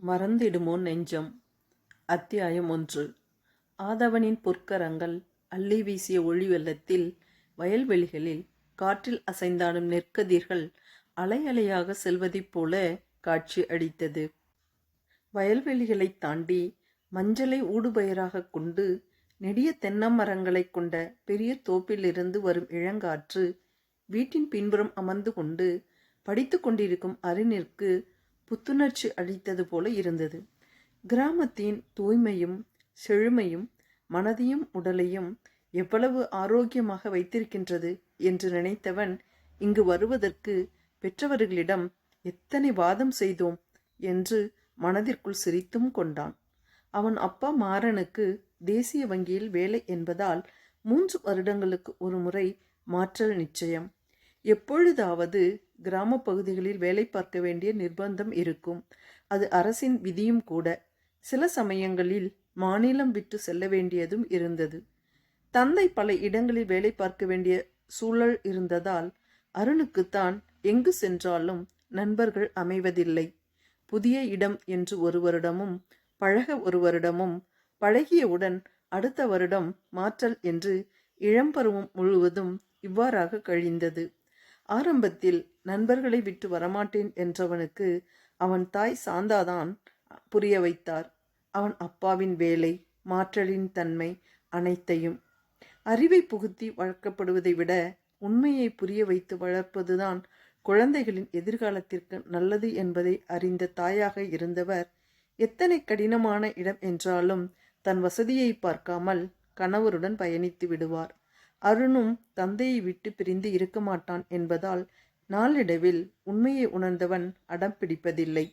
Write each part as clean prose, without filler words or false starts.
மறந்திடுமோ நெஞ்சம். அத்தியாயம் 1. ஆதவனின் பொற்கரங்கள் அள்ளி வீசிய ஒளி வெள்ளத்தில் வயல்வெளிகளில் காற்றில் அசைந்தாடும் நெற்கதிர்கள் அலை அலையாக செல்வதைப் போல காட்சி அளித்தது. வயல்வெளிகளைத் தாண்டி மஞ்சளை ஊடுபயிராக கொண்டு நெடிய தென்னமரங்களைக் கொண்ட பெரிய தோப்பிலிருந்து வரும் இளங்காற்று வீட்டின் பின்புறம் அமர்ந்து கொண்டு படித்து கொண்டிருக்கும் அறிஞருக்கு புத்துணர்ச்சி அளித்தது போல இருந்தது. கிராமத்தின் தூய்மையும் செழுமையும் மனதையும் உடலையும் எவ்வளவு ஆரோக்கியமாக வைத்திருக்கின்றது என்று நினைத்தவன் இங்கு வருவதற்கு பெற்றவர்களிடம் எத்தனை வாதம் செய்தோம் என்று மனதிற்குள் சிரித்தும் கொண்டான். அவன் அப்பா மாறனுக்கு தேசிய வங்கியில் வேலை என்பதால் 3 வருடங்களுக்கு ஒரு முறை மாற்றல் நிச்சயம். எப்பொழுதாவது கிராம பகுதிகளில் வேலை பார்க்க வேண்டிய நிர்பந்தம் இருக்கும். அது அரசின் விதியும் கூட. சில சமயங்களில் மாநிலம் விட்டு செல்ல வேண்டியதும் இருந்தது. தந்தை பல இடங்களில் வேலை பார்க்க வேண்டிய சூழல் இருந்ததால் அருணுக்குத்தான் எங்கு சென்றாலும் நண்பர்கள் அமைவதில்லை. புதிய இடம் என்று ஒரு வருடமும் பழக ஒரு வருடமும் பழகியவுடன் அடுத்த வருடம் மாற்றல் என்று இளம்பருவம் முழுவதும் இவ்வாறாக கழிந்தது. ஆரம்பத்தில் நண்பர்களை விட்டு வரமாட்டேன் என்றவனுக்கு அவன் தாய் சாந்தாதான் புரிய வைத்தார். அவன் அப்பாவின் வேலை, மாற்றலின் தன்மை அனைத்தையும். அறிவை புகுத்தி வளர்க்கப்படுவதை விட உண்மையை புரிய வைத்து வளர்ப்பதுதான் குழந்தைகளின் எதிர்காலத்திற்கு நல்லது என்பதை அறிந்த தாயாக இருந்தவர் எத்தனை கடினமான இடம் என்றாலும் தன் வசதியை பார்க்காமல் கணவருடன் பயணித்து விடுவார். அருணும் தந்தையை விட்டு பிரிந்து இருக்க மாட்டான் என்பதால் நாளடைவில் உண்மையை உணர்ந்தவன் அடம் பிடிப்பதில்லை.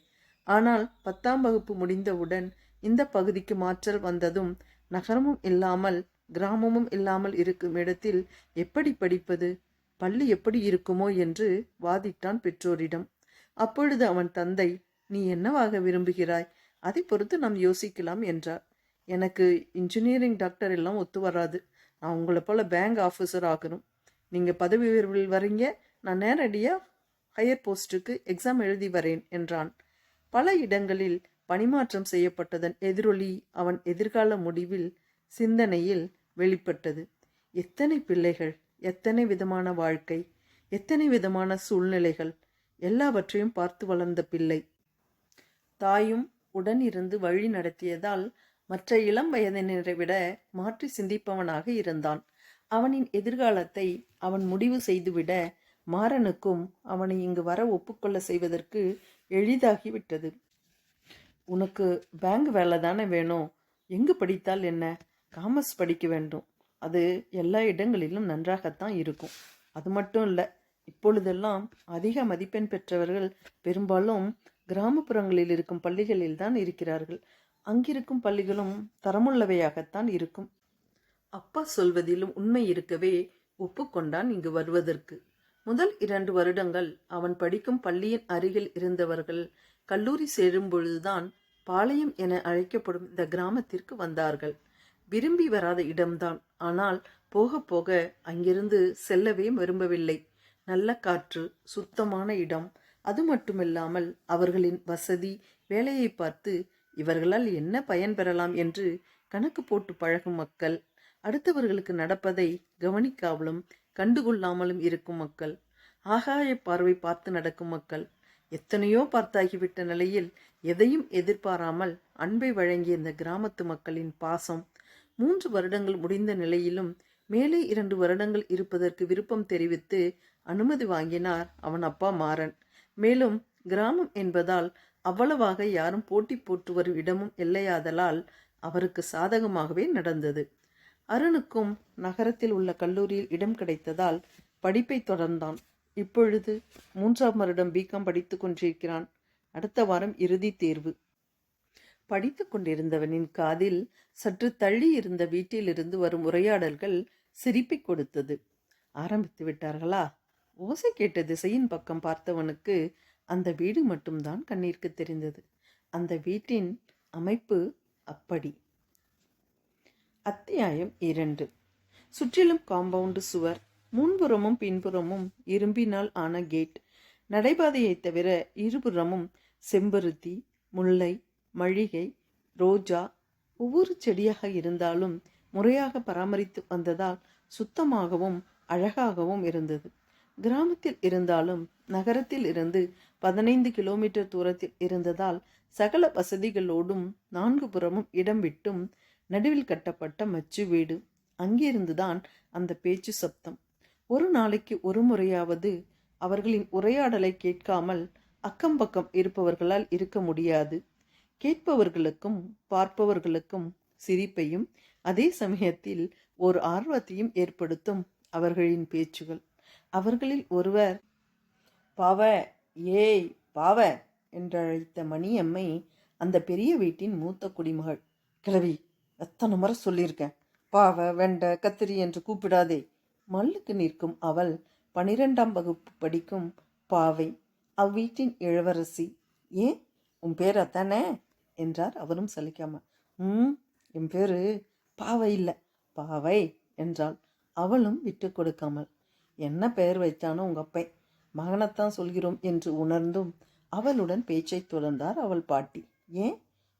ஆனால் 10ஆம் வகுப்பு முடிந்தவுடன் இந்த பகுதிக்கு மாற்றல் வந்ததும் நகரமும் இல்லாமல் கிராமமும் இல்லாமல் இருக்கும் இடத்தில் எப்படி படிப்பது, பள்ளி எப்படி இருக்குமோ என்று வாதிட்டான் பெற்றோரிடம். அப்பொழுது அவன் தந்தை, நீ என்னவாக விரும்புகிறாய், அதை பொறுத்து நாம் யோசிக்கலாம் என்றார். எனக்கு இன்ஜினியரிங் டாக்டர் எல்லாம் ஒத்து வராது. நான் உங்களை போல் பேங்க் ஆஃபீஸர் ஆகணும். நீங்கள் பதவி உயர்வில் வரீங்க, நான் நேரடியாக ஹையர் போஸ்ட்டுக்கு எக்ஸாம் எழுதி வரேன் என்றான். பல இடங்களில் பணிமாற்றம் செய்யப்பட்டதன் எதிரொலி அவன் எதிர்கால முடிவில் சிந்தனையில் வெளிப்பட்டது. எத்தனை பிள்ளைகள், எத்தனை விதமான வாழ்க்கை, எத்தனை விதமான சூழ்நிலைகள், எல்லாவற்றையும் பார்த்து வளர்ந்த பிள்ளை. தாயும் உடன் இருந்து வழி நடத்தியதால் மற்ற இளம் வயதினரை விட மாற்றி சிந்திப்பவனாக இருந்தான். அவனின் எதிர்காலத்தை அவன் முடிவு செய்துவிட மாறனுக்கும் அவனை இங்கு வர ஒப்புக்கொள்ள செய்வதற்கு எளிதாகிவிட்டது. உனக்கு பேங்க் வேலை தானே வேணும், எங்கு படித்தால் என்ன, காமர்ஸ் படிக்க வேண்டும். அது எல்லா இடங்களிலும் நன்றாகத்தான் இருக்கும். அது மட்டும் இல்லை, இப்பொழுதெல்லாம் அதிக மதிப்பெண் பெற்றவர்கள் பெரும்பாலும் கிராமப்புறங்களில் இருக்கும் பள்ளிகளில் தான் இருக்கிறார்கள். அங்கிருக்கும் பள்ளிகளும் தரமுள்ளவையாகத்தான் இருக்கும். அப்பா சொல்வதிலும் உண்மை இருக்கவே ஒப்புக்கொண்டான் இங்கு வருவதற்கு. முதல் 2 வருடங்கள் அவன் படிக்கும் பள்ளியின் அருகில் இருந்தவர்கள் கல்லூரி சேரும் பொழுதுதான் பாளையம் என அழைக்கப்படும் இந்த கிராமத்திற்கு வந்தார்கள். விரும்பி வராத இடம்தான். ஆனால் போக போக அங்கிருந்து செல்லவே விரும்பவில்லை. நல்ல காற்று, சுத்தமான இடம், அது மட்டுமில்லாமல் அவர்களின் வசதி, வேலையை பார்த்து இவர்களால் என்ன பயன் பெறலாம் என்று கணக்கு போட்டு பழகும் மக்கள், அடுத்தவர்களுக்கு நடப்பதை கவனிக்காமலும் கண்டுகொள்ளாமலும் இருக்கும் மக்கள், ஆகாய பார்வை பார்த்து நடக்கும் மக்கள், எத்தனையோ பார்த்தாகிவிட்ட நிலையில் எதையும் எதிர்பாராமல் அன்பை வழங்கிய இந்த கிராமத்து மக்களின் பாசம். 3 வருடங்கள் முடிந்த நிலையிலும் மேலே 2 வருடங்கள் இருப்பதற்கு விருப்பம் தெரிவித்து அனுமதி வாங்கினார் அவன் அப்பா மாறன். மேலும் கிராமம் என்பதால் அவ்வளவாக யாரும் போட்டி போட்டு வரும் இடமும் இல்லையாதலால் அவருக்கு சாதகமாகவே நடந்தது. அருணுக்கும் நகரத்தில் உள்ள கல்லூரியில் இடம் கிடைத்ததால் படிப்பை தொடர்ந்தான். இப்பொழுது 3ஆம் வருடம் பிகாம் படித்து கொண்டிருக்கிறான். அடுத்த வாரம் இறுதி தேர்வு. படித்து கொண்டிருந்தவனின் காதில் சற்று தள்ளி இருந்த வீட்டிலிருந்து வரும் உரையாடல்கள் சிரிப்பை கொடுத்தது. ஆரம்பித்து விட்டார்களா? ஓசை கேட்ட திசையின் பக்கம் பார்த்தவனுக்கு அந்த வீடு மட்டும்தான் கண்ணிற்கு தெரிந்தது. அந்த வீட்டின் அமைப்பு அப்படி. அத்தியாயம் 2. சுற்றிலும் காம்பவுண்டு சுவர், முன்புறமும் பின்புறமும் இரும்பினால் ஆன கேட், நடைபாதையை தவிர இருபுறமும் செம்பருத்தி, முல்லை, மல்லிகை, ரோஜா ஒவ்வொரு செடியாக இருந்தாலும் முறையாக பராமரித்து வந்ததால் சுத்தமாகவும் அழகாகவும் இருந்தது. கிராமத்தில் இருந்தாலும் நகரத்தில் இருந்து 15 கிலோமீட்டர் தூரத்தில் இருந்ததால் சகல வசதிகளோடும் 4 புறமும் இடம் விட்டும் நடுவில் கட்டப்பட்ட மச்சு வீடு. அங்கிருந்துதான் அந்த பேச்சு சப்தம். ஒரு நாளைக்கு ஒரு முறையாவது அவர்களின் உரையாடலை கேட்காமல் அக்கம் பக்கம் இருப்பவர்களால் இருக்க முடியாது. கேட்பவர்களுக்கும் பார்ப்பவர்களுக்கும் சிரிப்பையும் அதே சமயத்தில் ஓர் ஆர்வத்தையும் ஏற்படுத்தும் அவர்களின் பேச்சுகள். அவர்களில் ஒருவர், பாவ, ஏய் பாவ என்றழைத்த மணியம்மை அந்த பெரிய வீட்டின் மூத்த குடிமகள். கிழவி, எத்தனை முறை சொல்லியிருக்கேன், பாவ, வெண்டை, கத்திரி என்று கூப்பிடாதே. மல்லுக்கு நிற்கும் அவள் 12ஆம் வகுப்பு படிக்கும் பாவை, அவ்வீட்டின் இளவரசி. ஏன், உன் பேர் அத்தானே என்றார் அவரும் சலிக்காமல். என் பேரு பாவை இல்லை, பாவை என்றாள் அவளும் விட்டு கொடுக்காமல். என்ன பெயர் வைத்தானோ உங்க அப்பை, மகனைத்தான் சொல்கிறோம் என்று உணர்ந்தும் அவளுடன் பேச்சை தொடர்ந்தார் அவள் பாட்டி. ஏன்,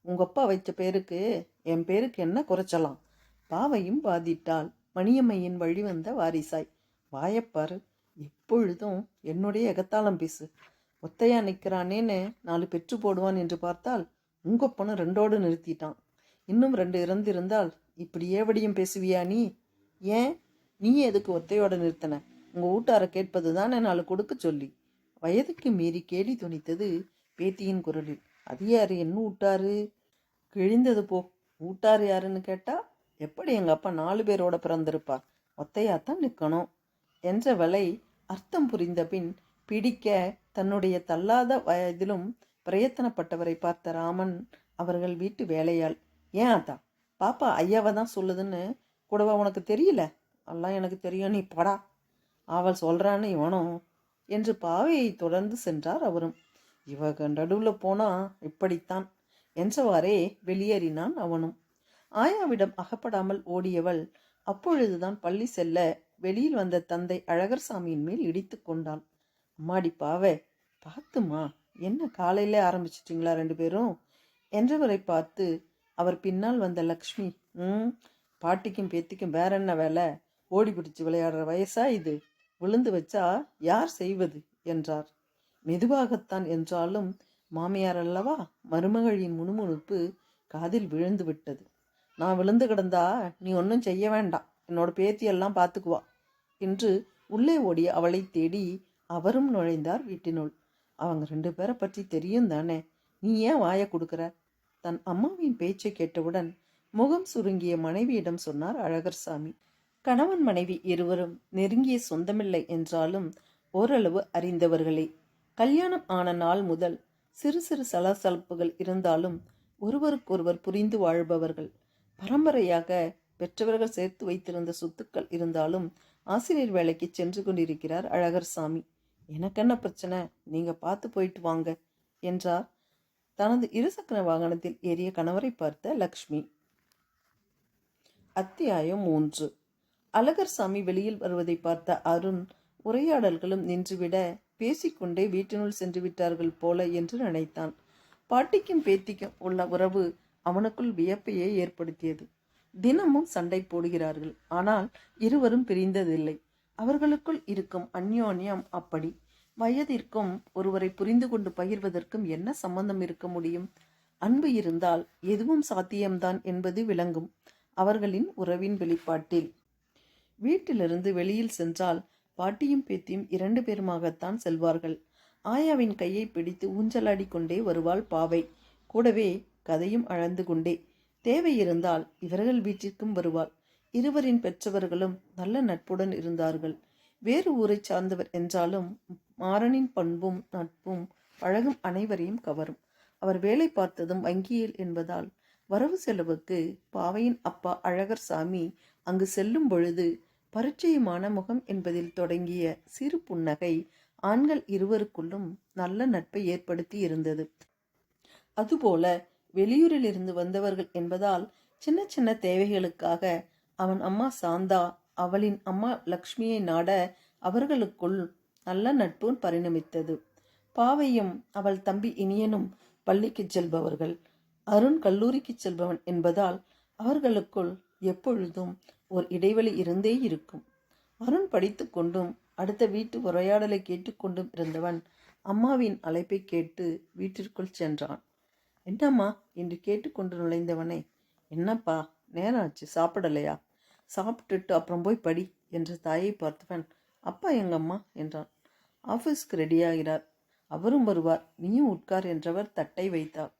உங்க அப்பா வைத்த பேருக்கு என் பேருக்கு என்ன குறைச்சலாம்? பாவையும் வாதிட்டாள் மணியம்மையின் வழிவந்த வாரிசாய். வாயப்பாரு, எப்பொழுதும் என்னுடைய எகத்தாளம் பேசு. ஒத்தையா நிற்கிறானேன்னு 4 பெற்று போடுவான் என்று பார்த்தால் உங்கப்பனும் 2ஓடு நிறுத்திட்டான். இன்னும் 2 இறந்திருந்தால் இப்படி ஏவடியும் பேசுவியா நீ? ஏன், நீ எதுக்கு ஒத்தையோடு நிறுத்தின? உங்கள் வீட்டார கேட்பது தானே 4 கொடுக்க சொல்லி. வயதுக்கு மீறி கேலி துணித்தது பேத்தியின் குரலில். அது யாரு, என்ன வீட்டாரு? கிழிந்தது போ. வீட்டார் யாருன்னு கேட்டா, எப்படி எங்கள் அப்பா 4 பேரோட பிறந்திருப்பார், ஒத்தையாத்தான் நிற்கணும் என்றவளை அர்த்தம் புரிந்த பின் பிடிக்க தன்னுடைய தள்ளாத வயதிலும் பிரயத்தனப்பட்டவரை பார்த்த ராமன் அவர்கள் வீட்டு வேலையாள். ஏன் ஆத்தா, பாப்பா ஐயாவை தான் சொல்லுதுன்னு கூடவா உனக்கு தெரியல? எல்லாம் எனக்கு தெரியும், நீ படா. அவள் சொல்கிறான்னு இவனும் என்று பாவையை தொடர்ந்து சென்றார் அவரும். இவக நடுவில் போனா இப்படித்தான் என்றவாறே வெளியேறினான் அவனும். ஆயாவிடம் அகப்படாமல் ஓடியவள் அப்பொழுதுதான் பள்ளி செல்ல வெளியில் வந்த தந்தை அழகர்சாமியின் மேல் இடித்து கொண்டாள். அம்மாடி பாவை, பார்த்துமா, என்ன காலையில ஆரம்பிச்சிட்டிங்களா 2 பேரும் என்றவரை பார்த்து அவர் பின்னால் வந்த லக்ஷ்மி, பாட்டிக்கும் பேத்திக்கும் வேற என்ன வேலை, ஓடி பிடிச்சு விளையாடுற வயசா இது, விழுந்து வச்சா யார் செய்வது என்றார். மெதுவாகத்தான் என்றாலும் மாமியார் அல்லவா, மருமகளின் முணுமுணுப்பு காதில் விழுந்து விட்டது. நான் விழுந்து கிடந்தா நீ ஒன்றும் செய்ய வேண்டாம், என்னோட பேத்தியெல்லாம் பார்த்துக்குவா என்று உள்ளே ஓடி அவளை தேடி அவரும் நுழைந்தார் வீட்டினுள். அவங்க 2 பேரை பற்றி தெரியும் தானே, நீ ஏன் வாயை கொடுக்குற? தன் அம்மாவின் பேச்சை கேட்டவுடன் முகம் சுருங்கிய மனைவியிடம் சொன்னார் அழகர்சாமி. கணவன் மனைவி இருவரும் நெருங்கிய சொந்தமில்லை என்றாலும் ஓரளவு அறிந்தவர்களே. கல்யாணம் ஆன நாள் முதல் சிறு சிறு சலசலப்புகள் இருந்தாலும் ஒருவருக்கொருவர் புரிந்து வாழ்பவர்கள். பரம்பரையாக பெற்றவர்கள் சேர்த்து வைத்திருந்த சொத்துக்கள் இருந்தாலும் ஆசிரியர் வேலைக்கு சென்று கொண்டிருக்கிறார் அழகர்சாமி. எனக்கென்ன பிரச்சனை, நீங்க பார்த்து போயிட்டு வாங்க என்றார் தனது இருசக்கர வாகனத்தில் ஏறிய கணவரை பார்த்த லக்ஷ்மி. அத்தியாயம் 3. அழகர்சாமி வெளியில் வருவதை பார்த்த அருண் உரையாடல்களும் நின்றுவிட பேசிக்கொண்டே வீட்டினுள் சென்று விட்டார்கள் போல என்று நினைத்தான். பாட்டிக்கும் பேத்திக்கும் உள்ள உறவு அவனுக்குள் வியப்பையே ஏற்படுத்தியது. தினமும் சண்டை போடுகிறார்கள், ஆனால் இருவரும் பிரிந்ததில்லை. அவர்களுக்குள் இருக்கும் அந்யோன்யம் அப்படி. வயதிற்கும் ஒருவரை புரிந்து கொண்டு பகிர்வதற்கும் என்ன சம்பந்தம் இருக்க முடியும்? அன்பு இருந்தால் எதுவும் சாத்தியம்தான் என்பது விளங்கும் அவர்களின் உறவின் வெளிப்பாட்டில். வீட்டிலிருந்து வெளியில் சென்றால் பாட்டியும் பேத்தியும் 2 பேருமாகத்தான் செல்வார்கள். ஆயாவின் கையை பிடித்து ஊஞ்சலாடி கொண்டே வருவாள் பாவை. கூடவே கதையும் அழந்து கொண்டே. தேவை இருந்தால் இவர்கள் வீட்டிற்கும் வருவாள். இருவரின் பெற்றவர்களும் நல்ல நட்புடன் இருந்தார்கள். வேறு ஊரை சார்ந்தவர் என்றாலும் மாறனின் பண்பும் நட்பும் பழகும் அனைவரையும் கவரும். அவர் வேலை பார்த்ததும் வங்கியில் என்பதால் வரவு செலவுக்கு பாவையின் அப்பா அழகர்சாமி அங்கு செல்லும் பொழுது பரிச்சயமான முகம் என்பதில் தொடங்கிய சிறு புன்னகை ஆண்கள் இருவருக்குள்ளும் நல்ல நட்பை ஏற்படுத்தி இருந்தது. அதுபோல வெளியூரில் இருந்து வந்தவர்கள் என்பதால் சின்ன சின்ன தேவைகளுக்காக அவன் அம்மா சாந்தா அவளின் அம்மா லக்ஷ்மியை நாட அவர்களுக்குள் நல்ல நட்பு பரிணமித்தது. பாவையும் அவள் தம்பி இனியனும் பள்ளிக்கு செல்பவர்கள். அருண் கல்லூரிக்கு செல்பவன் என்பதால் அவர்களுக்குள் எப்பொழுதும் ஒரு இடைவெளி இருந்தே இருக்கும். அருண் படித்து கொண்டும் அடுத்த வீட்டு உரையாடலை கேட்டுக்கொண்டும் இருந்தவன் அம்மாவின் அழைப்பை கேட்டு வீட்டிற்குள் சென்றான். என்னம்மா என்று கேட்டுக்கொண்டு நுழைந்தவனை, என்னப்பா நேரம் ஆச்சு, சாப்பிடலையா? சாப்பிட்டுட்டு அப்புறம் போய் படி என்ற தாயை பார்த்தவன், அப்பா எங்கம்மா என்றான். ஆஃபீஸ்க்கு ரெடியாகிறார், அவரும் வருவார், நீயும் உட்கார் என்றவர் தட்டை வைத்தார்.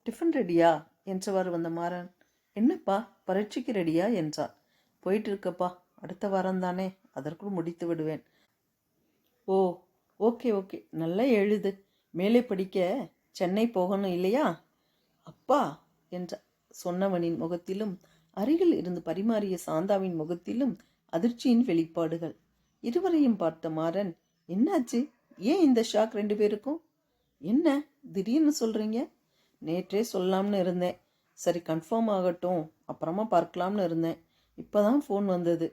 டிஃபன் ரெடியா என்றவாறு வந்த மாறன், என்னப்பா பரீட்சைக்கு ரெடியா என்றார். போயிட்டு இருக்கப்பா, அடுத்த வாரம்தானே, அதற்குள் முடித்து விடுவேன். ஓ ஓகே ஓகே, நல்லா எழுது, மேலே படிக்க சென்னை போகணும் இல்லையா? அப்பா என்ற சொன்னவனின் முகத்திலும் அருகில் இருந்து பரிமாறிய சாந்தாவின் முகத்திலும் அதிர்ச்சியின் வெளிப்பாடுகள். இருவரையும் பார்த்த மாறன், என்னாச்சு, ஏன் இந்த ஷாக் ரெண்டு பேருக்கும்? என்ன திடீர்னு சொல்றீங்க? நேற்றே சொல்லலாம்னு இருந்தேன், சரி கன்ஃபார்ம் ஆகட்டும் அப்புறமா பார்க்கலாம்னு இருந்தேன். இப்போதான் ஃபோன் வந்தது.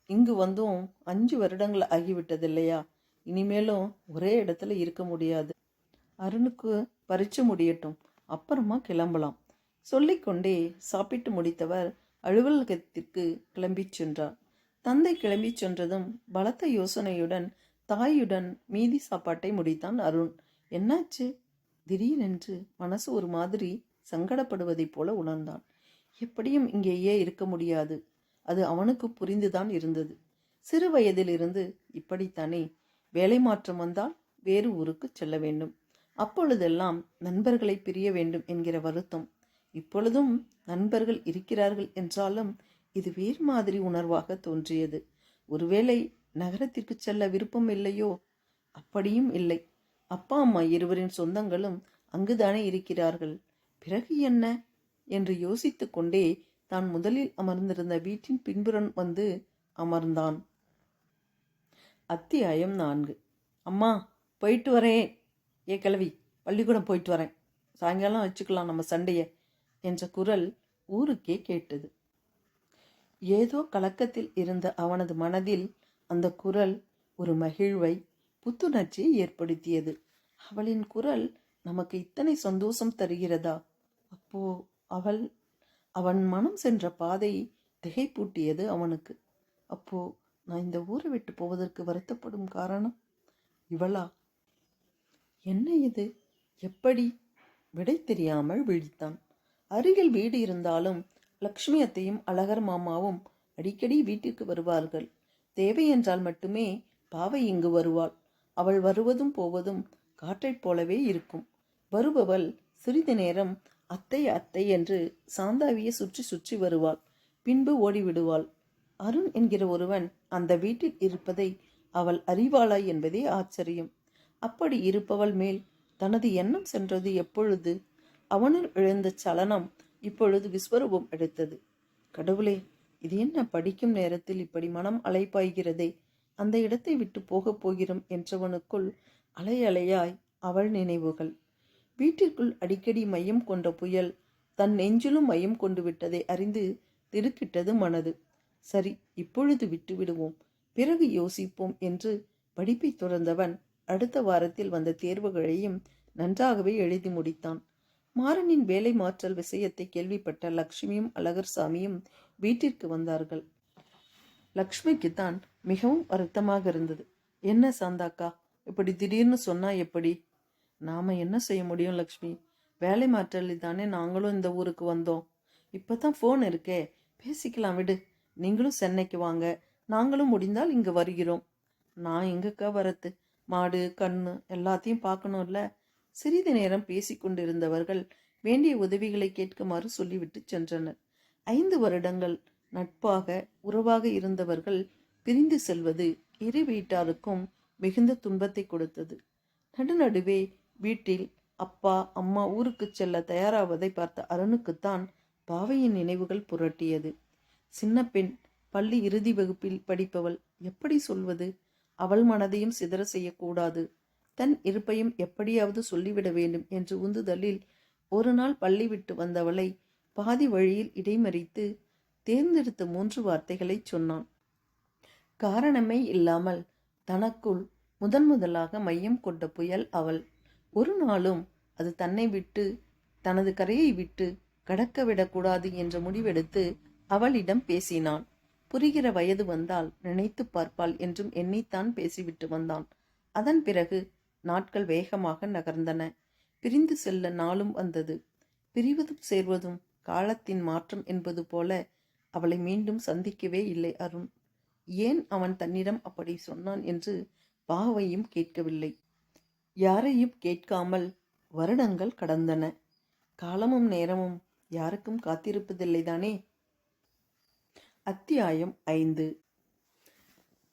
இங்கு வந்தும் 5 வருடங்கள் ஆகிவிட்டது இல்லையா? இனிமேலும் ஒரே இடத்துல இருக்க முடியாது. அருணுக்கு பரீட்சை முடியட்டும், அப்புறமா கிளம்பலாம். சொல்லிக்கொண்டே சாப்பிட்டு முடித்தவர் அலுவலகத்திற்கு கிளம்பி சென்றார். தந்தை கிளம்பி சென்றதும் பலத்த யோசனையுடன் தாயுடன் மீதி சாப்பாட்டை முடித்தான் அருண். என்னாச்சு? திடீரென்று மனசு ஒரு மாதிரி சங்கடப்படுவதைப் போல உணர்ந்தான். எப்படியும் இங்கேயே இருக்க முடியாது, அது அவனுக்கு புரிந்துதான் இருந்தது. சிறு வயதிலிருந்து இப்படித்தானே, வேலை மாற்றம் வந்தால் வேறு ஊருக்கு செல்ல வேண்டும். அப்பொழுதெல்லாம் நண்பர்களை பிரிய வேண்டும் என்கிற வருத்தம். இப்பொழுதும் நண்பர்கள் இருக்கிறார்கள் என்றாலும் இது வேறு மாதிரி உணர்வாக தோன்றியது. ஒருவேளை நகரத்திற்கு செல்ல விருப்பம் இல்லையோ? அப்படியும் இல்லை. அப்பா அம்மா இருவரின் சொந்தங்களும் அங்குதானே இருக்கிறார்கள். பிறகு என்ன என்று யோசித்து கொண்டே தான் முதலில் அமர்ந்திருந்த வீட்டின் பின்புறம் வந்து அமர்ந்தான். அத்தியாயம் 4. அம்மா போயிட்டு வரேன். ஏ கிழவி, பள்ளிக்கூடம் போயிட்டு வரேன், சாயங்காலம் வச்சுக்கலாம் நம்ம சண்டைய என்ற குரல் ஊருக்கே கேட்டது. ஏதோ கலக்கத்தில் இருந்த அவனது மனதில் அந்த குரல் ஒரு மகிழ்வை, புத்துணர்ச்சியை ஏற்படுத்தியது. அவளின் குரல் நமக்கு இத்தனை சந்தோஷம் தருகிறதா? அப்போ அவன் மனம் சென்ற பாதை திகைப்பூட்டியது அவனுக்கு. அப்போ நான் இந்த ஊரை விட்டு போவதற்கு வருத்தப்படும் காரணம் இவளா? என்ன இது? எப்படி? விடை தெரியாமல் விழித்தான். அருகில் வீடு இருந்தாலும் லக்ஷ்மி அத்தையும் அழகர் மாமாவும் அடிக்கடி வீட்டிற்கு வருவார்கள். தேவை என்றால் மட்டுமே பாவை இங்கு வருவாள். அவள் வருவதும் போவதும் காற்றைப் போலவே இருக்கும். வருபவள் சிறிது நேரம் அத்தை அத்தை என்று சாந்தாவியை சுற்றி சுற்றி வருவாள், பின்பு ஓடிவிடுவாள். அருண் என்கிற ஒருவன் அந்த வீட்டில் இருப்பதை அவள் அறிவாளா என்பதே ஆச்சரியம். அப்படி இருப்பவள் மேல் தனது எண்ணம் சென்றது எப்பொழுது? அவனுள் எழுந்த சலனம் இப்பொழுது விஸ்வரூபம் எடுத்தது. கடவுளே, இது என்ன படிக்கும் நேரத்தில் இப்படி மனம் அலைப்பாய்கிறதே, அந்த இடத்தை விட்டு போகப் போகிறோம் என்றவனுக்குள் அலை அலையாய் அவள் நினைவுகள். வீட்டிற்குள் அடிக்கடி மையம் கொண்ட புயல் தன் நெஞ்சிலும் மையம் கொண்டு விட்டதை அறிந்து திடுக்கிட்டது மனது. சரி, இப்பொழுது விட்டு விடுவோம், பிறகு யோசிப்போம் என்று படிப்பை தொடர்ந்தவன் அடுத்த வாரத்தில் வந்த தேர்வுகளையும் நன்றாகவே எழுதி முடித்தான். மாறனின் வேலை மாற்றல் விஷயத்தை கேள்விப்பட்ட லக்ஷ்மியும் அழகர்சாமியும் வீட்டிற்கு வந்தார்கள். லக்ஷ்மிக்குத்தான் மிகவும் வருத்தமாக இருந்தது. என்ன சாந்தாக்கா, இப்படி திடீர்னு சொன்னா எப்படி? நாம என்ன செய்ய முடியும் லக்ஷ்மி? வேலை மாற்றலில் தானே நாங்களும் இந்த ஊருக்கு வந்தோம். இப்பதான் ஃபோன் இருக்கே, பேசிக்கலாம் விடு. நீங்களும் சென்னைக்கு வாங்க, நாங்களும் முடிந்தால் இங்கு வருகிறோம். நான் எங்கக்கா வரத்து? மாடு கண்ணு எல்லாத்தையும் பார்க்கணும்ல. சிறிது நேரம் பேசிக்கொண்டிருந்தவர்கள் வேண்டிய உதவிகளை கேட்குமாறு சொல்லிவிட்டு சென்றனர். 5 வருடங்கள் நட்பாக உறவாக இருந்தவர்கள் பிரிந்து செல்வது இரு வீட்டாருக்கும் மிகுந்த துன்பத்தை கொடுத்தது. நடுநடுவே வீட்டில் அப்பா அம்மா ஊருக்கு செல்ல தயாராவதை பார்த்த அருணுக்குத்தான் பாவையின் நினைவுகள் புரட்டியது. சின்ன பெண், பள்ளி இறுதி வகுப்பில் படிப்பவள், எப்படி சொல்வது? அவள் மனதையும் சிதற செய்யக்கூடாது. தன் இருப்பையும் எப்படியாவது சொல்லிவிட வேண்டும் என்று உந்துதலில் ஒரு நாள் பள்ளி விட்டு வந்தவளை பாதி வழியில் இடைமறித்து தேர்ந்தெடுத்த 3 வார்த்தைகளை சொன்னான். காரணமே இல்லாமல் தனக்குள் முதலாக மையம் கொண்ட புயல் அவள். ஒரு நாளும் அது தன்னை விட்டு தனது கரையை விட்டு கடக்க விடக்கூடாது என்ற முடிவெடுத்து அவளிடம் பேசினான். புரிகிற வயது வந்தால் நினைத்து பார்ப்பாள் என்றும் எண்ணித்தான் பேசிவிட்டு வந்தான். அதன் பிறகு நாட்கள் வேகமாக நகர்ந்தன. பிரிந்து செல்ல நாளும் வந்தது. பிரிவதும் சேர்வதும் காலத்தின் மாற்றம் என்பது போல அவளை மீண்டும் சந்திக்கவே இல்லை அருண். ஏன் அவன் தன்னிடம் அப்படி சொன்னான் என்று பாவையும் கேட்கவில்லை. யாரையும் கேட்காமல் வருடங்கள் கடந்தன. காலமும் நேரமும் யாருக்கும் காத்திருப்பதில்லைதானே. அத்தியாயம் 5.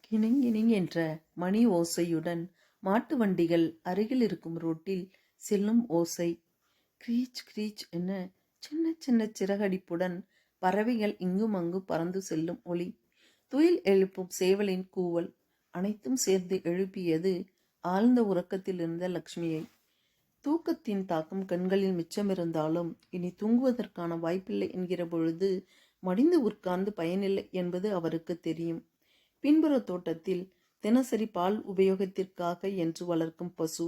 கிணிங்கிணிங் என்ற மணி ஓசையுடன் மாட்டு வண்டிகள் அருகில் இருக்கும் ரோட்டில் செல்லும் ஓசை. கிரீச் கிரீச் என சின்ன சின்ன சிறகடிப்புடன் பறவைகள் இங்கும் அங்கும் பறந்து செல்லும் ஒளி. துயில் எழுப்பும் சேவலின் கூவல். அனைத்தும் சேர்ந்து எழுப்பியது ஆழ்ந்த உறக்கத்தில் இருந்த லக்ஷ்மியை. தூக்கத்தின் தாக்கம் கண்களில் மிச்சமிருந்தாலும் இனி தூங்குவதற்கான வாய்ப்பில்லை என்கிற பொழுது மடிந்து உட்கார்ந்து பயனில்லை என்பது அவருக்கு தெரியும். பின்புற தோட்டத்தில் தினசரி பால் உபயோகத்திற்காக என்று வளர்க்கும் பசு,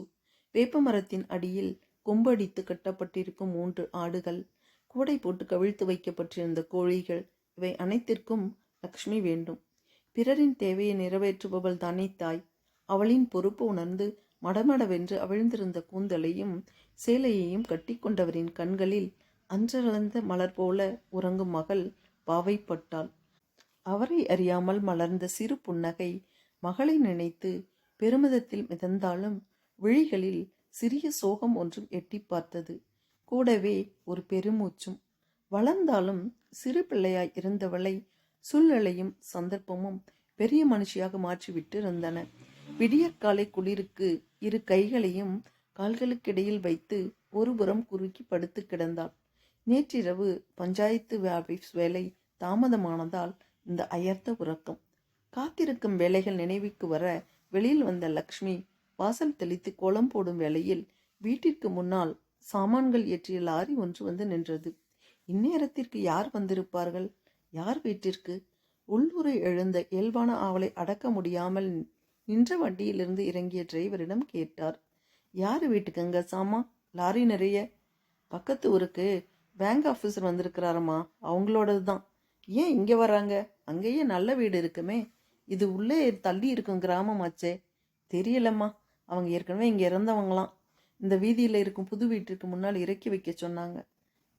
வேப்பமரத்தின் அடியில் கொம்படித்து கட்டப்பட்டிருக்கும் 3 ஆடுகள், கூடை போட்டு கவிழ்த்து வைக்கப்பட்டிருந்த கோழிகள், இவை அனைத்திற்கும் லக்ஷ்மி வேண்டும். பிறரின் தேவையை நிறைவேற்றுபவள் தானே தாய். அவளின் பொறுப்பு உணர்ந்து மடமடவென்று அவிழ்ந்திருந்த கூந்தலையும் சேலையையும் கட்டி கொண்டவரின் கண்களில் அன்றளந்த மலர் போல உறங்கும் மகள் பாவைப்பட்டாள். அவரை அறியாமல் மலர்ந்த சிறு புன்னகை மகளை நினைத்து பெருமிதத்தில் மிதந்தாலும் விழிகளில் சிறிய சோகம் ஒன்றும் எட்டி பார்த்தது. கூடவே ஒரு பெருமூச்சும். வளர்ந்தாலும் சிறு பிள்ளையாய் இருந்தவளை சூழ்நிலையும் சந்தர்ப்பமும் பெரிய மனுஷியாக மாற்றிவிட்டு இருந்தன. விடியற்காலை குளிருக்கு 2 கைகளையும் கால்களுக்கிடையில் வைத்து ஒருபுறம் குறுக்கி படுத்து கிடந்தாள். நேற்றிரவு பஞ்சாயத்து ஆபீஸ் வேலை தாமதமானதால் இந்த அயர்த்த உறக்கம். காத்திருக்கும் வேலைகள் நினைவுக்கு வர வெளியில் வந்த லக்ஷ்மி வாசல் தெளித்து கோலம் போடும் வேளையில் வீட்டிற்கு முன்னால் சாமான்கள் ஏற்றிய லாரி ஒன்று வந்து நின்றது. இந்நேரத்திற்கு யார் வந்திருப்பார்கள்? யார் வீட்டிற்கு? உள்ளூரை எழுந்த இயல்பான ஆவலை அடக்க முடியாமல் நின்ற வண்டியிலிருந்து இறங்கிய டிரைவரிடம் கேட்டார். யார் வீட்டுக்குங்க சாமா? லாரி நிறைய. பக்கத்து ஊருக்கு பேங்க் ஆஃபீஸர் வந்திருக்கிறாரம்மா, அவங்களோடது தான். ஏன் இங்கே வராங்க? அங்கேயே நல்ல வீடு இருக்குமே. இது உள்ளே தள்ளி இருக்கும் கிராமமாச்சே. தெரியலம்மா, அவங்க ஏற்கனவே இங்கே இறந்தவங்களாம். இந்த வீதியில் இருக்கும் புது வீட்டிற்கு முன்னால் இறக்கி வைக்க சொன்னாங்க.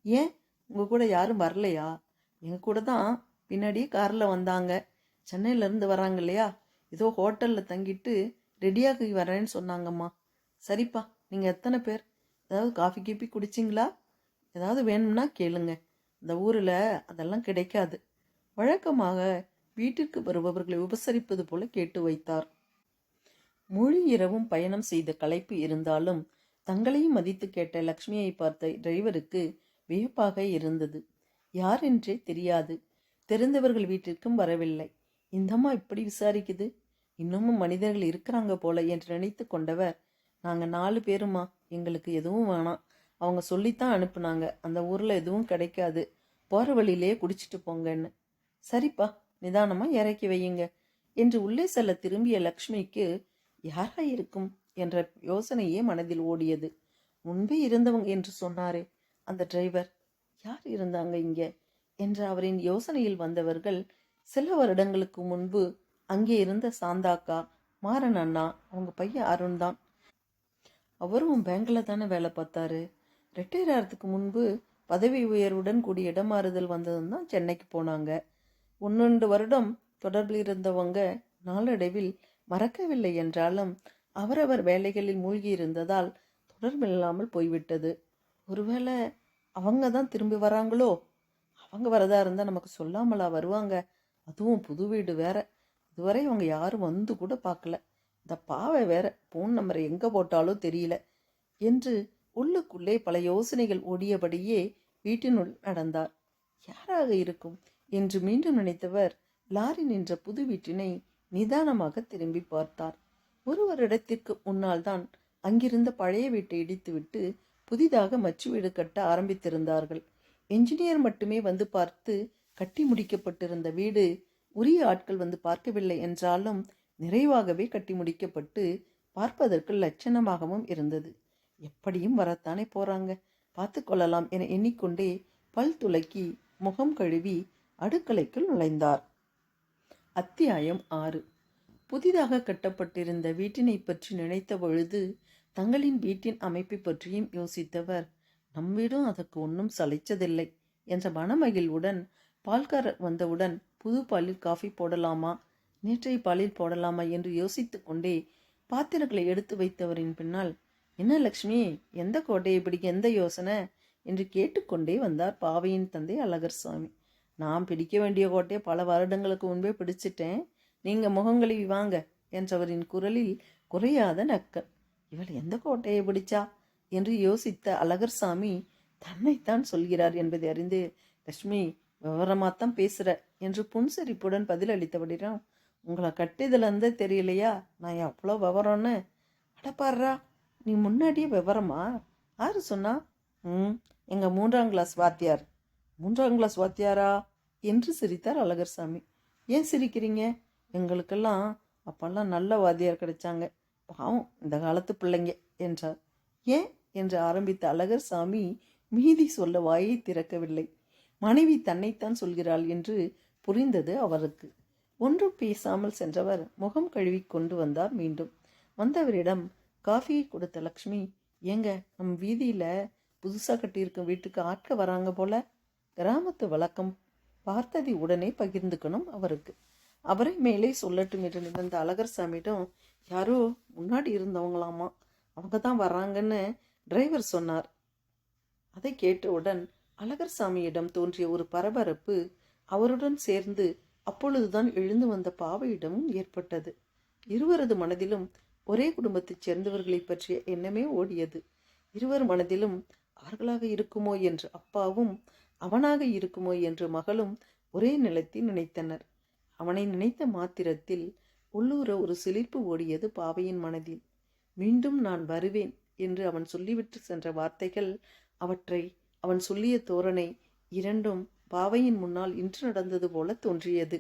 ஏன் உங்கள் கூட யாரும் வரலையா? எங்கள் கூட தான் பின்னாடியே காரில் வந்தாங்க. சென்னையிலேருந்து வராங்க இல்லையா, ஏதோ ஹோட்டலில் தங்கிட்டு ரெடியாகி வரேன்னு சொன்னாங்கம்மா. சரிப்பா, நீங்கள் எத்தனை பேர்? ஏதாவது காஃபி கீப்பி குடிச்சிங்களா? ஏதாவது வேணும்னா கேளுங்க. இந்த ஊரில் அதெல்லாம் கிடைக்காது. வழக்கமாக வீட்டிற்கு வருபவர்களை உபசரிப்பது போல கேட்டு வைத்தார். முழு இரவும் பயணம் செய்த களைப்பு இருந்தாலும் தங்களையும் மதித்து கேட்ட லக்ஷ்மியை பார்த்த டிரைவருக்கு வியப்பாக இருந்தது. யார் என்றே தெரியாது. தெரிந்தவர்கள் வீட்டிற்கும் வரவில்லை. இந்தம்மா இப்படி விசாரிக்குது, இன்னமும் மனிதர்கள் இருக்கிறாங்க போல என்று நினைத்து கொண்டவர், நாங்கள் 4 பேருமா, எங்களுக்கு எதுவும் வேணாம். அவங்க சொல்லித்தான் அனுப்புனாங்க, அந்த ஊரில் எதுவும் கிடைக்காது, போகிற வழியிலே குடிச்சிட்டு போங்கன்னு. சரிப்பா, நிதானமாக இறக்கி வையுங்க என்று உள்ளே செல்ல திரும்பிய லக்ஷ்மிக்கு யாரா இருக்கும் என்ற யோசனையே மனதில் ஓடியது. முன்பே இருந்தவங்க என்று சொன்னாரே அந்த டிரைவர், யார் இருந்தாங்க இங்கே என்ற அவரின் யோசனையில் வந்தவர்கள் சில வருடங்களுக்கு முன்பு அங்கே இருந்த சாந்தாக்கா, மாறன் அண்ணா, அவங்க பையன் அருண் தான். அவரும் பேங்க்ல தானே வேலை பார்த்தாரு. ரிட்டையர் ஆகிறதுக்கு முன்பு பதவி உயர்வுடன் கூடிய இடமாறுதல் வந்ததும் தான் சென்னைக்கு போனாங்க. 1-2 வருடம் தொடர்பில் இருந்தவங்க நாளடைவில் மறக்கவில்லை என்றாலும் அவரவர் வேலைகளில் மூழ்கி இருந்ததால் தொடர்பில்லாமல் போய்விட்டது. ஒருவேளை அவங்க தான் திரும்பி வராங்களோ? அவங்க வரதா இருந்தால் நமக்கு சொல்லாமலா வருவாங்க? அதுவும் புது வீடு வேற. இதுவரை அவங்க யாரும் வந்து கூட பார்க்கல. இந்த பாவை வேற ஃபோன் நம்பரை எங்கே போட்டாலோ தெரியல என்று உள்ளுக்குள்ளே பல யோசனைகள் ஓடியபடியே வீட்டினுள் நடந்தார். யாராக இருக்கும் என்று மீண்டும் நினைத்தவர் லாரி நின்ற புது வீட்டினை நிதானமாக திரும்பி பார்த்தார். 1 வருடத்திற்கு முன்னால் தான் அங்கிருந்த பழைய வீட்டை இடித்துவிட்டு புதிதாக மச்சு வீடு கட்ட ஆரம்பித்திருந்தார்கள். என்ஜினியர் மட்டுமே வந்து பார்த்து கட்டி முடிக்கப்பட்டிருந்த வீடு உரிய ஆட்கள் வந்து பார்க்கவில்லை என்றாலும் நிறைவாகவே கட்டி முடிக்கப்பட்டு பார்ப்பதற்கு லட்சணமாகவும் இருந்தது. எப்படியும் வரத்தானே போறாங்க, பார்த்து கொள்ளலாம் என எண்ணிக்கொண்டே பல் துலக்கி முகம் கழுவி அடுக்கலைக்குள் நுழைந்தார். அத்தியாயம் 6. புதிதாக கட்டப்பட்டிருந்த வீட்டினை பற்றி நினைத்த பொழுது தங்களின் வீட்டின் அமைப்பை பற்றியும் யோசித்தவர், நம் வீடும் அதற்கு ஒன்றும் சளைச்சதில்லை என்ற மனமகிழ்வுடன் பால்காரர் வந்தவுடன் புது பாலில் காஃபி போடலாமா, நேற்றைய பாலில் போடலாமா என்று யோசித்து கொண்டே பாத்திரங்களை எடுத்து வைத்தவரின் பின்னால், என்ன லக்ஷ்மி, எந்த கோட்டையை பிடிக்க எந்த யோசனை என்று கேட்டுக்கொண்டே வந்தார் பாவையின் தந்தை அழகர்சாமி. நான் பிடிக்க வேண்டிய கோட்டையை பல வருடங்களுக்கு முன்பே பிடிச்சிட்டேன், நீங்க முகங்கழுவி வாங்க என்றவரின் குரலில் குறையாத நக்கல். இவள் எந்த கோட்டையை பிடிச்சா என்று யோசித்த அழகர்சாமி தன்னைத்தான் சொல்கிறார் என்பதை அறிந்து, லட்சுமி விவரமாத்தான் பேசுற என்று புன்சிரிப்புடன் பதில் அளித்தபடிதான், உங்களை கட்டிதிலிருந்தே தெரியலையா நான் எவ்வளோ விவரம்னு? அடப்பாடுறா, நீ முன்னாடியே விவரமா? யாரு சொன்னா? எங்கள் 3ஆம் கிளாஸ் வாத்தியார். 3ஆம் கிளாஸ் வாத்தியாரா என்று சிரித்தார் அழகர்சாமி. ஏன் சிரிக்கிறீங்க? எங்களுக்கெல்லாம் அப்பெல்லாம் நல்ல வாத்தியார் கிடைச்சாங்க, பாவம் இந்த காலத்து பிள்ளைங்க என்றார். ஏன் என்று ஆரம்பித்த அழகர்சாமி மீதி சொல்ல வாயை திறக்கவில்லை. மனைவி தன்னைத்தான் சொல்கிறாள் என்று புரிந்தது அவருக்கு. ஒன்றும் பேசாமல் சென்றவர் முகம் கழுவி கொண்டு வந்தார். மீண்டும் வந்தவரிடம் காஃபியை கொடுத்த லக்ஷ்மி, ஏங்க நம் வீதியில் புதுசாக கட்டியிருக்கும் வீட்டுக்கு ஆட்க வராங்க போல, கிராமத்து வழக்கம் பார்த்ததை உடனே பகிர்ந்துக்கணும் அவருக்கு. அவரை மேலே சொல்லட்டும் என்று நினைந்த அழகர்சாமியிடம், யாரோ முன்னாடி இருந்தவங்களாமா, அவங்க தான் வர்றாங்கன்னு டிரைவர் சொன்னார். அதை கேட்டவுடன் அழகர்சாமியிடம் தோன்றிய ஒரு பரபரப்பு அவருடன் சேர்ந்து அப்பொழுதுதான் எழுந்து வந்த பாவையிடமும் ஏற்பட்டது. இருவரது மனதிலும் ஒரே குடும்பத்தைச் சேர்ந்தவர்களை பற்றிய எண்ணமே ஓடியது. இருவர் மனதிலும் அவர்களாக இருக்குமோ என்று அப்பாவும் அவனாக இருக்குமோ என்று மகளும் ஒரே நிலத்தில் நினைத்தனர். அவனை நினைத்த மாத்திரத்தில் உள்ளூர ஒரு சிலிர்ப்பு ஓடியது பாவையின் மனதில். மீண்டும் நான் வருவேன் என்று அவன் சொல்லிவிட்டு சென்ற வார்த்தைகள், அவற்றை அவன் சொல்லிய தோரணை இரண்டும் பாவையின் முன்னால் இன்று நடந்தது போல தோன்றியது.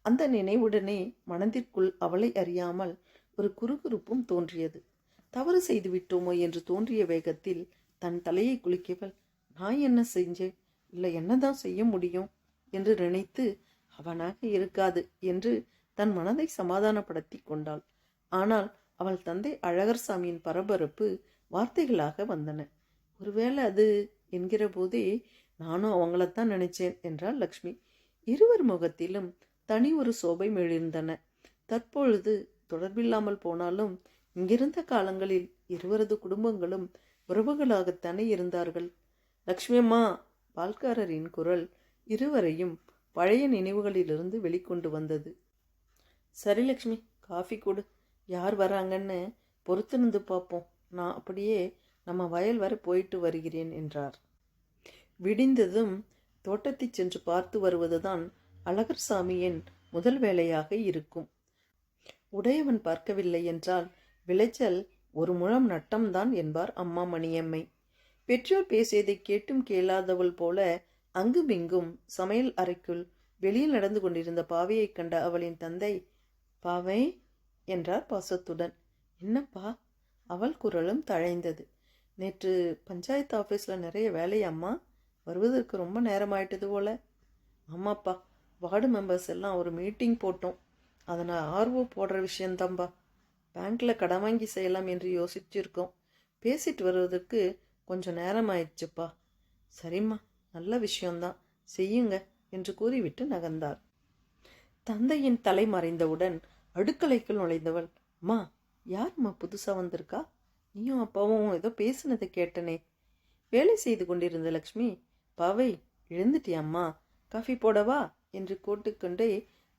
அந்த நினைவுடனே மனதிற்குள் அவளை அறியாமல் ஒரு குறுகுறுப்பும் தோன்றியது. தவறு செய்து விட்டோமோ என்று தோன்றிய வேகத்தில் தன் தலையை குலுக்கியவள், நான் என்ன செஞ்சேன், இல்லை என்னதான் செய்ய முடியும் என்று நினைத்து, அவனாக இருக்காது என்று தன் மனதை சமாதானப்படுத்தி கொண்டாள். ஆனால் அவள் தந்தை அழகர்சாமியின் பரபரப்பு வார்த்தைகளாக வந்தன. ஒருவேளை அது என்கிற போதே நானும் அவங்களத்தான் நினைச்சேன் என்றாள் லக்ஷ்மி. இருவர் முகத்திலும் தனி ஒரு சோபை மெழிந்தன. தற்பொழுது தொடர்பில்லாமல் போனாலும் இங்கிருந்த காலங்களில் இருவரது குடும்பங்களும் உறவுகளாகத்தானே இருந்தார்கள். லக்ஷ்மி அம்மா, பால்காரரின் குரல் இருவரையும் பழைய நினைவுகளிலிருந்து வெளிக்கொண்டு வந்தது. சரி லக்ஷ்மி, காஃபி கொடு, யார் வராங்கன்னு பொறுத்திருந்து பார்ப்போம், நான் அப்படியே நம்ம வயல் வரை போயிட்டு வருகிறேன் என்றார். விடிந்ததும் தோட்டத்தை சென்று பார்த்து வருவதுதான் அழகர்சாமியின் முதல் வேலையாக இருக்கும். உடையவன் பார்க்கவில்லை என்றால் விளைச்சல் ஒரு முழம் நட்டம்தான் என்பார் அம்மா மணியம்மை. பெற்றோர் பேசியதை கேட்டும் கேளாதவள் போல அங்குமிங்கும் சமையல் அறைக்குள் வெளியில் நடந்து கொண்டிருந்த பாவையை கண்ட அவளின் தந்தை, பாவை என்றார் பாசத்துடன். என்னப்பா? அவள் குரலும் தழைந்தது. நேற்று பஞ்சாயத்து ஆஃபீஸில் நிறைய வேலையம்மா, வருவதற்கு ரொம்ப நேரமாயிட்டது போல. ஆமாப்பா, வார்டு மெம்பர்ஸ் எல்லாம் ஒரு மீட்டிங் போட்டோம், அதனால் ஆர்வம் போடுற விஷயந்தான்பா. பேங்க்கில் கடன் வாங்கி செய்யலாம் என்று யோசிச்சிருக்கோம், பேசிட்டு வருவதற்கு கொஞ்சம் நேரம் ஆயிடுச்சுப்பா. சரிம்மா, நல்ல விஷயம்தான், செய்யுங்க என்று கூறிவிட்டு நகர்ந்தார். தந்தையின் தலை மறைந்தவுடன் அடுக்கலைக்குள் நுழைந்தவள், அம்மா யாரும்மா புதுசாக வந்திருக்கா? நீயும் அப்பாவும் ஏதோ பேசினதை கேட்டனே. வேலை செய்து கொண்டிருந்த லக்ஷ்மி, பாவை எழுந்துட்டியம்மா, காஃபி போடவா என்று கூட்டுக்கொண்டே,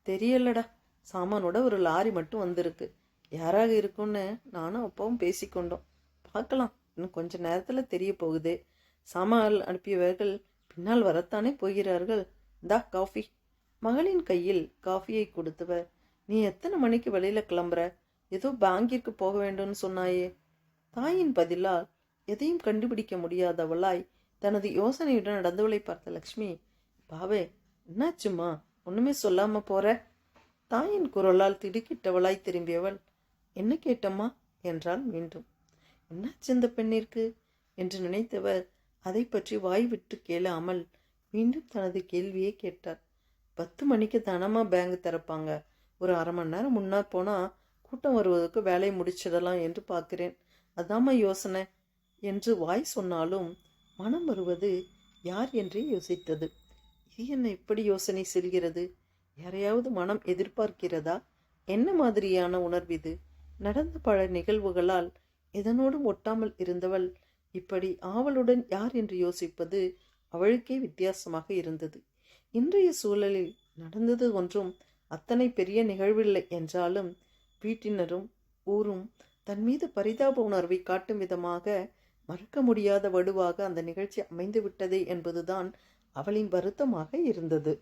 தெரியலடா, சாமானோட ஒரு லாரி மட்டும் வந்திருக்கு, யாராக இருக்கும்னு நானும் அப்பாவும் பேசிக்கொண்டோம், பார்க்கலாம், இன்னும் கொஞ்ச நேரத்தில் தெரிய போகுது. சாமான் அனுப்பியவர்கள் பின்னால் வரத்தானே போகிறார்கள். இந்தா காஃபி. மகளின் கையில் காஃபியை கொடுத்தவர், நீ எத்தனை மணிக்கு வெளியில் கிளம்புற? ஏதோ பேங்கிற்கு போக வேண்டும்னு சொன்னாயே. தாயின் பதிலால் எதையும் கண்டுபிடிக்க முடியாதவளாய் தனது யோசனையுடன் நடந்தவளை பார்த்த லக்ஷ்மி, பாவே என்னாச்சுமா, ஒன்றுமே சொல்லாம போற? தாயின் குரலால் திடுக்கிட்டவளாய் திரும்பியவள், என்ன கேட்டம்மா என்றாள் மீண்டும். என்னாச்சு இந்த பெண்ணிற்கு என்று நினைத்தவர் அதை பற்றி வாய் விட்டு கேளாமல் மீண்டும் தனது கேள்வியை கேட்டார். 10 மணிக்கு தானம்மா பேங்க் திறப்பாங்க. ஒரு அரை மணி நேரம் முன்னா போனால் கூட்டம் வருவதற்கு வேலையை முடிச்சிடலாம் என்று பார்க்கிறேன். அதாம்மா யோசனை என்று வாய் சொன்னாலும் மனம் வருவது யார் என்றே யோசித்தது. இது என்ன இப்படி யோசனை செல்கிறது? யாரையாவது மனம் எதிர்பார்க்கிறதா? என்ன மாதிரியான உணர்விது? நடந்த பல நிகழ்வுகளால் எதனோடும் ஒட்டாமல் இருந்தவள் இப்படி ஆவலுடன் யார் என்று யோசிப்பது அவளுக்கே வித்தியாசமாக இருந்தது. இன்றைய சூழலில் நடந்தது ஒன்றும் அத்தனை பெரிய நிகழ்வில்லை என்றாலும் வீட்டினரும் ஊரும் தன் மீது பரிதாப உணர்வை காட்டும் விதமாக மறக்க முடியாத வடுவாக அந்த நிகழ்ச்சி அமைந்து விட்டதே என்பதுதான் அவளின் வருத்தமாக இருந்தது.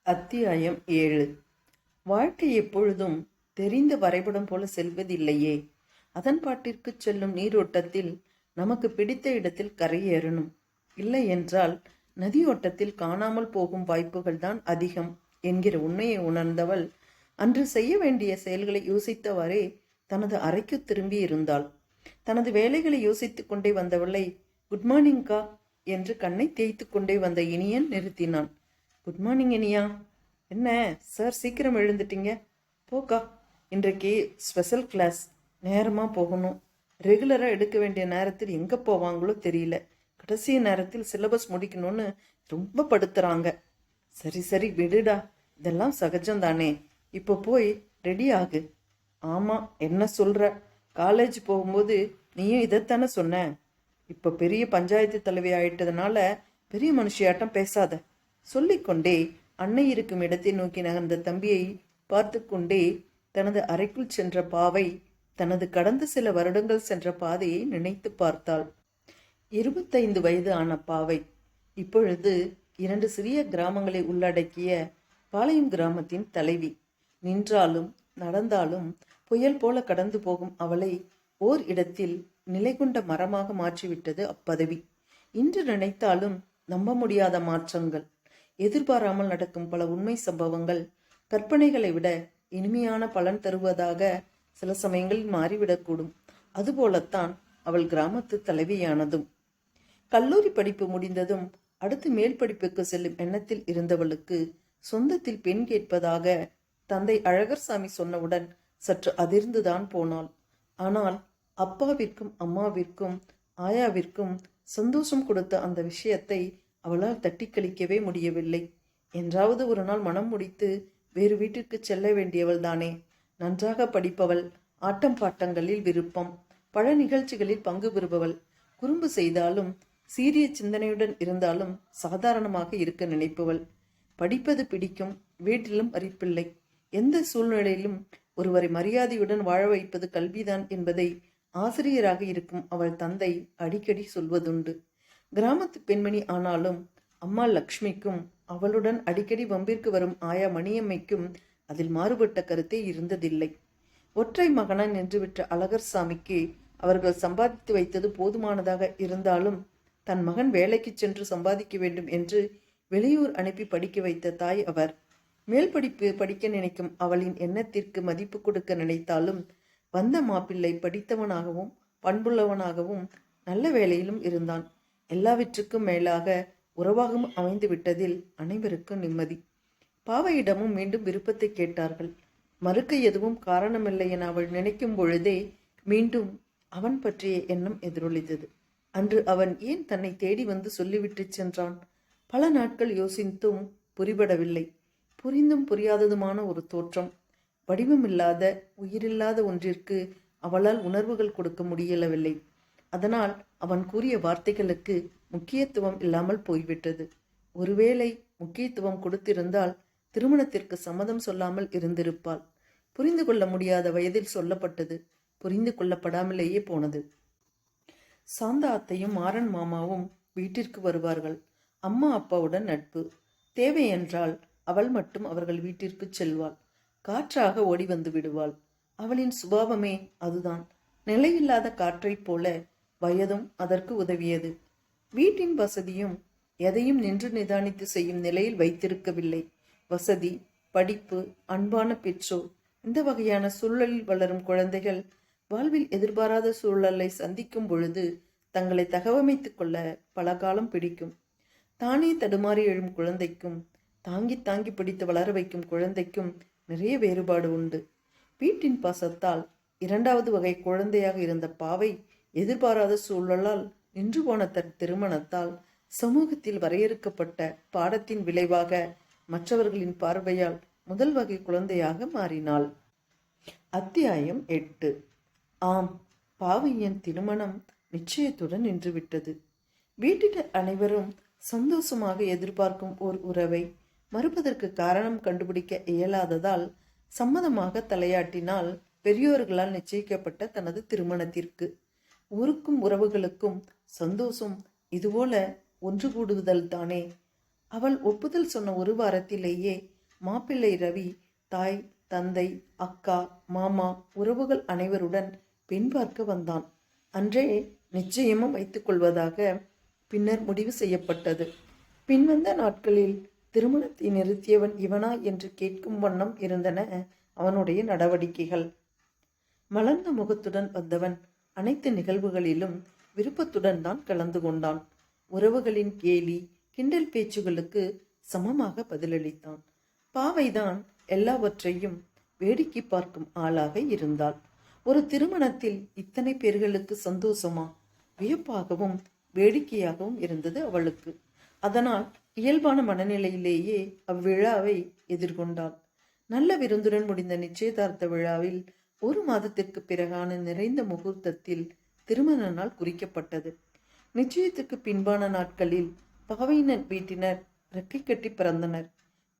அத்தியாயம் 7. வாழ்க்கை எப்பொழுதும் தெரிந்த வரைபடம் போல செல்வதில்லையே. அதன் பாட்டிற்கு செல்லும் நீரோட்டத்தில் நமக்கு பிடித்த இடத்தில் கரையேறணும். இல்லை என்றால் நதியோட்டத்தில் காணாமல் போகும் வாய்ப்புகள் தான் அதிகம் என்கிற உண்மையை உணர்ந்தவள் அன்று செய்ய வேண்டிய செயல்களை யோசித்தவாறே தனது அறைக்கு திரும்பி இருந்தாள். தனது வேலைகளை யோசித்து கொண்டே வந்தவளை குட் மார்னிங்கா என்று கண்ணை தேய்த்து கொண்டே வந்த இனியன் நிறுத்தினான். Good morning Iniya. என்ன சார் சீக்கிரம் எழுந்துட்டீங்க? போக்கா, இன்றைக்கு ஸ்பெஷல் கிளாஸ், நேரமாக போகணும். ரெகுலராக எடுக்க வேண்டிய நேரத்தில் எங்கே போவாங்களோ தெரியல. கடைசி நேரத்தில் சிலபஸ் முடிக்கணும்னு ரொம்ப படுத்துறாங்க. சரி சரி விடுடா, இதெல்லாம் சகஜம்தானே. இப்போ போய் ரெடி ஆகு. ஆமாம், என்ன சொல்கிற? காலேஜ் போகும்போது நீயும் இதைத்தானே சொன்ன. இப்போ பெரிய பஞ்சாயத்து தலைவி ஆயிட்டதுனால பெரிய மனுஷியாட்டம் பேசாத. சொல்லிக்கொண்டே அன்னை இருக்கும் இடத்தை நோக்கி நகர்ந்த தம்பியை பார்த்து கொண்டே தனது அறைக்குள் சென்ற பாவை தனது கடந்த சில வருடங்கள் சென்ற பாதையை நினைத்து பார்த்தாள். 25 வயது ஆன பாவை இப்பொழுது 2 சிறிய கிராமங்களை உள்ளடக்கிய பாளையம் கிராமத்தின் தலைவி. நின்றாலும் நடந்தாலும் புயல் போல கடந்து போகும் அவளை ஓர் இடத்தில் நிலை கொண்ட மரமாக மாற்றிவிட்டது அப்பதவி. இன்று நினைத்தாலும் நம்ப முடியாத மாற்றங்கள், எதிர்பாராமல் நடக்கும் பல உண்மை சம்பவங்கள் கற்பனைகளை விட இனிமையான பலன் தருவதாக சில சமயங்களில் மாறிவிடக்கூடும். அதுபோலத்தான் அவள் கிராமத்து தலைவியானதும். கல்லூரி படிப்பு முடிந்ததும் அடுத்து மேல் படிப்புக்கு செல்லும் எண்ணத்தில் இருந்தவளுக்கு சொந்தத்தில் பெண் கேட்பதாக தந்தை அழகர்சாமி சொன்னவுடன் சற்று அதிர்ந்துதான் போனாள். ஆனால் அப்பாவிற்கும் அம்மாவிற்கும் ஆயாவிற்கும் சந்தோஷம் கொடுத்த அந்த விஷயத்தை அவளால் தட்டி கழிக்கவே முடியவில்லை. என்றாவது ஒரு நாள் மனம் முடித்து வேறு வீட்டிற்கு செல்ல வேண்டியவள் தானே. நன்றாக படிப்பவள், ஆட்டம் பாட்டங்களில் விருப்பம், பல நிகழ்ச்சிகளில் பங்கு பெறுபவள், குறும்பு செய்தாலும் சீரிய சிந்தனையுடன் இருந்தாலும் சாதாரணமாக இருக்க நினைப்பவள். படிப்பது பிடிக்கும், வீட்டிலும் அரிப்பில்லை. எந்த சூழ்நிலையிலும் ஒருவரை மரியாதையுடன் வாழ வைப்பது கல்விதான் என்பதை ஆசிரியராக இருக்கும் அவள் தந்தை அடிக்கடி சொல்வதுண்டு. கிராமத்து பெண்மணி ஆனாலும் அம்மா லக்ஷ்மிக்கும் அவளுடன் அடிக்கடி வம்பிற்கு வரும் ஆயா மணியம்மைக்கும் அதில் மாறுபட்ட கருத்தே இருந்ததில்லை. ஒற்றை மகனாய் நின்றுவிட்ட அழகர்சாமிக்கு அவர்கள் சம்பாதித்து வைத்தது போதுமானதாக இருந்தாலும் தன் மகன் வேலைக்கு சென்று சம்பாதிக்க வேண்டும் என்று வெளியூர் அனுப்பி படிக்க வைத்த தாய் அவர். மேல் படிப்பு படிக்க நினைக்கும் அவளின் எண்ணத்திற்கு மதிப்பு கொடுக்க நினைத்தாலும் வந்த மாப்பிள்ளை படித்தவனாகவும் பண்புள்ளவனாகவும் நல்ல வேலையிலும் இருந்தான். எல்லாவற்றுக்கும் மேலாக உறவாகவும் அமைந்து விட்டதில் அனைவருக்கும் நிம்மதி. பாவையிடமும் மீண்டும் விருப்பத்தை கேட்டார்கள். மறுக்க எதுவும் காரணமில்லை என அவள் நினைக்கும் பொழுதே மீண்டும் அவன் பற்றிய எண்ணம் எதிரொலித்தது. அன்று அவன் ஏன் தன்னை தேடி வந்து சொல்லிவிட்டு சென்றான்? பல நாட்கள் யோசித்தும் புரிபடவில்லை. புரிந்தும் புரியாததுமான ஒரு தோற்றம். வடிவமில்லாத உயிரில்லாத ஒன்றிற்கு அவளால் உணர்வுகள் கொடுக்க முடியவில்லை. அதனால் அவன் கூறிய வார்த்தைகளுக்கு முக்கியத்துவம் இல்லாமல் போய்விட்டது. ஒருவேளை முக்கியத்துவம் கொடுத்திருந்தால் திருமணத்திற்கு சம்மதம் சொல்லாமல் இருந்திருப்பாள். புரிந்து கொள்ள முடியாத வயதில் சொல்லப்பட்டது புரிந்து கொள்ளப்படாமலேயே போனது. சாந்தா அத்தையும் மாறன் மாமாவும் வீட்டிற்கு வருவார்கள். அம்மா அப்பாவுடன் நட்பு. தேவை என்றால் அவள் மட்டும் அவர்கள் வீட்டிற்கு செல்வாள். காற்றாக ஓடி வந்து விடுவாள். அவளின் சுபாவமே அதுதான். நிலையில்லாத காற்றைப் போல வயதும் அதற்கு உதவியது. வீட்டின் வசதியும் எதையும் நின்று நிதானித்து செய்யும் நிலையில் வைத்திருக்கவில்லை. வசதி, படிப்பு, அன்பான பெற்றோர், இந்த வகையான சூழலில் வளரும் குழந்தைகள் வாழ்வில் எதிர்பாராத சூழலை சந்திக்கும் பொழுது தங்களை தகவமைத்துக் கொள்ள பல காலம் பிடிக்கும். தானே தடுமாறி எழும் குழந்தைக்கும் தாங்கி தாங்கி பிடித்து வளர வைக்கும் குழந்தைக்கும் நிறைய வேறுபாடு உண்டு. வீட்டின் பாசத்தால் இரண்டாவது வகை குழந்தையாக இருந்த பாவை எதிர்பாராத சூழலால் நின்று போன தன் திருமணத்தால் சமூகத்தில் வரையறுக்கப்பட்ட பாடத்தின் விளைவாக மற்றவர்களின் பார்வையால் முதல் வகை குழந்தையாக மாறினாள். அத்தியாயம் 8. ஆம், பாவையின் திருமணம் நிச்சயத்துடன் நின்றுவிட்டது. வீட்டினர் அனைவரும் சந்தோஷமாக எதிர்பார்க்கும் ஓர் உறவை மறுப்பதற்கு காரணம் கண்டுபிடிக்க இயலாததால் சம்மதமாக தலையாட்டினால் பெரியோர்களால் நிச்சயிக்கப்பட்ட தனது திருமணத்திற்கு. ஊருக்கும் உறவுகளுக்கும் சந்தோஷம் இதுபோல ஒன்று கூடுதல் தானே. அவள் ஒப்புதல் சொன்ன ஒரு வாரத்திலேயே மாப்பிள்ளை ரவி தாய், தந்தை, அக்கா, மாமா, உறவுகள் அனைவருடன் பெண் பார்க்க வந்தான். அன்றே நிச்சயமும் வைத்துக் கொள்வதாக பின்னர் முடிவு செய்யப்பட்டது. பின்வந்த நாட்களில் திருமணத்தை நிறுத்தியவன் இவனா என்று கேட்கும் வண்ணம் இருந்தன அவனுடைய நடவடிக்கைகள். மலர்ந்த முகத்துடன் வந்தவன் அனைத்து நிகழ்வுகளிலும் விருப்பத்துடன் தான் கலந்து கொண்டான். உறவுகளின் கேலி கிண்டல் பேச்சுகளுக்கு சமமாக பதிலளித்தான். பாவைதான் எல்லாவற்றையும் வேடிக்கை பார்க்கும் ஆளாக இருந்தாள். ஒரு திருமணத்தில் இத்தனை பேர்களுக்கு சந்தோஷமா? வியப்பாகவும் வேடிக்கையாகவும் இருந்தது அவளுக்கு. அதனால் இயல்பான மனநிலையிலேயே அவ்விழாவை எதிர்கொண்டாள். நல்ல விருந்துடன் முடிந்த நிச்சயதார்த்த விழாவில் 1 மாதத்திற்கு பிறகான நிறைந்த முகூர்த்தத்தில் திருமண நாள் குறிக்கப்பட்டது. நிச்சயத்துக்கு பின்பான நாட்களில் பாவையினர் வீட்டினர் ரெக்கை கட்டி பிறந்தனர்.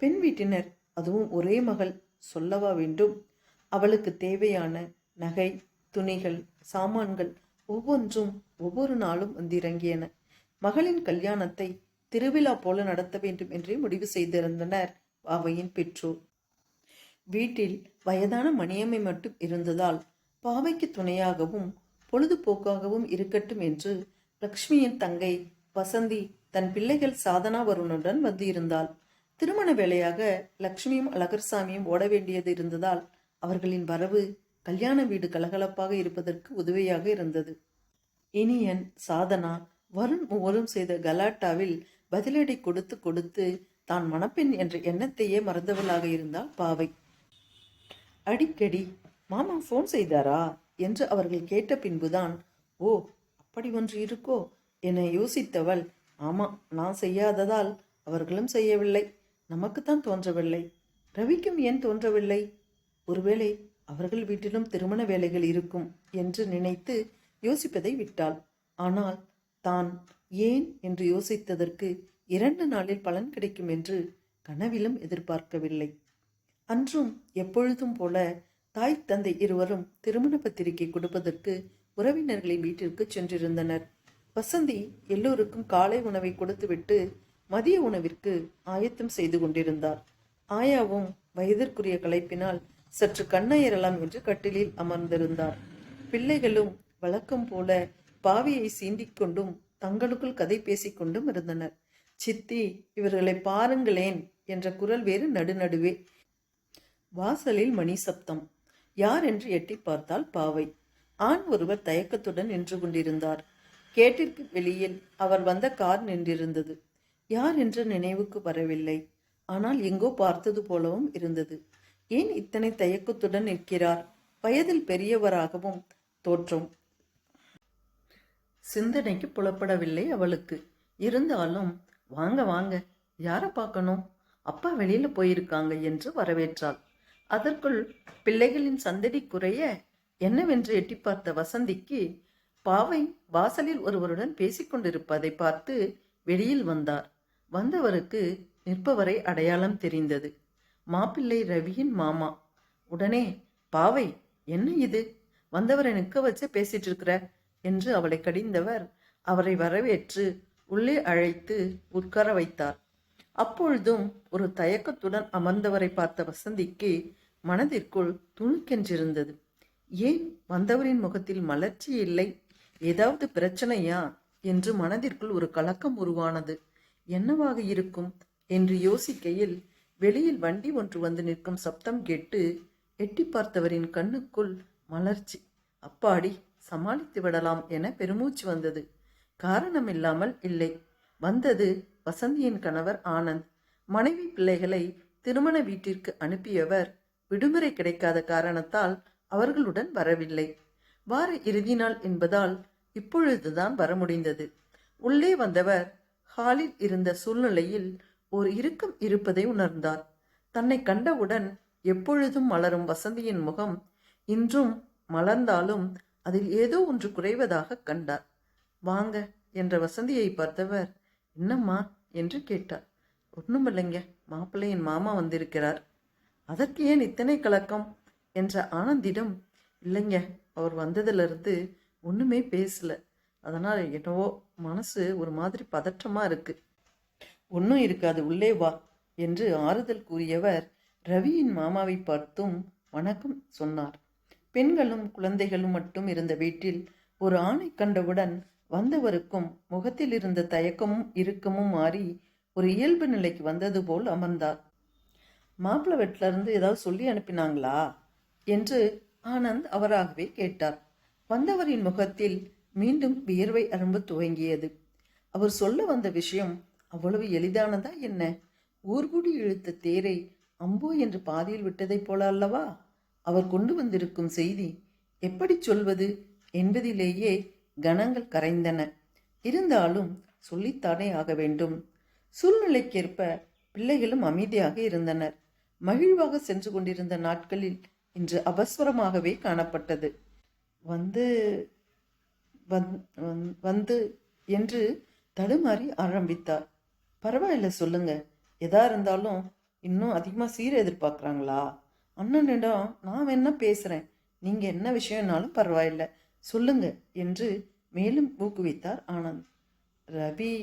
பெண் வீட்டினர், அதுவும் ஒரே மகள், சொல்லவா வேண்டும்? அவளுக்கு தேவையான நகை, துணிகள், சாமான்கள் ஒவ்வொன்றும் ஒவ்வொரு நாளும் வந்திறங்கியன. மகளின் கல்யாணத்தை திருவிழா போல நடத்த வேண்டும் என்றே முடிவு செய்திருந்தனர் பாவையின் பெற்றோர். வீட்டில் வயதான மணியம்மை மட்டும் இருந்ததால் பாவைக்கு துணையாகவும் பொழுதுபோக்காகவும் இருக்கட்டும் என்று லக்ஷ்மியின் தங்கை வசந்தி தன் பிள்ளைகள் சாதனா வருணுடன் வந்து இருந்தாள். திருமண வேளையாக லக்ஷ்மியும் அழகர்சாமியும் ஓட வேண்டியது இருந்ததால் அவர்களின் வரவு கல்யாண வீடு கலகலப்பாக இருப்பதற்கு உதவியாக இருந்தது. இனியன், சாதனா, வருண் மூவரும் செய்த கலாட்டாவில் பதிலடி கொடுத்து கொடுத்து தான் மணப்பெண் என்ற எண்ணத்தையே மறந்தவளாக இருந்தாள் பாவை. அடிக்கடி மாமா ஃபோன் செய்தாரா என்று அவர்கள் கேட்ட பின்புதான், ஓ அப்படி ஒன்று இருக்கோ என யோசித்தவள், ஆமா, நான் செய்யாததால் அவர்களும் செய்யவில்லை, நமக்குத்தான் தோன்றவில்லை, ரவிக்கும் ஏன் தோன்றவில்லை? ஒருவேளை அவர்கள் வீட்டிலும் திருமண வேலைகள் இருக்கும் என்று நினைத்து யோசிப்பதை விட்டாள். ஆனால் தான் ஏன் என்று யோசித்ததற்கு 2 நாளில் பலன் கிடைக்கும் என்று கனவிலும் எதிர்பார்க்கவில்லை. அன்றும் எப்பொழுதும் போல தாய் தந்தை இருவரும் திருமண பத்திரிகை கொடுப்பதற்கு உறவினர்களின் வீட்டிற்கு சென்றிருந்தனர். வசந்தி எல்லோருக்கும் காலை உணவை கொடுத்துவிட்டு மதிய உணவிற்கு ஆயத்தம் செய்து கொண்டிருந்தார். ஆயாவும் வயதிற்குரிய களைப்பினால் சற்று கண்ணயரலாம் என்று கட்டிலில் அமர்ந்திருந்தார். பிள்ளைகளும் வழக்கம் போல பாவியை சீண்டிக் கொண்டும் தங்களுக்குள் கதை பேசிக்கொண்டும் இருந்தனர். சித்தி, இவர்களை பாருங்களேன் என்ற குரல் வேறு நடுநடுவே. வாசலில் மணி சப்தம். யார் என்று எட்டி பார்த்தால் பாவை. ஆண் ஒருவர் தயக்கத்துடன் நின்று கொண்டிருந்தார். கேட்டிற்கு வெளியில் அவர் வந்த கார் நின்றிருந்தது. யார் என்று நினைவுக்கு வரவில்லை. ஆனால் எங்கோ பார்த்தது போலவும் இருந்தது. ஏன் இத்தனை தயக்கத்துடன் நிற்கிறார்? வயதில் பெரியவராகவும் தோற்றம் சிந்தனைக்கு புலப்படவில்லை அவளுக்கு. இருந்தாலும் வாங்க வாங்க, யாரை பார்க்கணும்? அப்பா வெளியில போயிருக்காங்க என்று வரவேற்றாள். அதற்குள் பிள்ளைகளின் சந்தடி குறைய என்னவென்று எட்டி பார்த்த வசந்திக்கு பாவை வாசலில் ஒருவருடன் பேசிக்கொண்டிருப்பதை பார்த்து வெளியில் வந்தார். வந்தவருக்கு நிற்பவரை அடையாளம் தெரிந்தது. மாப்பிள்ளை ரவியின் மாமா. உடனே, பாவை, என்ன இது, வந்தவரை நிற்க வச்சு பேசிட்டு இருக்கிற என்று அவளை கடிந்தவர் அவரை வரவேற்று உள்ளே அழைத்து உட்கார வைத்தார். அப்பொழுதும் ஒரு தயக்கத்துடன் அமர்ந்தவரை பார்த்த வசந்திக்கு மனதிற்குள் துணுக்கென்றிருந்தது. ஏன் வந்தவரின் முகத்தில் மலர்ச்சி இல்லை? ஏதாவது பிரச்சனையா என்று மனதிற்குள் ஒரு கலக்கம் உருவானது. என்னவாக இருக்கும் என்று யோசிக்கையில் வெளியில் வண்டி ஒன்று வந்து நிற்கும் சப்தம் கேட்டு எட்டி பார்த்தவரின் கண்ணுக்குள் மலர்ச்சி. அப்பாடி, சமாளித்து விடலாம் என பெருமூச்சு வந்தது. காரணமில்லாமல் இல்லை. வந்தது வசந்தியின் கணவர் ஆனந்த். மனைவி பிள்ளைகளை திருமண வீட்டிற்கு அனுப்பியவர் விடுமுறை கிடைக்காத காரணத்தால் அவர்களுடன் வரவில்லை. வார இறுதி நாள் என்பதால் இப்பொழுதுதான் வர முடிந்தது. உள்ளே வந்தவர் ஹாலில் இருந்த சூழ்நிலையில் ஒரு இறுக்கம் இருப்பதை உணர்ந்தார். தன்னை கண்டவுடன் எப்பொழுதும் மலரும் வசந்தியின் முகம் இன்றும் மலர்ந்தாலும் அதில் ஏதோ ஒன்று குறைவதாக கண்டார். வாங்க என்ற வசந்தியை பார்த்தவர், என்னம்மா என்று கேட்டார். ஒண்ணுமில்லைங்க, மாப்பிள்ளையின் மாமா வந்திருக்கிறார். அதற்கு ஏன் இத்தனை கலக்கம் என்ற ஆனந்திடம், இல்லைங்க, அவர் வந்ததிலிருந்து ஒண்ணுமே பேசல, அதனால் என்னவோ மனசு ஒரு மாதிரி பதற்றமா இருக்கு. ஒன்றும் இருக்காது, உள்ளே வா என்று ஆறுதல் கூறியவர் ரவியின் மாமாவை பார்த்தும் வணக்கம் சொன்னார். பெண்களும் குழந்தைகளும் மட்டும் இருந்த வீட்டில் ஒரு ஆணை கண்டவுடன் வந்தவருக்கும் முகத்தில் இருந்த தயக்கமும் இறுக்கமும் மாறி ஒரு இயல்பு நிலைக்கு வந்தது போல் அமர்ந்தார். மாப்பிள்ளை வீட்டில இருந்து ஏதாவது சொல்லி அனுப்பினாங்களா என்று ஆனந்த் அவராகவே கேட்டார். வந்தவரின் முகத்தில் மீண்டும் வியர்வை அரும்பு துவங்கியது. அவர் சொல்ல வந்த விஷயம் அவ்வளவு எளிதானதா என்ன? ஊர்கூடி இழுத்த தேரை அம்போ என்று பாதியில் விட்டதைப் போல அல்லவா அவர் கொண்டு வந்திருக்கும் செய்தி. எப்படி சொல்வது என்பதிலேயே கணங்கள் கரைந்தன. இருந்தாலும் சொல்லித்தானே ஆக வேண்டும். சூழ்நிலைக்கேற்ப பிள்ளைகளும் அமைதியாக இருந்தனர். மகிழ்வாக சென்று கொண்டிருந்த நாட்களில் இன்று அபஸ்வரமாகவே காணப்பட்டது. வந்து வந்து என்று தடுமாறி ஆரம்பித்தார். பரவாயில்ல, சொல்லுங்க, எதா இருந்தாலும் இன்னும் அதிகமாக சீர எதிர்பார்க்குறாங்களா? அண்ணனிடம் நான் வேணா பேசுறேன், நீங்க என்ன விஷயம்னாலும் பரவாயில்ல சொல்லுங்க என்று மேலும் ஊக்குவித்தார் ஆனந்த். ரவி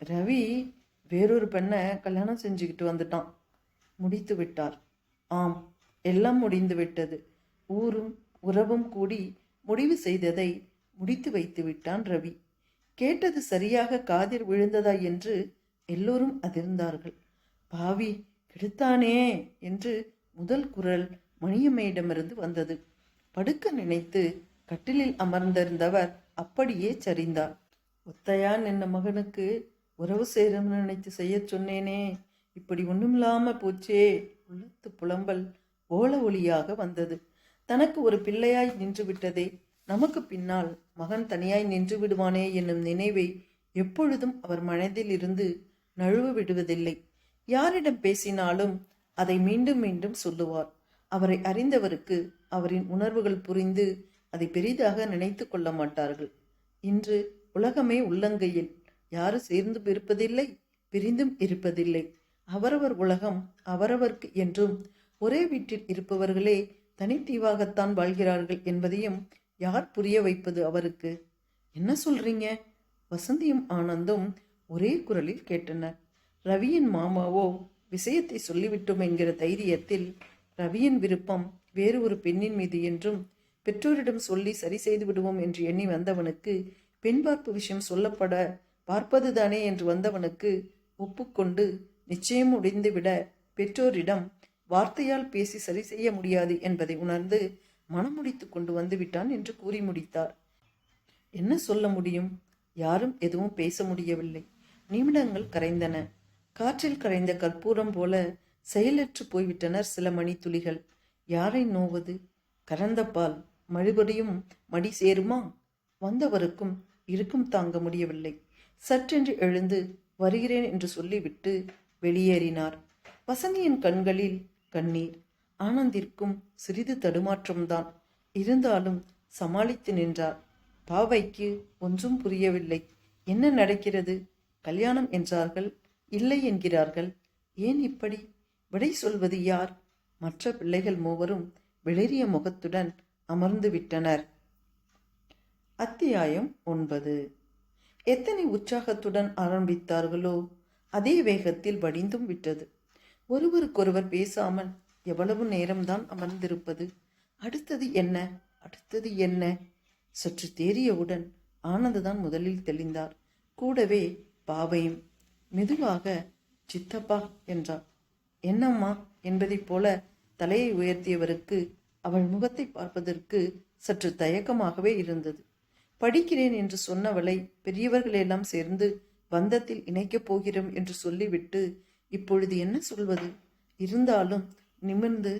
ரவி வேறொரு பெண்ணை கல்யாணம் செஞ்சுக்கிட்டு வந்துட்டான், முடித்து விட்டார். ஆம், எல்லாம் முடிந்து விட்டது. ஊரும் உறவும் கூடி முடிவு செய்ததை முடித்து வைத்து விட்டான் ரவி. கேட்டது சரியாக காதில் விழுந்ததா என்று எல்லோரும் அதிர்ந்தார்கள். பாவி கெடுத்தானே என்று முதல் குரல் மணியம்மையிடமிருந்து வந்தது. படுக்க நினைத்து கட்டிலில் அமர்ந்திருந்தவர் அப்படியே சரிந்தார். ஒத்தையா நின்ன மகனுக்கு உறவு சேரும்னு நினைத்து செய்ய சொன்னேனே, இப்படி ஒண்ணுமில்லாம போச்சே. உள்ளத்து புலம்பல் ஓல ஒளியாக வந்தது. தனக்கு ஒரு பிள்ளையாய் நின்று விட்டதே, நமக்கு பின்னால் மகன் தனியாய் நின்று விடுவானே என்னும் நினைவை எப்பொழுதும் அவர் மனதில் இருந்து நழுவ விடுவதில்லை. யாரிடம் பேசினாலும் அதை மீண்டும் மீண்டும் சொல்லுவார். அவரை அறிந்தவருக்கு அவரின் உணர்வுகள் புரிந்து அதை பெரிதாக நினைத்து கொள்ள மாட்டார்கள். இன்று உலகமே உள்ளங்கையில். யாரும் சேர்ந்து இருப்பதில்லை, பிரிந்தும் இருப்பதில்லை. அவரவர் உலகம் அவரவர்க்கு என்றும் ஒரே வீட்டில் இருப்பவர்களே தனித்தீவாகத்தான் வாழ்கிறார்கள் என்பதையும் யார் புரிய வைப்பது அவருக்கு? என்ன சொல்றீங்க? வசந்தியும் ஆனந்தும் ஒரே குரலில் கேட்டனர். ரவியின் மாமாவோ விஷயத்தை சொல்லிவிட்டோம் என்கிற தைரியத்தில் ரவியின் விருப்பம் வேறு ஒரு பெண்ணின் மீது என்றும் பெற்றோரிடம் சொல்லி சரி செய்து விடுவோம் என்று எண்ணி வந்தவனுக்கு பெண் பார்ப்பு விஷயம் சொல்லப்பட பார்ப்பதுதானே என்று வந்தவனுக்கு ஒப்புக்கொண்டு நிச்சயம் முடிந்துவிட பெற்றோரிடம் வார்த்தையால் பேசி சரி செய்ய முடியாது என்பதை உணர்ந்து மனம் முடித்து கொண்டு வந்து விட்டான் என்று கூறி முடித்தார். என்ன சொல்ல முடியும்? யாரும் எதுவும் பேச முடியவில்லை. நிமிடங்கள் கரைந்தன. காற்றில் கரைந்த கற்பூரம் போல செயலற்று போய்விட்டனர் சில மணித்துளிகள். யாரை நோவது? கறந்த பால் மறுபடியும் மடி சேருமா? வந்தவருக்கும் இருக்கும் தாங்க முடியவில்லை. சற்றென்று எழுந்து வருகிறேன் என்று சொல்லிவிட்டு வெளியேறினார். வசந்தியின் கண்களில் கண்ணீர். ஆனந்திற்கும் சிறிது தடுமாற்றம்தான். இருந்தாலும் சமாளித்து நின்றார். பாவைக்கு ஒன்றும் புரியவில்லை. என்ன நடக்கிறது? கல்யாணம் என்றார்கள், இல்லை என்கிறார்கள். ஏன் இப்படி? விடை சொல்வது யார்? மற்ற பிள்ளைகள் மூவரும் வெளிரிய முகத்துடன் அமர்ந்து விட்டனர். அத்தியாயம் 9. எத்தனை உற்சாகத்துடன் ஆரம்பித்தார்களோ அதே வேகத்தில் வடிந்தும் விட்டது. ஒருவருக்கொருவர் பேசாமல் எவ்வளவு நேரம்தான் அமர்ந்திருப்பது? அடுத்தது என்ன, அடுத்தது என்ன? சற்று தேறியவுடன் ஆனந்துதான் முதலில் தெளிந்தார். கூடவே பாவையும். மெதுவாக சித்தப்பா என்றார். என்னம்மா என்பதைப் போல தலையை உயர்த்தியவருக்கு அவள் முகத்தை பார்ப்பதற்கு சற்று தயக்கமாகவே இருந்தது. படிக்கிறேன் என்று சொன்னவளை பெரியவர்களெல்லாம் சேர்ந்து பந்தத்தில் இணைக்கப் போகிறோம் என்று சொல்லிவிட்டு இப்பொழுது என்ன சொல்வது? இருந்தாலும் நிமிர்ந்து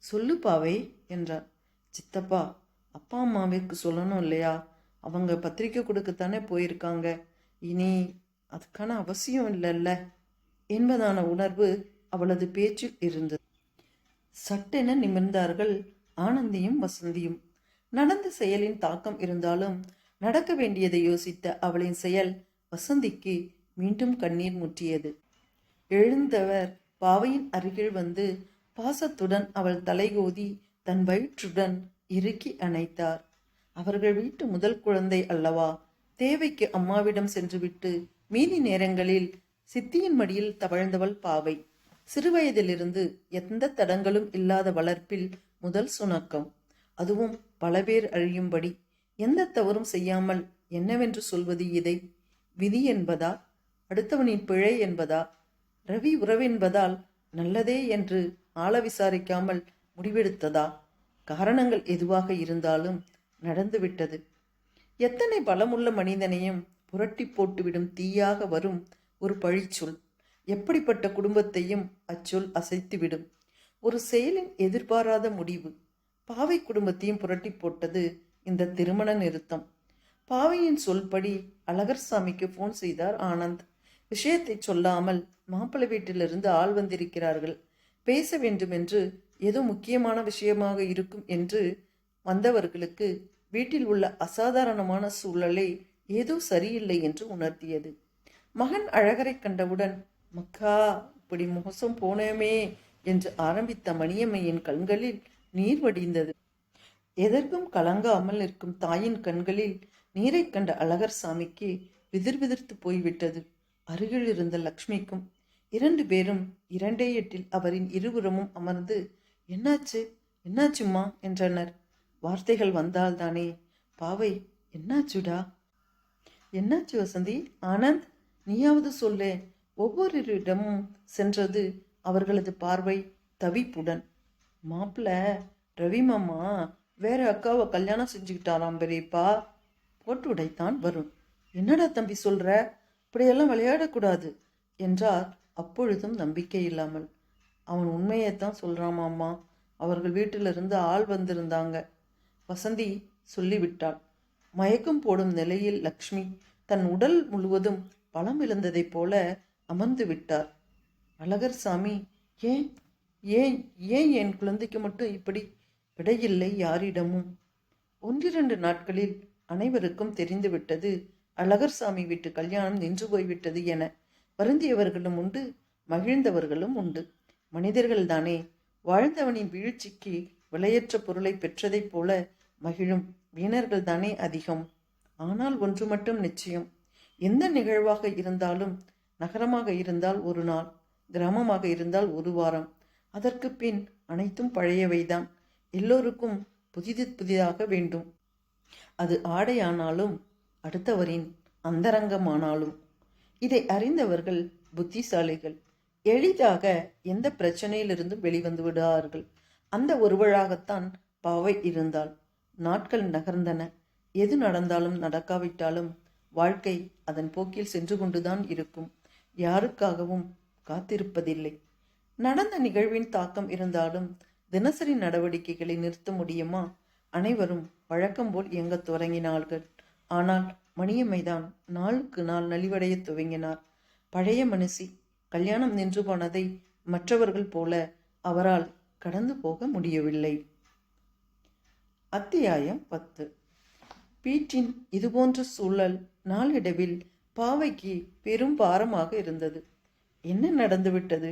சொல்லு பாவை என்றார். சித்தப்பா, அப்பா அம்மாவிற்கு சொல்லணும் இல்லையா? அவங்க பத்திரிக்கை கொடுக்கத்தானே போயிருக்காங்க. இனி அதுக்கான அவசியம் இல்லைல்ல என்பதான உணர்வு அவளது பேச்சில் இருந்தது. சட்டென நிமிர்ந்தார்கள் ஆனந்தியும் வசந்தியும். நடந்த செயலின் தாக்கம் இருந்தாலும் நடக்க வேண்டியதை யோசித்த அவளின் செயல் வசந்திக்கு மீண்டும் கண்ணீர் முற்றியது. எழுந்தவர் பாவையின் அருகில் வந்து பாசத்துடன் அவள் தலைகோதி தன் வயிற்றுடன் இறுக்கி அணைத்தார். அவர்கள் வீட்டு முதல் குழந்தை அல்லவா? தேவைக்கு அம்மாவிடம் சென்றுவிட்டு மீதி நேரங்களில் சித்தியின் மடியில் தவழ்ந்தவள் பாவை. சிறுவயதிலிருந்து எந்த தடங்களும் இல்லாத வளர்ப்பில் முதல் சுணக்கம். அதுவும் பல பேர் அழியும்படி. எந்த தவறும் செய்யாமல் என்னவென்று சொல்வது இதை? விதி என்பதா? அடுத்தவனின் பிழை என்பதா? ரவி உறவென்பதால் நல்லதே என்று ஆள விசாரிக்காமல் முடிவெடுத்ததா? காரணங்கள் எதுவாக இருந்தாலும் நடந்துவிட்டது. எத்தனை பலமுள்ள மனிதனையும் புரட்டி போட்டுவிடும் தீயாக வரும் ஒரு பழிச்சொல் எப்படிப்பட்ட குடும்பத்தையும் அச்சொல் அசைத்துவிடும். ஒரு செயலின் எதிர்பாராத முடிவு பாவை குடும்பத்தையும் புரட்டி போட்டது இந்த திருமண நிறுத்தம். பாவையின் சொல்படி அழகர்சாமிக்கு போன் செய்தார் ஆனந்த். விஷயத்தை சொல்லாமல் மாப்பிள்ளை வீட்டிலிருந்து ஆள் வந்திருக்கிறார்கள், பேச வேண்டும் என்று, ஏதோ முக்கியமான விஷயமாக இருக்கும் என்று வந்தவர்களுக்கு வீட்டில் உள்ள அசாதாரணமான சூழலை ஏதோ சரியில்லை என்று உணர்த்தியது. மகன் அழகரை கண்டவுடன் மக்கா இப்படி மோசம் போனோமே என்று ஆரம்பித்த மணியம்மையின் கண்களில் நீர் வடிந்தது. எதற்கும் கலங்காமல் இருக்கும் தாயின் கண்களில் நீரை கண்ட அழகர் சாமிக்கு விதிர்விதிர்த்து போய்விட்டது. அருகில் இருந்த லக்ஷ்மிக்கும். 2 பேரும் 2 அவரின் இருபுறமும் அமர்ந்து என்னாச்சு என்னாச்சும்மா என்றனர். வார்த்தைகள் வந்தால்தானே. பாவை, என்னாச்சுடா? என்னாச்சு வசந்தி? ஆனந்த், நீயாவது சொல்லே. ஒவ்வொருவரிடமும் சென்றது அவர்களது பார்வை தவிப்புடன். மாப்பிள்ள ரவி மாமா வேற அக்காவை கல்யாணம் செஞ்சுக்கிட்டாராம் பெரியப்பா. போட்டு உடைத்தான் வருண். என்னடா தம்பி சொல்ற? இப்படியெல்லாம் விளையாடக்கூடாது என்றார் அப்பொழுதும் நம்பிக்கை இல்லாமல். அவன் உண்மையைத்தான் சொல்றான் மாமா. அவர்கள் வீட்டிலிருந்து ஆள் வந்திருந்தாங்க, வசந்தி சொல்லிவிட்டாள். மயக்கம் போடும் நிலையில் லக்ஷ்மி தன் உடல் முழுவதும் பலம் இழந்ததைப் போல அமர்ந்து விட்டார். அழகர் சாமி, ஏன் ஏன் ஏன் என் குழந்தைக்கு மட்டும் இப்படி? விடையில்லை யாரிடமும். 1-2 நாட்களில் அனைவருக்கும் தெரிந்துவிட்டது அழகர்சாமி வீட்டு கல்யாணம் நின்று போய்விட்டது என. வருந்தியவர்களும் உண்டு, மகிழ்ந்தவர்களும் உண்டு. மனிதர்கள்தானே. வாழ்ந்தவனின் வீழ்ச்சிக்கு விலையற்ற பொருளை பெற்றதைப் போல மகிழும் வீணர்கள் தானே அதிகம். ஆனால் ஒன்று மட்டும் நிச்சயம், எந்த நிகழ்வாக இருந்தாலும், நகரமாக இருந்தால் 1 நாள், கிராமமாக இருந்தால் 1 வாரம், அதற்கு பின் அனைத்தும் பழையவைதான். எல்லோருக்கும் புதிதாக வேண்டும். அது ஆடையானாலும் அடுத்தவரின் அந்தரங்கமானாலும். இதை அறிந்தவர்கள் புத்திசாலிகள். எளிதாக எந்த பிரச்சனையிலிருந்தும் வெளிவந்து விடுவார்கள். அந்த ஒருவராகத்தான் பாவை இருந்தாள். நாட்கள் நகர்ந்தன. எது நடந்தாலும் நடக்காவிட்டாலும் வாழ்க்கை அதன் போக்கில் சென்று கொண்டுதான் இருக்கும். யாருக்காகவும் காத்திருப்பதில்லை. நடந்த நிகழ்வின் தாக்கம் இருந்தாலும் தினசரி நடவடிக்கைகளை நிறுத்த முடியுமா? அனைவரும் வழக்கம் போல் இயங்கத் தொடங்கினார்கள். ஆனால் மணியம்மைதான் நாளுக்கு நாள் நலிவடைய துவங்கினார். பழைய மனுஷி. கல்யாணம் நின்று போனதை மற்றவர்கள் போல அவரால் கடந்து போக முடியவில்லை. அத்தியாயம் 10. வீட்டின் இதுபோன்ற சூழல் நாளடைவில் பாவைக்கு பெரும் பாரமாக இருந்தது. என்ன நடந்துவிட்டது?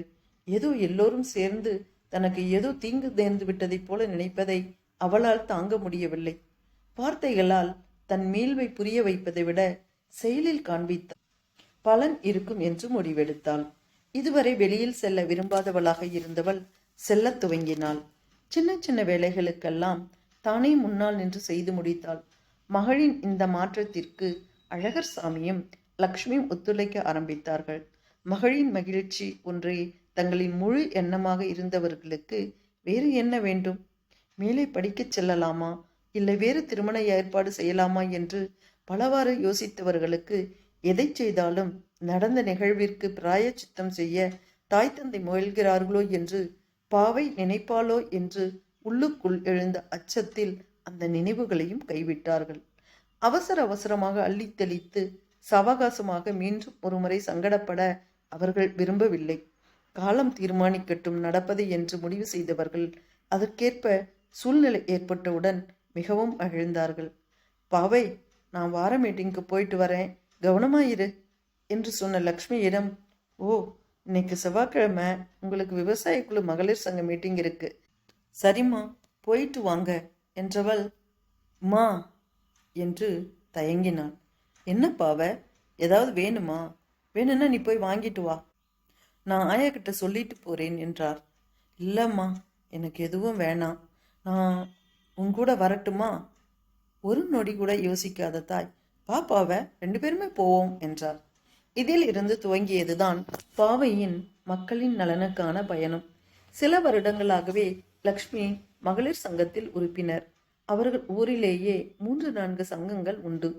ஏதோ எல்லோரும் சேர்ந்து தனக்கு ஏதோ தீங்கு நேர்ந்து விட்டதைப் போல நினைப்பதை அவளால் தாங்க முடியவில்லை. வார்த்தைகளால் தன் மீள்வை புரிய வைப்பதை விட செயலில் காண்பித்த பலன் இருக்கும் என்று முடிவெடுத்தாள். இதுவரை வெளியில் செல்ல விரும்பாதவளாக இருந்தவள் செல்லத் துவங்கினாள். சின்ன சின்ன வேலைகளுக்கெல்லாம் தானே முன்னால் நின்று செய்து முடித்தாள். மகளின் இந்த மாற்றத்திற்கு அழகர் சாமியும் லக்ஷ்மியும் ஒத்துழைக்க ஆரம்பித்தார்கள். மகளின் மகிழ்ச்சி ஒன்றே தங்களின் முழு எண்ணமாக இருந்தவர்களுக்கு வேறு என்ன வேண்டும்? மேலே படிக்கச் செல்லலாமா, இல்லை வேறு திருமண ஏற்பாடு செய்யலாமா என்று பலவாறு யோசித்தவர்களுக்கு எதை செய்தாலும் நடந்த நிகழ்விற்கு பிராயச்சித்தம் செய்ய தாய் தந்தை முயல்கிறார்களோ என்று, பாவை நினைப்பாளோ என்று உள்ளுக்குள் எழுந்த அச்சத்தில் அந்த நினைவுகளையும் கைவிட்டார்கள். அவசர அவசரமாக அள்ளி தெளித்து சாவகாசமாக மீண்டும் ஒருமுறை சங்கடப்பட அவர்கள் விரும்பவில்லை. காலம் தீர்மானிக்கட்டும் நடப்பதை என்று முடிவு செய்தவர்கள் அதற்கேற்ப சூழ்நிலை ஏற்பட்டவுடன் மிகவும் மகிழ்ந்தார்கள். பாவை, நான் வார மீட்டிங்க்கு போயிட்டு வரேன், கவனமாயிரு என்று சொன்ன லக்ஷ்மியிடம், ஓ, இன்னைக்கு செவ்வாய்க்கிழமை உங்களுக்கு விவசாய குழு மகளிர் சங்க மீட்டிங் இருக்கு, சரிம்மா போயிட்டு வாங்க என்றவள், மா என்று தயங்கினாள். என்ன பாவ, ஏதாவது வேணுமா? வேணும்னா நீ போய் வாங்கிட்டு வா, நான் ஆயா கிட்ட சொல்லிட்டு போறேன் என்றார். இல்லம்மா, எனக்கு எதுவும் வேணாம், நான் உன் கூட வரட்டுமா? ஒரு நொடி கூட யோசிக்காத தாய், பாப்பாவை 2 பேருமே போவோம் என்றார். இதில் இருந்து துவங்கியதுதான் பாவையின் மக்களின் நலனுக்கான பயணம். சில வருடங்களாகவே லக்ஷ்மி மகளிர் சங்கத்தில் உறுப்பினர். அவர்கள் ஊரிலேயே 3-4 சங்கங்கள் உண்டு.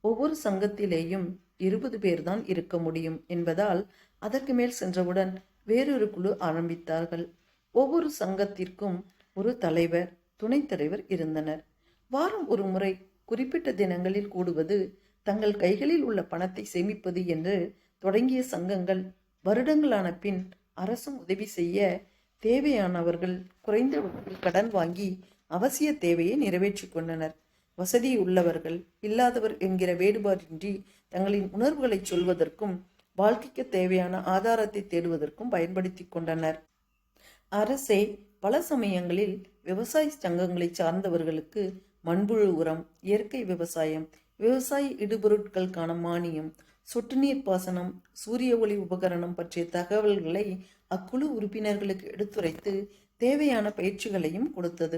ஒவ்வொரு சங்கத்திலேயும் 20 பேர்தான் இருக்க முடியும் என்பதால் அதற்கு மேல் சென்றவுடன் வேறொரு குழு ஆரம்பித்தார்கள். ஒவ்வொரு சங்கத்திற்கும் ஒரு தலைவர், துணைத் தலைவர் இருந்தனர். வாரம் ஒரு முறை குறிப்பிட்ட தினங்களில் கூடுவது, தங்கள் கைகளில் உள்ள பணத்தை சேமிப்பது என்று தொடங்கிய சங்கங்கள் வருடங்களான பின் அரசும் உதவி செய்ய தேவையானவர்கள் குறைந்த கடன் வாங்கி அவசிய தேவையை நிறைவேற்றிக் கொண்டனர். வசதி உள்ளவர்கள் இல்லாதவர் என்கிற வேறுபாடின்றி தங்களின் உணர்வுகளை சொல்வதற்கும் வாழ்க்கைக்கு தேவையான ஆதாரத்தை தேடுவதற்கும் பயன்படுத்தி கொண்டனர். அரசே பல சமயங்களில் விவசாய சங்கங்களை சார்ந்தவர்களுக்கு மண்புழு உரம், இயற்கை விவசாயம், விவசாய இடுபொருட்களுக்கான மானியம், சொட்டு நீர் பாசனம், சூரிய ஒளி உபகரணம் பற்றிய தகவல்களை அக்குழு உறுப்பினர்களுக்கு எடுத்துரைத்து தேவையான பயிற்சிகளையும் கொடுத்தது.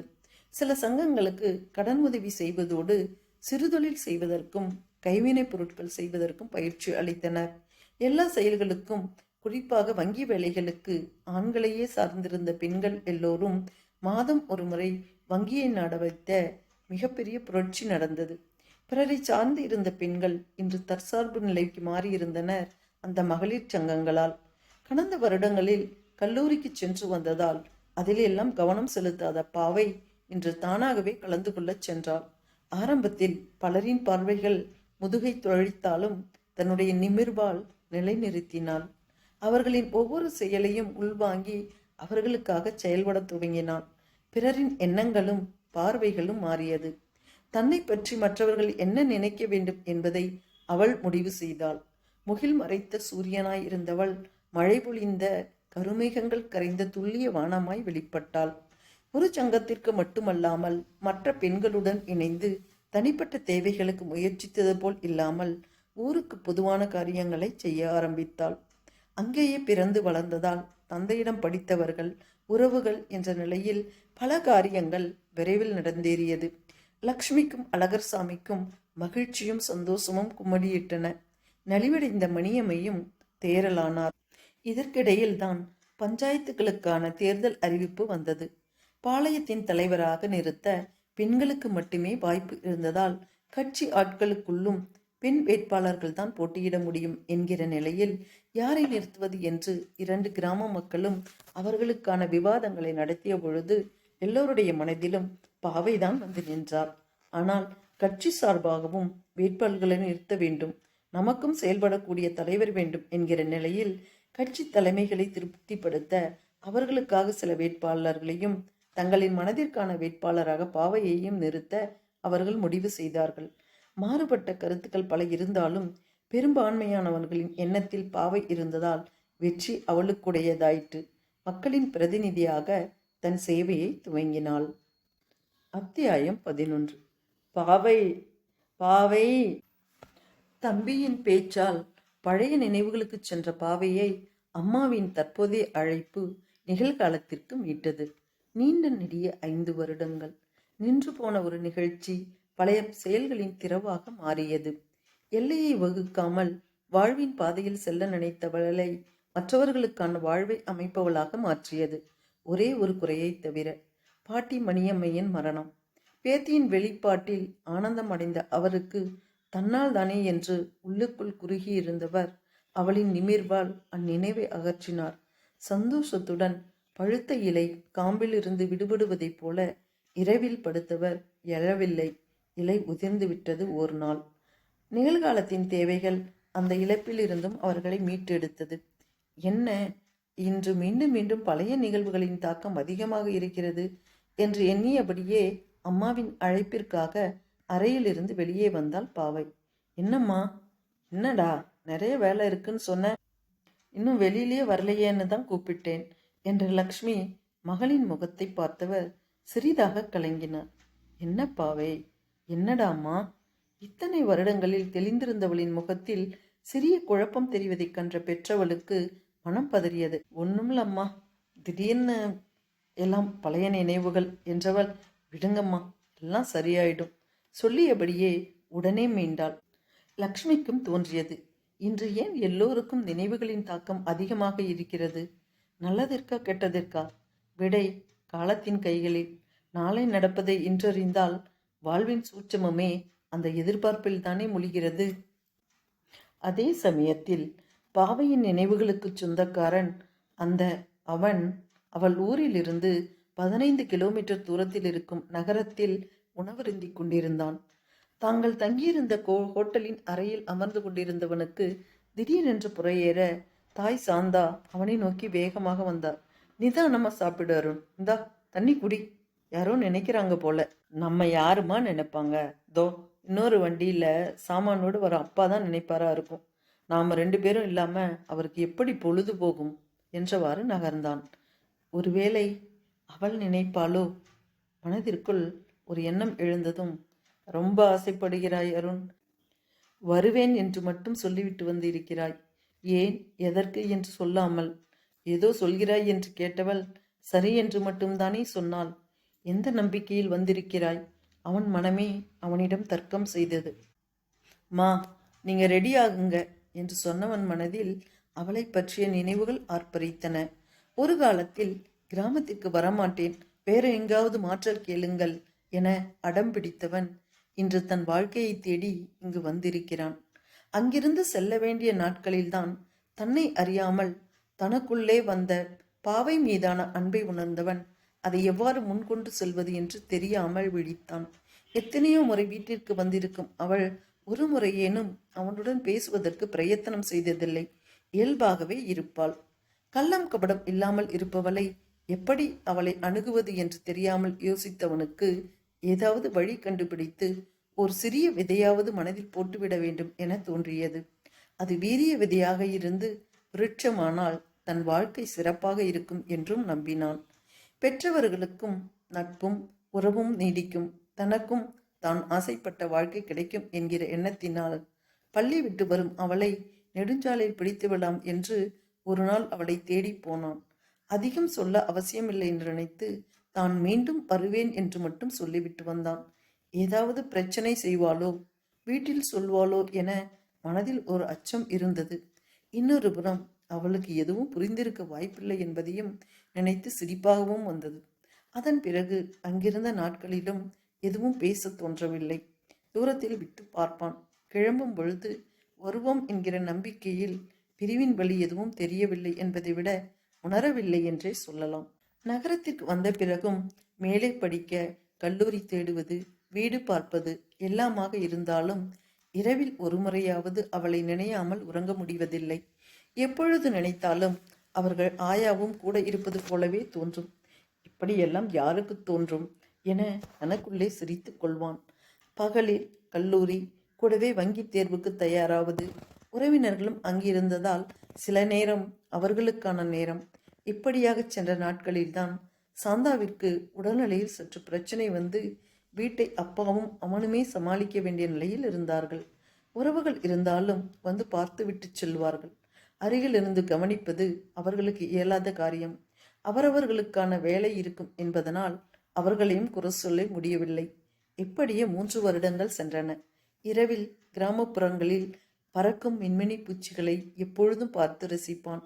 சில சங்கங்களுக்கு கடன் உதவி செய்வதோடு சிறுதொழில் செய்வதற்கும் கைவினைப் பொருட்கள் செய்வதற்கும் பயிற்சி அளித்தனர். எல்லா செயல்களுக்கும், குறிப்பாக வங்கி வேலைகளுக்கு ஆண்களையே சார்ந்திருந்த பெண்கள் எல்லோரும் மாதம் ஒரு முறை வங்கியை நாட வைத்த மிகப்பெரிய புரட்சி நடந்தது. பிறரை சார்ந்து இருந்த பெண்கள் இன்று தற்சார்பு நிலைக்கு மாறியிருந்தனர் அந்த மகளிர் சங்கங்களால். கடந்த வருடங்களில் கல்லூரிக்கு சென்று வந்ததால் அதிலெல்லாம் கவனம் செலுத்தாத பாவை இன்று தானாகவே கலந்து கொள்ளச் சென்றாள். ஆரம்பத்தில் பலரின் பார்வைகள் முதுகை துளைத்தாலும் தன்னுடைய நிமிர்வால் நிலைநிறுத்தினாள். அவர்களின் ஒவ்வொரு செயலையும் உள்வாங்கி அவர்களுக்காக செயல்பட துவங்கினாள். பிறரின் எண்ணங்களும் பார்வைகளும் மாறியது. தன்னை பற்றி மற்றவர்கள் என்ன நினைக்க வேண்டும் என்பதை அவள் முடிவு செய்தாள். முகில் மறைத்த சூரியனாய் இருந்தவள் மழை பொழிந்த கருமேகங்கள் கரைந்த துல்லிய வானமாய் வெளிப்பட்டாள். ஒரு சங்கத்திற்கு மட்டுமல்லாமல் மற்ற பெண்களுடன் இணைந்து தனிப்பட்ட தேவைகளுக்கு முயற்சித்தது போல் இல்லாமல் ஊருக்கு பொதுவான காரியங்களை செய்ய ஆரம்பித்தாள். அங்கேயே பிறந்து வளர்ந்ததால் தந்தையிடம் படித்தவர்கள், உறவுகள் என்ற நிலையில் பல காரியங்கள் விரைவில் நடந்தேறியது. லக்ஷ்மிக்கும் அழகர்சாமிக்கும் மகிழ்ச்சியும் சந்தோஷமும் கும்மடியிட்டன. நலிவடைந்த மணியம்மையும் தேரலானார். இதற்கிடையில்தான் பஞ்சாயத்துகளுக்கான தேர்தல் அறிவிப்பு வந்தது. பாளையத்தின் தலைவராக நிறுத்த பெண்களுக்கு மட்டுமே வாய்ப்பு இருந்ததால் கட்சி ஆட்களுக்குள்ளும் பெண் வேட்பாளர்கள் தான் போட்டியிட முடியும் என்கிற நிலையில் யாரை நிறுத்துவது என்று 2 கிராம மக்களும் அவர்களுக்கான விவாதங்களை நடத்திய பொழுது எல்லோருடைய மனதிலும் பாவைதான் வந்து நின்றார். ஆனால் கட்சி சார்பாகவும் வேட்பாளர்களை நிறுத்த வேண்டும், நமக்கும் செயல்படக்கூடிய தலைவர் வேண்டும் என்கிற நிலையில் கட்சி தலைமைகளை திருப்திப்படுத்த அவர்களுக்காக சில வேட்பாளர்களையும் தங்களின் மனதிற்கான வேட்பாளராக பாவையையும் நிறுத்த அவர்கள் முடிவு செய்தார்கள். மாறுபட்ட கருத்துக்கள் பல இருந்தாலும் பெரும்பான்மையானவர்களின் எண்ணத்தில் பாவை இருந்ததால் வெற்றி அவளுக்குடையதாயிற்று. மக்களின் பிரதிநிதியாக தன் சேவையை துவங்கினாள். அத்தியாயம் 11. பாவை பாவை. தம்பியின் பேச்சால் பழைய நினைவுகளுக்கு சென்ற பாவையை அம்மாவின் தற்போதைய அழைப்பு நிகழ்காலத்திற்கு மீட்டது. நீண்ட நெடிய 5 வருடங்கள் நின்று போன ஒரு நிகழ்ச்சி பழைய செயல்களின் திறவாக மாறியது. எல்லையை வகுக்காமல் வாழ்வின் பாதையில் செல்ல நினைத்தவளை மற்றவர்களுக்கான வாழ்வை அமைப்பவளாக மாற்றியது. ஒரே ஒரு குறையை தவிர, பாட்டி மணியம்மையின் மரணம். பேத்தியின் வெளிப்பாட்டில் ஆனந்தம் அடைந்த அவருக்கு தன்னால் தானே என்று உள்ளுக்குள் குறுகியிருந்தவர் அவளின் நிமிர்வால் அந்நினைவை அகற்றினார். சந்தோஷத்துடன் பழுத்த இலை காம்பிலிருந்து விடுபடுவதைப் போல இரவில் படுத்தவர் எழவில்லை. இலை உதிர்ந்து விட்டது ஒரு நாள். நிகழ்காலத்தின் தேவைகள் அந்த இழப்பிலிருந்தும் அவர்களை மீட்டெடுத்தது. என்ன, இன்று மீண்டும் மீண்டும் பழைய நிகழ்வுகளின் தாக்கம் அதிகமாக இருக்கிறது என்று எண்ணியபடியே அம்மாவின் அழைப்பிற்காக அறையிலிருந்து வெளியே வந்தாள் பாவை. என்னம்மா, என்னடா நிறைய வேலை இருக்குன்னு சொன்ன, இன்னும் வெளியிலேயே வரலையேன்னு தான் கூப்பிட்டேன் என்று லக்ஷ்மி மகளின் முகத்தை பார்த்தவர் சிறிதாக கலங்கினார். என்ன பாவை, என்னடாம்மா? இத்தனை வருடங்களில் தெளிந்திருந்தவளின் முகத்தில் சிறிய குழப்பம் தெரிவதைக் கன்ற பெற்றவளுக்கு மனம் பதறியது. ஒண்ணுமில்லம்மா, திடீர்னு எல்லாம் பழைய நினைவுகள் என்றவள், விடுங்கம்மா, எல்லாம் சரியாயிடும் சொல்லியபடியே உடனே மீண்டாள். லக்ஷ்மிக்கும் தோன்றியது, இன்று ஏன் எல்லோருக்கும் நினைவுகளின் தாக்கம் அதிகமாக இருக்கிறது? நல்லதற்கா கெட்டதற்கா? விடை காலத்தின் கைகளில். நாளை நடப்பதை இன்றறிந்தால் வாழ்வின் சூட்சமமே அந்த எதிர்பார்ப்பில் தானே மொழிகிறது. அதே சமயத்தில் பாவையின் நினைவுகளுக்கு சொந்தக்காரன் அந்த அவள் ஊரிலிருந்து 15 கிலோமீட்டர் தூரத்தில் இருக்கும் நகரத்தில் உணவருந்தி கொண்டிருந்தான். தாங்கள் தங்கியிருந்த ஹோட்டலின் அறையில் அமர்ந்து கொண்டிருந்தவனுக்கு திடீரென்று புறையேற தாய் சாந்தா அவனை நோக்கி வேகமாக வந்தார். நிதானமா சாப்பிடு அருண், இந்தா தண்ணி குடி. யாரோ நினைக்கிறாங்க போல. நம்ம யாருமா நினைப்பாங்க? தோ இன்னொரு வண்டியில சாமானோடு வர அப்பா தான் நினைப்பாரா இருக்கும். நாம 2 பேரும் இல்லாம அவருக்கு எப்படி பொழுது போகும் என்றவாறு நகர்ந்தான். ஒருவேளை அவள் நினைப்பாளோ? மனதிற்குள் ஒரு எண்ணம் எழுந்ததும், ரொம்ப ஆசைப்படுகிறாய் அருண். வருவேன் என்று மட்டும் சொல்லிவிட்டு வந்து இருக்கிறாய். ஏன், எதற்கு என்று சொல்லாமல் ஏதோ சொல்கிறாய் என்று கேட்டவள் சரி என்று மட்டும்தானே சொன்னாள். எந்த நம்பிக்கையில் வந்திருக்கிறாய்? அவன் மனமே அவனிடம் தர்க்கம் செய்தது. மா, நீங்க ரெடி ஆகுங்க என்று சொன்னவன் மனதில் அவளை பற்றிய நினைவுகள் ஆர்ப்பரித்தன. ஒரு காலத்தில் கிராமத்திற்கு வரமாட்டேன், வேற எங்காவது மாற்றல் கேளுங்கள் என அடம் பிடித்தவன் இன்று தன் வாழ்க்கையை தேடி இங்கு வந்திருக்கிறான். அங்கிருந்து செல்ல வேண்டிய நாட்களில்தான் தன்னை அறியாமல் தனக்குள்ளே வந்த பாவை மீதான அன்பை உணர்ந்தவன் அதை எவ்வாறு முன்கொண்டு செல்வது என்று தெரியாமல் விழித்தான். எத்தனையோ முறை வீட்டிற்கு வந்திருக்கும் அவள் ஒரு முறையேனும் அவனுடன் பேசுவதற்கு பிரயத்தனம் செய்ததில்லை. இயல்பாகவே இருப்பாள். கள்ளம் கபடம் இல்லாமல் இருப்பவளை எப்படி அவளை அணுகுவது என்று தெரியாமல் யோசித்தவனுக்கு ஏதாவது வழி கண்டுபிடித்து ஒரு சிறிய விதையாவது மனதில் போட்டுவிட வேண்டும் என தோன்றியது. அது வீரிய விதையாக இருந்து விருட்சமானால் தன் வாழ்க்கை சிறப்பாக இருக்கும் என்றும் நம்பினான். பெற்றவர்களுக்கும் நட்பும் உறவும் நீடிக்கும், தனக்கும் தான் ஆசைப்பட்ட வாழ்க்கை கிடைக்கும் என்கிற எண்ணத்தினால் பள்ளி விட்டு வரும் அவளை நெடுஞ்சாலையில் பிடித்துவிடலாம் என்று ஒரு நாள் அவளை தேடி போனான். அதிகம் சொல்ல அவசியமில்லை என்று நினைத்து தான் மீண்டும் வருவேன் என்று மட்டும் சொல்லிவிட்டு வந்தான். ஏதாவது பிரச்சனை செய்வாளோ, வீட்டில் சொல்வாளோ என மனதில் ஒரு அச்சம் இருந்தது. இன்னொரு புறம் அவளுக்கு எதுவும் புரிந்திருக்க வாய்ப்பில்லை என்பதையும் நினைத்து சிரிப்பாகவும் வந்தது. அதன் பிறகு அங்கிருந்த நாட்களிலும் எதுவும் பேச தோன்றவில்லை. தூரத்தில் விட்டு பார்ப்பான். கிளம்பும் பொழுது வருவோம் என்கிற நம்பிக்கையில் பிரிவின் வழி எதுவும் தெரியவில்லை என்பதை விட உணரவில்லை என்றே சொல்லலாம். நகரத்திற்கு வந்த பிறகும் மேலே படிக்க, கல்லூரி தேடுவது, வீடு பார்ப்பது எல்லாமாக இருந்தாலும் இரவில் ஒரு முறையாவது அவளை நினையாமல் உறங்க முடிவதில்லை. எப்பொழுது நினைத்தாலும் அவர்கள் ஆயாவும் கூட இருப்பது போலவே தோன்றும். இப்படியெல்லாம் யாருக்கு தோன்றும் என தனக்குள்ளே சிரித்து கொள்வான். பகலில் கல்லூரி, கூடவே வங்கி தேர்வுக்கு தயாராவது, உறவினர்களும் அங்கிருந்ததால் சில நேரம் அவர்களுக்கான நேரம். இப்படியாக சென்ற நாட்களில்தான் சாந்தாவிற்கு உடல்நிலையில் சற்று பிரச்சனை வந்து வீட்டை அப்பாவும் அவனுமே சமாளிக்க வேண்டிய நிலையில் இருந்தார்கள். உறவுகள் இருந்தாலும் வந்து பார்த்து விட்டு செல்வார்கள். அருகில் இருந்து கவனிப்பது அவர்களுக்கு இயலாத காரியம். அவரவர்களுக்கான வேலை இருக்கும் என்பதனால் அவர்களையும் குறை சொல்ல முடியவில்லை. இப்படியே 3 வருடங்கள் சென்றன. இரவில் கிராமப்புறங்களில் பறக்கும் மின்மினி பூச்சிகளை எப்பொழுதும் பார்த்து ரசிப்பான்.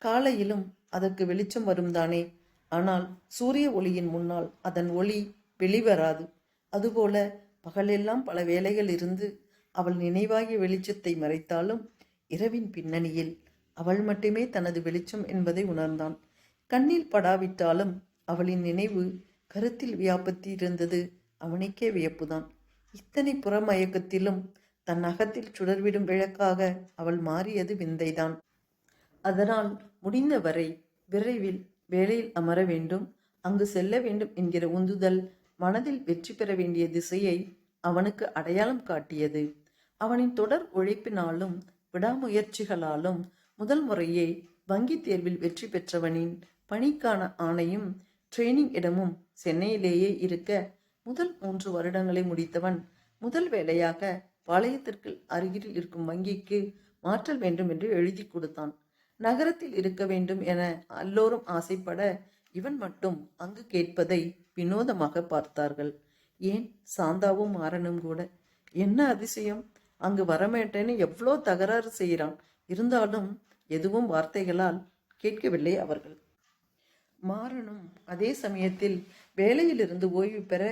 காலையிலும் அதற்கு வெளிச்சம் வரும் தானே, ஆனால் சூரிய ஒளியின் முன்னால் அதன் ஒளி வெளிவராது. அதுபோல பகலெல்லாம் பல வேலைகள் இருந்து அவள் நினைவாகிய வெளிச்சத்தை மறைத்தாலும் இரவின் பின்னணியில் அவள் மட்டுமே தனது வெளிச்சம் என்பதை உணர்ந்தான். கண்ணில் படாவிட்டாலும் அவளின் நினைவு கருத்தில் வியாபித்திருந்தது அவனுக்கே வியப்புதான். இத்தனை புறமயக்கத்திலும் தன் அகத்தில் சுடர்விடும் விளக்காக அவள் மாறியது விந்தைதான். அதனால் முடிந்தவரை விரைவில் வேலையில் அமர வேண்டும், அங்கு செல்ல வேண்டும் என்கிற உந்துதல் மனதில் வெற்றி பெற வேண்டிய திசையை அவனுக்கு அடையாளம் காட்டியது. அவனின் தொடர் உழைப்பினாலும் விடாமுயற்சிகளாலும் முதல் முறையே வங்கி தேர்வில் வெற்றி பெற்றவனின் பணிக்கான ஆணையும் ட்ரெயினிங் இடமும் சென்னையிலேயே இருக்க முதல் 3 வருடங்களை முடித்தவன் முதல் வேலையாக பாளையத்திற்கு அருகில் இருக்கும் வங்கிக்கு மாற்றல் வேண்டும் என்று எழுதி கொடுத்தான். நகரத்தில் இருக்க வேண்டும் என எல்லோரும் ஆசைப்பட இவன் மட்டும் அங்கு கேட்பதை வினோதமாக பார்த்தார்கள். ஏன் சாந்தாவும் மாறனும் கூட. என்ன அதிசயம், அங்கு வரமாட்டேன்னு எவ்வளோ தகராறு செய்கிறான். இருந்தாலும் எதுவும் வார்த்தைகளால் கேட்கவில்லை அவர்கள். மாறனும் அதே சமயத்தில் வேலையிலிருந்து ஓய்வு பெற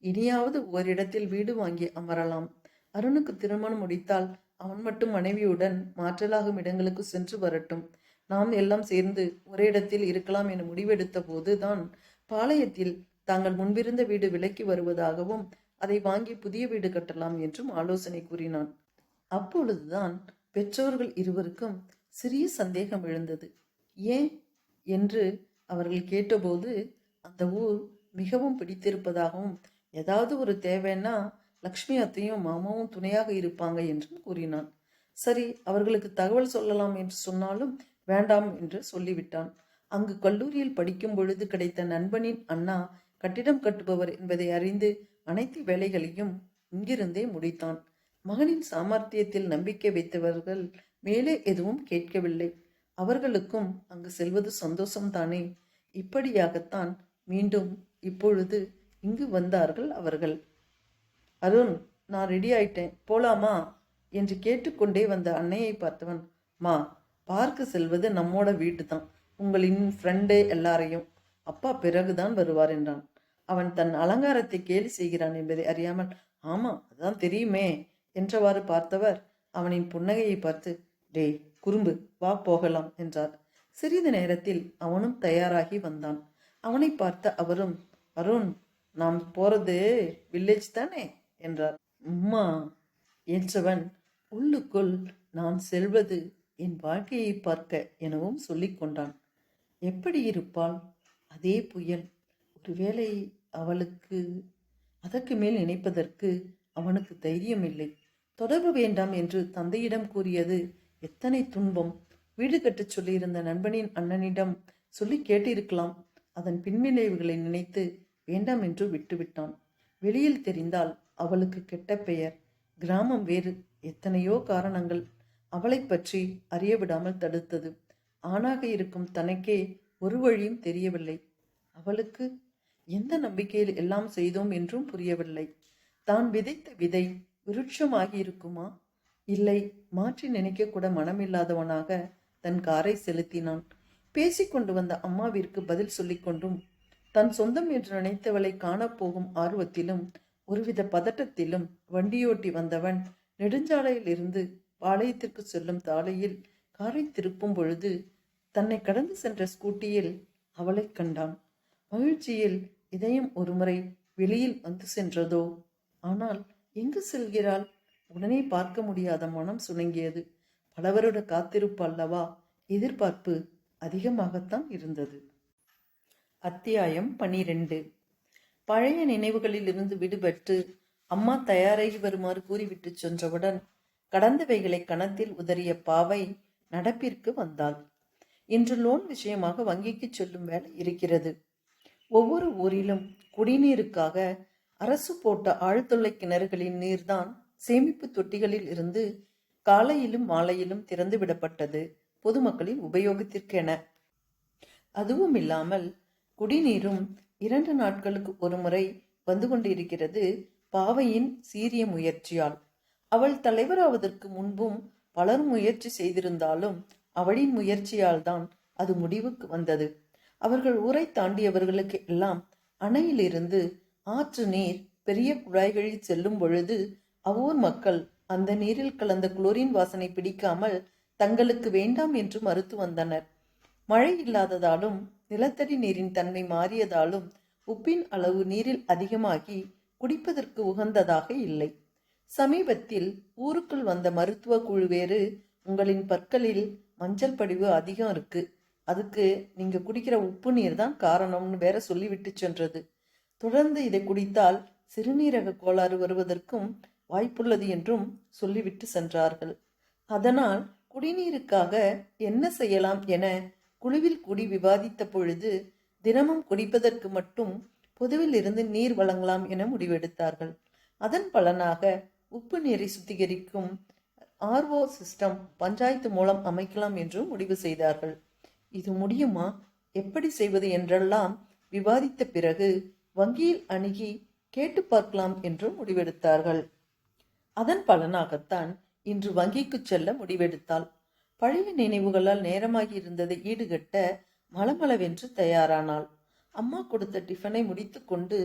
இனியாவது ஓரிடத்தில் வீடு வாங்கி அமரலாம். அருணுக்கு திருமணம் முடித்தால் அவன் மட்டும் மனைவியுடன் மாற்றலாகும் இடங்களுக்கு சென்று வரட்டும். நாம் எல்லாம் சேர்ந்து ஒரே இடத்தில் இருக்கலாம் என முடிவெடுத்த போதுதான் பாளையத்தில் தாங்கள் முன்பிருந்த வீடு விலைக்கு வருவதாகவும் அதை வாங்கி புதிய வீடு கட்டலாம் என்றும் ஆலோசனை கூறினான். அப்பொழுதுதான் பெற்றோர்கள் இருவருக்கும் சிறிய சந்தேகம் எழுந்தது. ஏன் என்று அவர்கள் கேட்டபோது அந்த ஊர் மிகவும் பிடித்திருப்பதாகவும் ஏதாவது ஒரு தேவைன்னா லக்ஷ்மி அத்தையும் மாமாவும் துணையாக இருப்பாங்க என்றும் கூறினான். சரி, அவர்களுக்கு தகவல் சொல்லலாம் என்று சொன்னாலும் வேண்டாம் என்று சொல்லிவிட்டான். அங்கு கல்லூரியில் படிக்கும் பொழுது கிடைத்த நண்பனின் அண்ணா கட்டிடம் கட்டுபவர் என்பதை அறிந்து அனைத்து வேலைகளையும் இங்கிருந்தே முடித்தான். மகனின் சாமர்த்தியத்தில் நம்பிக்கை வைத்தவர்கள் மேலே எதுவும் கேட்கவில்லை. அவர்களுக்கும் அங்கு செல்வது சந்தோஷம்தானே. இப்படியாகத்தான் மீண்டும் இப்பொழுது இங்கு வந்தார்கள் அவர்கள். அருண், நான் ரெடி ஆயிட்டேன், போலாமா என்று கேட்டுக்கொண்டே வந்த அன்னையை பார்த்தவன், மா, பார்க்க செல்வது நம்மோட வீட்டு தான், உங்களின் ஃப்ரெண்டு எல்லாரையும் அப்பா பிறகுதான் வருவார் என்றான். அவன் தன் அலங்காரத்தை கேலி செய்கிறான் என்பதை அறியாமல், ஆமா அதான் தெரியுமே என்றவாறு பார்த்தவர் அவனின் புன்னகையை பார்த்து, டேய் குறும்பு, வா போகலாம் என்றார். சிறிது நேரத்தில் அவனும் தயாராகி வந்தான். அவனை பார்த்த அவரும், அருண், நாம் போறது வில்லேஜ் தானே என்றார். உம்மா என்றவன் உள்ளுக்குள், நான் செல்வது என் வாழ்க்கையை பார்க்க எனவும் சொல்லிக் கொண்டான். எப்படி இருப்பாள் அதே புயல்? ஒருவேளை அவளுக்கு அதற்கு மேல் நினைப்பதற்கு அவனுக்கு தைரியம் இல்லை. தொடர்பு வேண்டாம் என்று தந்தையிடம் கூறியது எத்தனை துன்பம். வீடு கட்டச் சொல்லியிருந்த நண்பனின் அண்ணனிடம் சொல்லி கேட்டிருக்கலாம். அதன் பின்விளைவுகளை நினைத்து வேண்டாம் என்று விட்டுவிட்டான். வெளியில் தெரிந்தால் அவளுக்கு கெட்ட பெயர், கிராமம் வேறு, எத்தனையோ காரணங்கள் அவளை பற்றி அறிய விடாமல் தடுத்தது. ஆணாக இருக்கும் தனக்கே ஒரு வழியும் தெரியவில்லை. அவளுக்கு எந்த நம்பிக்கையில் எல்லாம் செய்தோம் என்றும் புரியவில்லை. தான் விதைத்த விதை விருட்சமாகி இருக்குமா? இல்லை, மாற்றி நினைக்க கூட மனமில்லாதவனாக தன் காரை செலுத்தினான். பேசிக்கொண்டு வந்த அம்மாவிற்கு பதில் சொல்லிக்கொண்டும் தன் சொந்தம் என்று நினைத்தவளை காணப்போகும் ஆர்வத்திலும் ஒருவித பதட்டத்திலும் வண்டியோட்டி வந்தவன் நெடுஞ்சாலையில் இருந்து பாளையத்திற்கு செல்லும் சாலையில் காரை திருப்பும் பொழுது தன்னை கடந்து சென்ற ஸ்கூட்டியில் அவளை கண்டான். மகிழ்ச்சியில் இதயம் ஒருமுறை வெளியில் வந்து சென்றதோ. ஆனால் எங்கு செல்கிறாள்? உடனே பார்க்க முடியாத மனம் சுணங்கியது. பல வருட காத்திருப்பு அல்லவா, எதிர்பார்ப்பு அதிகமாகத்தான் இருந்தது. அத்தியாயம் 12. பழைய நினைவுகளில் இருந்து விடுபட்டு அம்மா தயாராகி வருமாறு கூறிவிட்டு சென்றவுடன் கடந்தவைகளை கணத்தில் உதறிய பாவை நடப்பிற்கு வந்தாள். இன்று லோன் விஷயமாக வங்கிக்கு செல்லும் வேலை இருக்கிறது. ஒவ்வொரு ஊரிலும் குடிநீருக்காக அரசு போட்ட ஆழ்துளை கிணறுகளின் நீர்தான் சேமிப்பு தொட்டிகளில் இருந்து காலையிலும் மாலையிலும் திறந்து விடப்பட்டது பொதுமக்களின் உபயோகத்திற்கென. அதுவும் இல்லாமல் குடிநீரும் 2 நாட்களுக்கு ஒரு முறை வந்து கொண்டிருக்கிறது பாவையின் சீரிய முயற்சியால். அவள் தலைவராவதற்கு முன்பும் பலர் முயற்சி செய்திருந்தாலும் அவளின் முயற்சியால் தான் அது முடிவுக்கு வந்தது. அவர்கள் ஊரை தாண்டியவர்களுக்கு எல்லாம் அணையிலிருந்து ஆற்று நீர் பெரிய குழாய்களில் செல்லும் பொழுது அவ்வூர் மக்கள் அந்த நீரில் கலந்த குளோரின் வாசனை பிடிக்காமல் தங்களுக்கு வேண்டாம் என்று மறுத்து வந்தனர். மழை இல்லாததாலும் நிலத்தடி நீரின் தன்மை மாறியதாலும் உப்பின் அளவு நீரில் அதிகமாகி குடிப்பதற்கு உகந்ததாக இல்லை. சமீபத்தில் ஊருக்குள் வந்த மருத்துவ குழு வேறு, உங்களின் பற்களில் மஞ்சள் படிவு அதிகம் இருக்கு, அதுக்கு நீங்க குடிக்கிற உப்பு நீர் தான் காரணம்னு வேற சொல்லிவிட்டு சென்றது. தொடர்ந்து இதை குடித்தால் சிறுநீரக கோளாறு வருவதற்கும் வாய்ப்புள்ளது என்றும் சொல்லிவிட்டு சென்றார்கள். அதனால் குடிநீருக்காக என்ன செய்யலாம் என குழுவில் கூடி விவாதித்த பொழுது, தினமும் குடிப்பதற்கு மட்டும் பொதுவில் இருந்து நீர் வழங்கலாம் என முடிவெடுத்தார்கள். அதன் பலனாக உப்பு நீரை சுத்திகரிக்கும் ஆர்ஓ சிஸ்டம் பஞ்சாயத்து மூலம் அமைக்கலாம் என்று முடிவு செய்தார்கள். இது முடியுமா, எப்படி செய்வது என்றெல்லாம் விவாதித்த பிறகு வங்கியில் அணுகி கேட்டு பார்க்கலாம் என்று முடிவெடுத்தார்கள். அதன் பலனாகத்தான் இன்று வங்கிக்கு செல்ல முடிவெடுத்தாள். பழைய நினைவுகளால் நேரமாகி இருந்ததை ஈடுகட்ட மளமளவென்று தயாரானாள். அம்மா கொடுத்த டிஃபனை முடித்து கொண்டு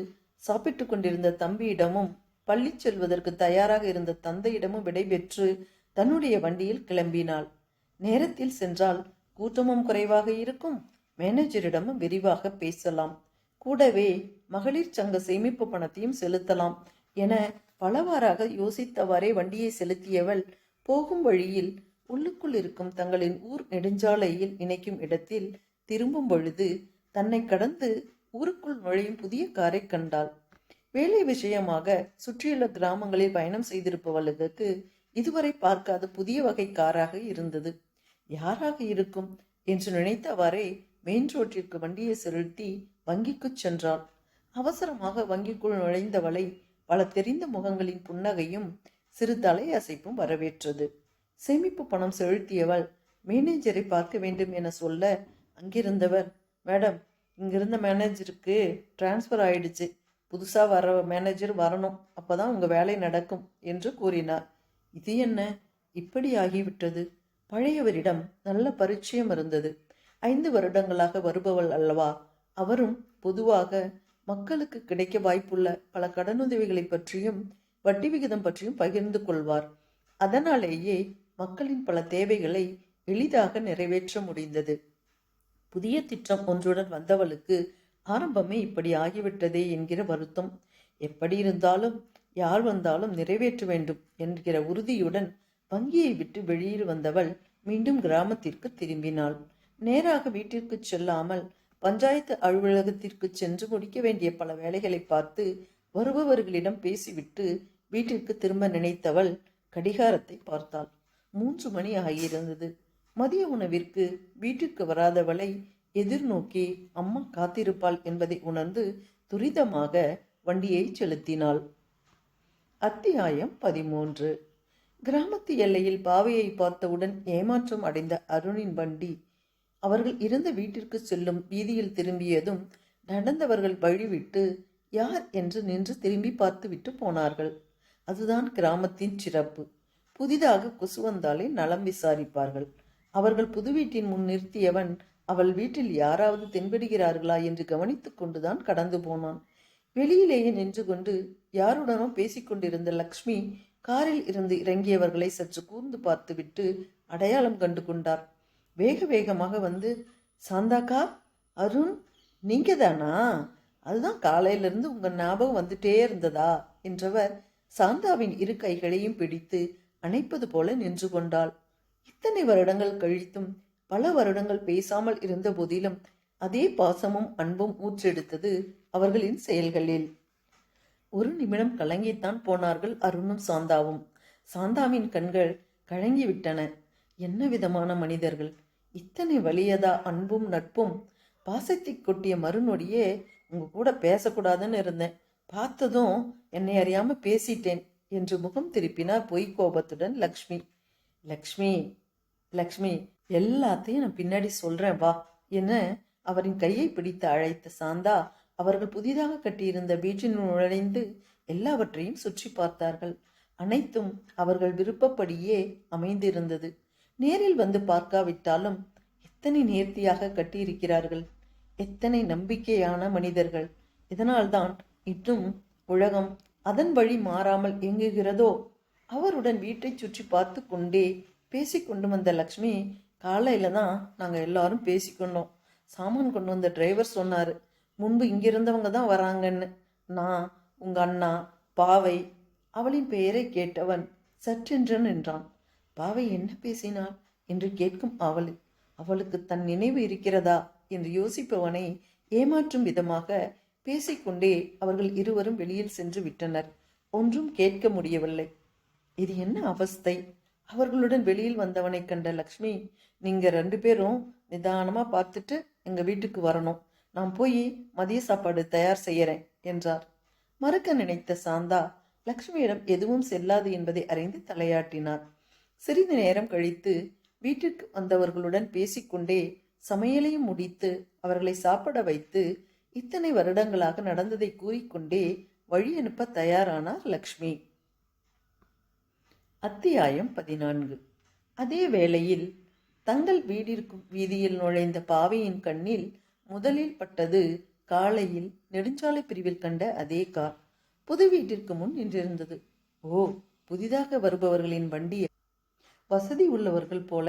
சாப்பிட்டு கொண்டிருந்த தம்பியிடமும் பள்ளி செல்வதற்கு தயாராக இருந்த தந்தையிடமும் விடைபெற்று தன்னுடைய வண்டியில் கிளம்பினாள். நேரத்தில் சென்றால் கூட்டமும் குறைவாக இருக்கும், மேனேஜரிடமும் விரிவாக பேசலாம், கூடவே மகளிர் சங்க சேமிப்பு பணத்தையும் செலுத்தலாம் என பலவாறாக யோசித்தவாறே வண்டியை செலுத்தியவள் போகும் வழியில் உள்ளுக்குள் இருக்கும் தங்களின் ஊர் நெடுஞ்சாலையில் இணைக்கும் இடத்தில் திரும்பும் பொழுது தன்னை கடந்து ஊருக்குள் நுழையும் புதிய காரை கண்டாள். வேலை விஷயமாக சுற்றியுள்ள கிராமங்களில் பயணம் செய்திருப்பவர்களுக்கு இதுவரை பார்க்காத புதிய வகை காராக இருந்தது. யாராக இருக்கும் என்று நினைத்தவாறே மெயின் ரோட்டிற்கு வண்டியை செலுத்தி வங்கிக்கு சென்றாள். அவசரமாக வங்கிக்குள் நுழைந்தவளை பல தெரிந்த முகங்களின் புன்னகையும் சிறு தலை அசைப்பும் வரவேற்றது. சேமிப்பு பணம் செலுத்தியவள் மேனேஜரை பார்க்க வேண்டும் என சொல்ல, அங்கிருந்தவர், மேடம், இங்கிருந்த மேனேஜருக்கு டிரான்ஸ்ஃபர் ஆயிடுச்சு, புதுசா வர மேனேஜர் வரணும், அப்பதான் உங்க வேலை நடக்கும் என்று கூறினார். இது என்ன இப்படி ஆகிவிட்டது? பழையவரிடம் நல்ல பரிச்சயம் இருந்தது. 5 வருடங்களாக வருபவள் அல்லவா. அவரும் பொதுவாக மக்களுக்கு கிடைக்க வாய்ப்புள்ள பல கடனுதவிகளை பற்றியும் வட்டி விகிதம் பற்றியும் பகிர்ந்து கொள்வார். அதனாலேயே மக்களின் பல தேவைகளை எளிதாக நிறைவேற்ற முடிந்தது. புதிய திட்டம் ஒன்றுடன் வந்தவளுக்கு ஆரம்பமே இப்படி ஆகிவிட்டதே என்கிற வருத்தம். எப்படி இருந்தாலும் யார் வந்தாலும் நிறைவேற்ற வேண்டும் என்கிற உறுதியுடன் வங்கியை விட்டு வெளியில் வந்தவள் மீண்டும் கிராமத்திற்கு திரும்பினாள். நேராக வீட்டிற்கு செல்லாமல் பஞ்சாயத்து அலுவலகத்திற்கு சென்று முடிக்க வேண்டிய பல வேலைகளை பார்த்து வருபவர்களிடம் பேசிவிட்டு வீட்டிற்கு திரும்ப நினைத்தவள் கடிகாரத்தை பார்த்தாள். 3 மணி ஆகியிருந்தது. மதிய உணவிற்கு வீட்டிற்கு வராதவளை எதிர்நோக்கி அம்மா காத்திருப்பாள் என்பதை உணர்ந்து துரிதமாக வண்டியை செலுத்தினாள். அத்தியாயம் 13. கிராமத்து எல்லையில் பாவையை பார்த்தவுடன் ஏமாற்றம் அடைந்த அருணின் வண்டி அவர்கள் இருந்த வீட்டிற்கு செல்லும் வீதியில் திரும்பியதும் நடந்தவர்கள் வழிவிட்டு யார் என்று நின்று திரும்பி பார்த்துவிட்டு போனார்கள். அதுதான் கிராமத்தின் சிறப்பு. புதிதாக கொசு வந்தாலே நலம் விசாரிப்பார்கள். அவர்கள் புது வீட்டின் முன் நிறுத்தியவன் அவள் வீட்டில் யாராவது தென்படுகிறார்களா என்று கவனித்துக் கொண்டுதான் கடந்து போனான். வெளியிலேயே நின்று கொண்டு யாருடனோ பேசிக்கொண்டிருந்த லக்ஷ்மி காரில் இருந்து இறங்கியவர்களை சற்று கூர்ந்து பார்த்துவிட்டு அடையாளம் கண்டு கொண்டார். வேக வேகமாக வந்து, சாந்தாக்கா, அருண், நீங்க தானா? அதுதான் காலையிலிருந்து உங்க ஞாபகம் வந்துட்டே இருந்ததா என்றவர் சாந்தாவின் 2 கைகளையும் பிடித்து அணைப்பது போல நின்று கொண்டாள். இத்தனை வருடங்கள் கழித்தும் பல வருடங்கள் பேசாமல் இருந்த போதிலும் அதே பாசமும் அன்பும் ஊற்றெடுத்தது அவர்களின் செயல்களில். ஒரு நிமிடம் கலங்கித்தான் போனார்கள் அருணும் சாந்தாவும். சாந்தாவின் கண்கள் கலங்கிவிட்டன. என்ன விதமான மனிதர்கள்! இத்தனை வலியதா அன்பும் நட்பும்! பாசத்தை கொட்டிய மறுநொடியே உங்க கூட பேசக்கூடாதுன்னு இருந்தேன், பார்த்ததும் என்னை அறியாம பேசிட்டேன் என்று முகம் திருப்பினார் பொய் கோபத்துடன் லக்ஷ்மி. லக்ஷ்மி, லக்ஷ்மி, எல்லாத்தையும் நான் பின்னாடி சொல்றேன் வா என அவரின் கையை பிடித்து அழைத்த சாந்தா அவர்கள் புதிதாக கட்டியிருந்த வீட்டில் நுழைந்து எல்லாவற்றையும் சுற்றி பார்த்தார்கள். அனைத்தும் அவர்கள் விருப்பப்படியே அமைந்திருந்தது. நேரில் வந்து பார்க்காவிட்டாலும் எத்தனை நேர்த்தியாக கட்டியிருக்கிறார்கள்! எத்தனை நம்பிக்கையான மனிதர்கள்! இதனால்தான் இன்னும் உலகம் அதன் வழி மாறாமல் இயங்குகிறதோ? அவருடன் வீட்டை சுற்றி பார்த்து கொண்டே பேசிக்கொண்டு வந்த லக்ஷ்மி, காலையில தான் நாங்கள் எல்லாரும் பேசிக்கொண்டோம். சாமான் கொண்டு வந்த டிரைவர் சொன்னார், முன்பு இங்கிருந்தவங்க தான் வராங்கன்னு. நான், உங்க அண்ணா, பாவை, அவளின் பெயரை கேட்டவன் சற்றென்று நின்றான். பாவை என்ன பேசினாள் என்று கேட்கும் அவளுக்கு தன் நினைவு இருக்கிறதா என்று யோசிப்பவனை ஏமாற்றும் விதமாக பேசிக்கொண்டே அவர்கள் இருவரும் வெளியில் சென்று விட்டனர். ஒன்றும் கேட்க முடியவில்லை. இது என்ன அவஸ்தை? அவர்களுடன் வெளியில் வந்தவனை கண்ட லக்ஷ்மி, நீங்க 2 பேரும் நிதானமா பார்த்துட்டு எங்க வீட்டுக்கு வரணும். நான் போய் மதிய சாப்பாடு தயார் செய்யறேன் என்றார். மறுக்க நினைத்த சாந்தா லக்ஷ்மியிடம் எதுவும் செல்லாது என்பதை அறிந்து தலையாட்டினார். சிறிது நேரம் கழித்து வீட்டிற்கு வந்தவர்களுடன் பேசிக்கொண்டே சமையலையும் முடித்து அவர்களை சாப்பிட வைத்து இத்தனை வருடங்களாக நடந்ததை கூறிக்கொண்டே வழி அனுப்ப தயாரானார் லக்ஷ்மி. அத்தியாயம் 14. அதே வேளையில் தங்கள் வீடிற்கும் வீதியில் நுழைந்த பாவையின் கண்ணில் முதலில் பட்டது காலையில் நெடுஞ்சாலை பிரிவில் கண்ட அதே கார் புது வீட்டிற்கு முன் நின்றிருந்தது. ஓ, புதிதாக வருபவர்களின் வண்டி, வசதி உள்ளவர்கள் போல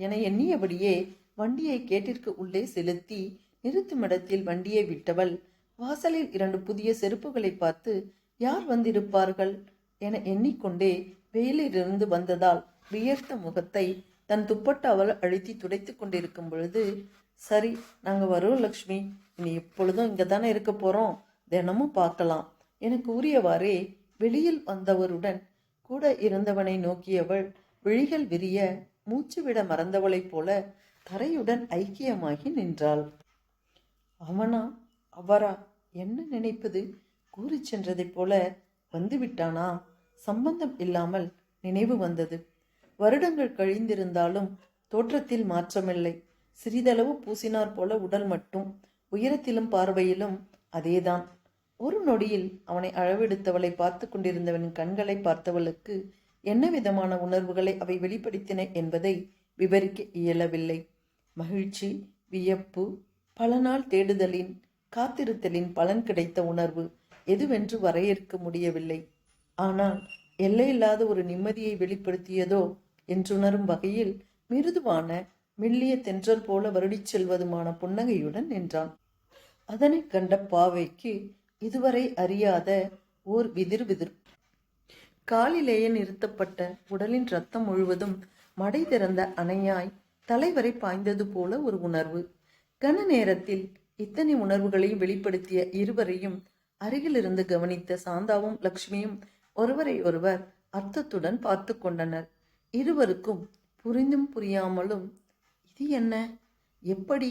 என எண்ணியபடியே வண்டியை கேட்டிற்கு உள்ளே செலுத்தி நிறுத்துமிடத்தில் வண்டியை விட்டவள் வாசலில் 2 புதிய செருப்புகளை பார்த்து யார் வந்திருப்பார்கள் என எண்ணிக்கொண்டே வெயிலிலிருந்து வந்ததால் வியர்த்த முகத்தை தன் துப்பட்டாவல் அழுத்தி துடைத்துக் கொண்டிருக்கும் பொழுது, சரி, நாங்க வரோம் லக்ஷ்மி, இனி எப்பொழுதும் இங்க தானே இருக்க போறோம், தினமும் பார்க்கலாம் என கூறியவாறே வெளியில் வந்தவருடன் கூட இருந்தவனை நோக்கியவள் விழிகள் விரிய மூச்சு விட மறந்தவளைப் போல தரையுடன் ஐக்கியமாகி நின்றாள். அவனா அவரா என்ன நினைப்பது? கூறி சென்றதைப் போல வந்துவிட்டானா? சம்பந்தம் இல்லாமல் நினைவு வந்தது. வருடங்கள் கழிந்திருந்தாலும் தோற்றத்தில் மாற்றமில்லை. சிறிதளவு பூசினார் போல உடல் மட்டும். உயரத்திலும் பார்வையிலும் அதேதான். ஒரு நொடியில் அவனை அளவெடுத்தவளை பார்த்து கொண்டிருந்தவனின் கண்களை பார்த்தவளுக்கு என்ன விதமான உணர்வுகளை அவை வெளிப்படுத்தின என்பதை விவரிக்க இயலவில்லை. மகிழ்ச்சி, வியப்பு, பல நாள் தேடுதலின் காத்திருத்தலின் பலன் கிடைத்த உணர்வு எதுவென்று வரையறுக்க முடியவில்லை. ஆனால் எல்லையில்லாத ஒரு நிம்மதியை வெளிப்படுத்தியதோ என்றுணரும் வகையில் மிருதுவான மெல்லிய தென்றல் போல வருடிச் செல்வதுமான புன்னகையுடன் நின்றான். அதனை கண்ட பாவைக்கு இதுவரை அறியாத ஓர் விதிர் காலிலேயே நிறுத்தப்பட்ட உடலின் ரத்தம் முழுவதும் மடை திறந்த அணையாய் தலைவரை பாய்ந்தது போல ஒரு உணர்வு. கன நேரத்தில் இத்தனை உணர்வுகளையும் வெளிப்படுத்திய இருவரையும் அருகிலிருந்து கவனித்த சாந்தாவும் லக்ஷ்மியும் ஒருவரை ஒருவர் அர்த்தத்துடன் பார்த்து கொண்டனர். இருவருக்கும் புரிந்தும் புரியாமலும் இது என்ன, எப்படி,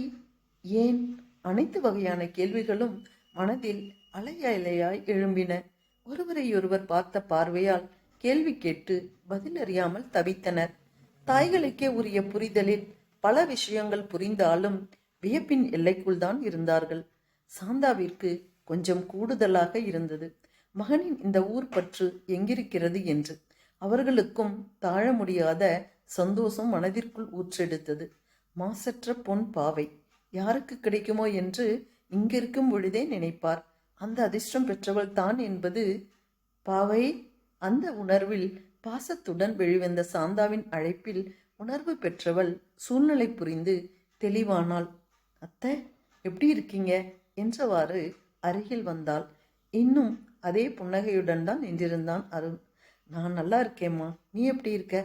ஏன், அனைத்து வகையான கேள்விகளும் மனதில் அலையலையாய் எழும்பின. ஒருவரையொருவர் பார்த்த பார்வையால் கேள்வி கேட்டு பதில் அறியாமல் தவித்தனர். தாய்களுக்கே உரிய புரிதலில் பல விஷயங்கள் புரிந்தாலும் வியப்பின் எல்லைக்குள் தான் இருந்தார்கள். சாந்தாவிற்கு கொஞ்சம் கூடுதலாக இருந்தது மகனின் இந்த ஊர் பற்று எங்கிருக்கிறது என்று. அவர்களுக்கும் தாழ முடியாத சந்தோஷம் மனதிற்குள் ஊற்றெடுத்தது. மாசற்ற பொன் பாவை யாருக்கு கிடைக்குமோ என்று இங்கிருக்கும் பொழுதே நினைப்பார். அந்த அதிர்ஷ்டம் பெற்றவள் தான் என்பது பாவை. அந்த உணர்வில் பாசத்துடன் வெளிவந்த சாந்தாவின் அழைப்பில் உணர்வு பெற்றவள் சூழ்நிலை புரிந்து தெளிவானாள். அத்தை, எப்படி இருக்கீங்க என்றவாறு அருகில் வந்தாள். இன்னும் அதே புன்னகையுடன் தான் நின்றிருந்தான் அருண். நான் நல்லா இருக்கேம்மா, நீ எப்படி இருக்க?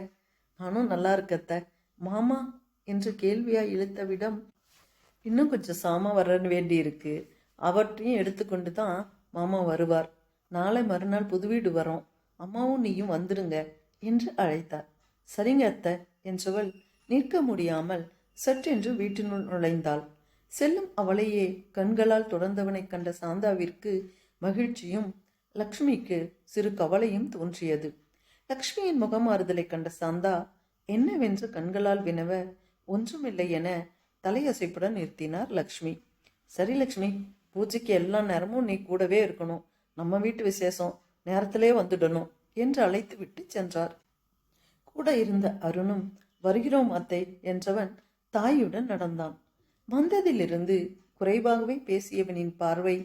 நானும் நல்லா இருக்கத்த. மாமா என்று கேள்வியாய் இழுத்தவிடம், இன்னும் கொஞ்சம் சாமான் வர வேண்டி இருக்கு, அவற்றையும் எடுத்துக்கொண்டு தான் மாமா வருவார். நாளை மறுநாள் புது வீடு வரோம், அம்மாவும் நீயும் வந்துடுங்க என்று அழைத்தார். சரிங்க அத்தை என்றவள் நிற்க முடியாமல் சற்றென்று வீட்டினுள் நுழைந்தாள். செல்லும் அவளையே கண்களால் தொடர்ந்தவனை கண்ட சாந்தாவிற்கு மகிழ்ச்சியும் லக்ஷ்மிக்கு சிறு கவலையும் தோன்றியது. லக்ஷ்மியின் முகமாறுதலை கண்ட சாந்தா என்னவென்று கண்களால் வினவ, ஒன்றுமில்லை என தலையசைப்புடன் நிறுத்தினார் லக்ஷ்மி. சரி லக்ஷ்மி, பூஜைக்கு எல்லா நேரமும் நீ கூடவே இருக்கணும், நம்ம வீட்டு விசேஷம், நேரத்திலே வந்துடணும் என்று அழைத்து விட்டு சென்றார். கூட இருந்த அருணும் வருகிறோம் அத்தை என்றவன் தாயுடன் நடந்தான். வந்ததிலிருந்து குறைவாகவே பேசியவனின் பார்வை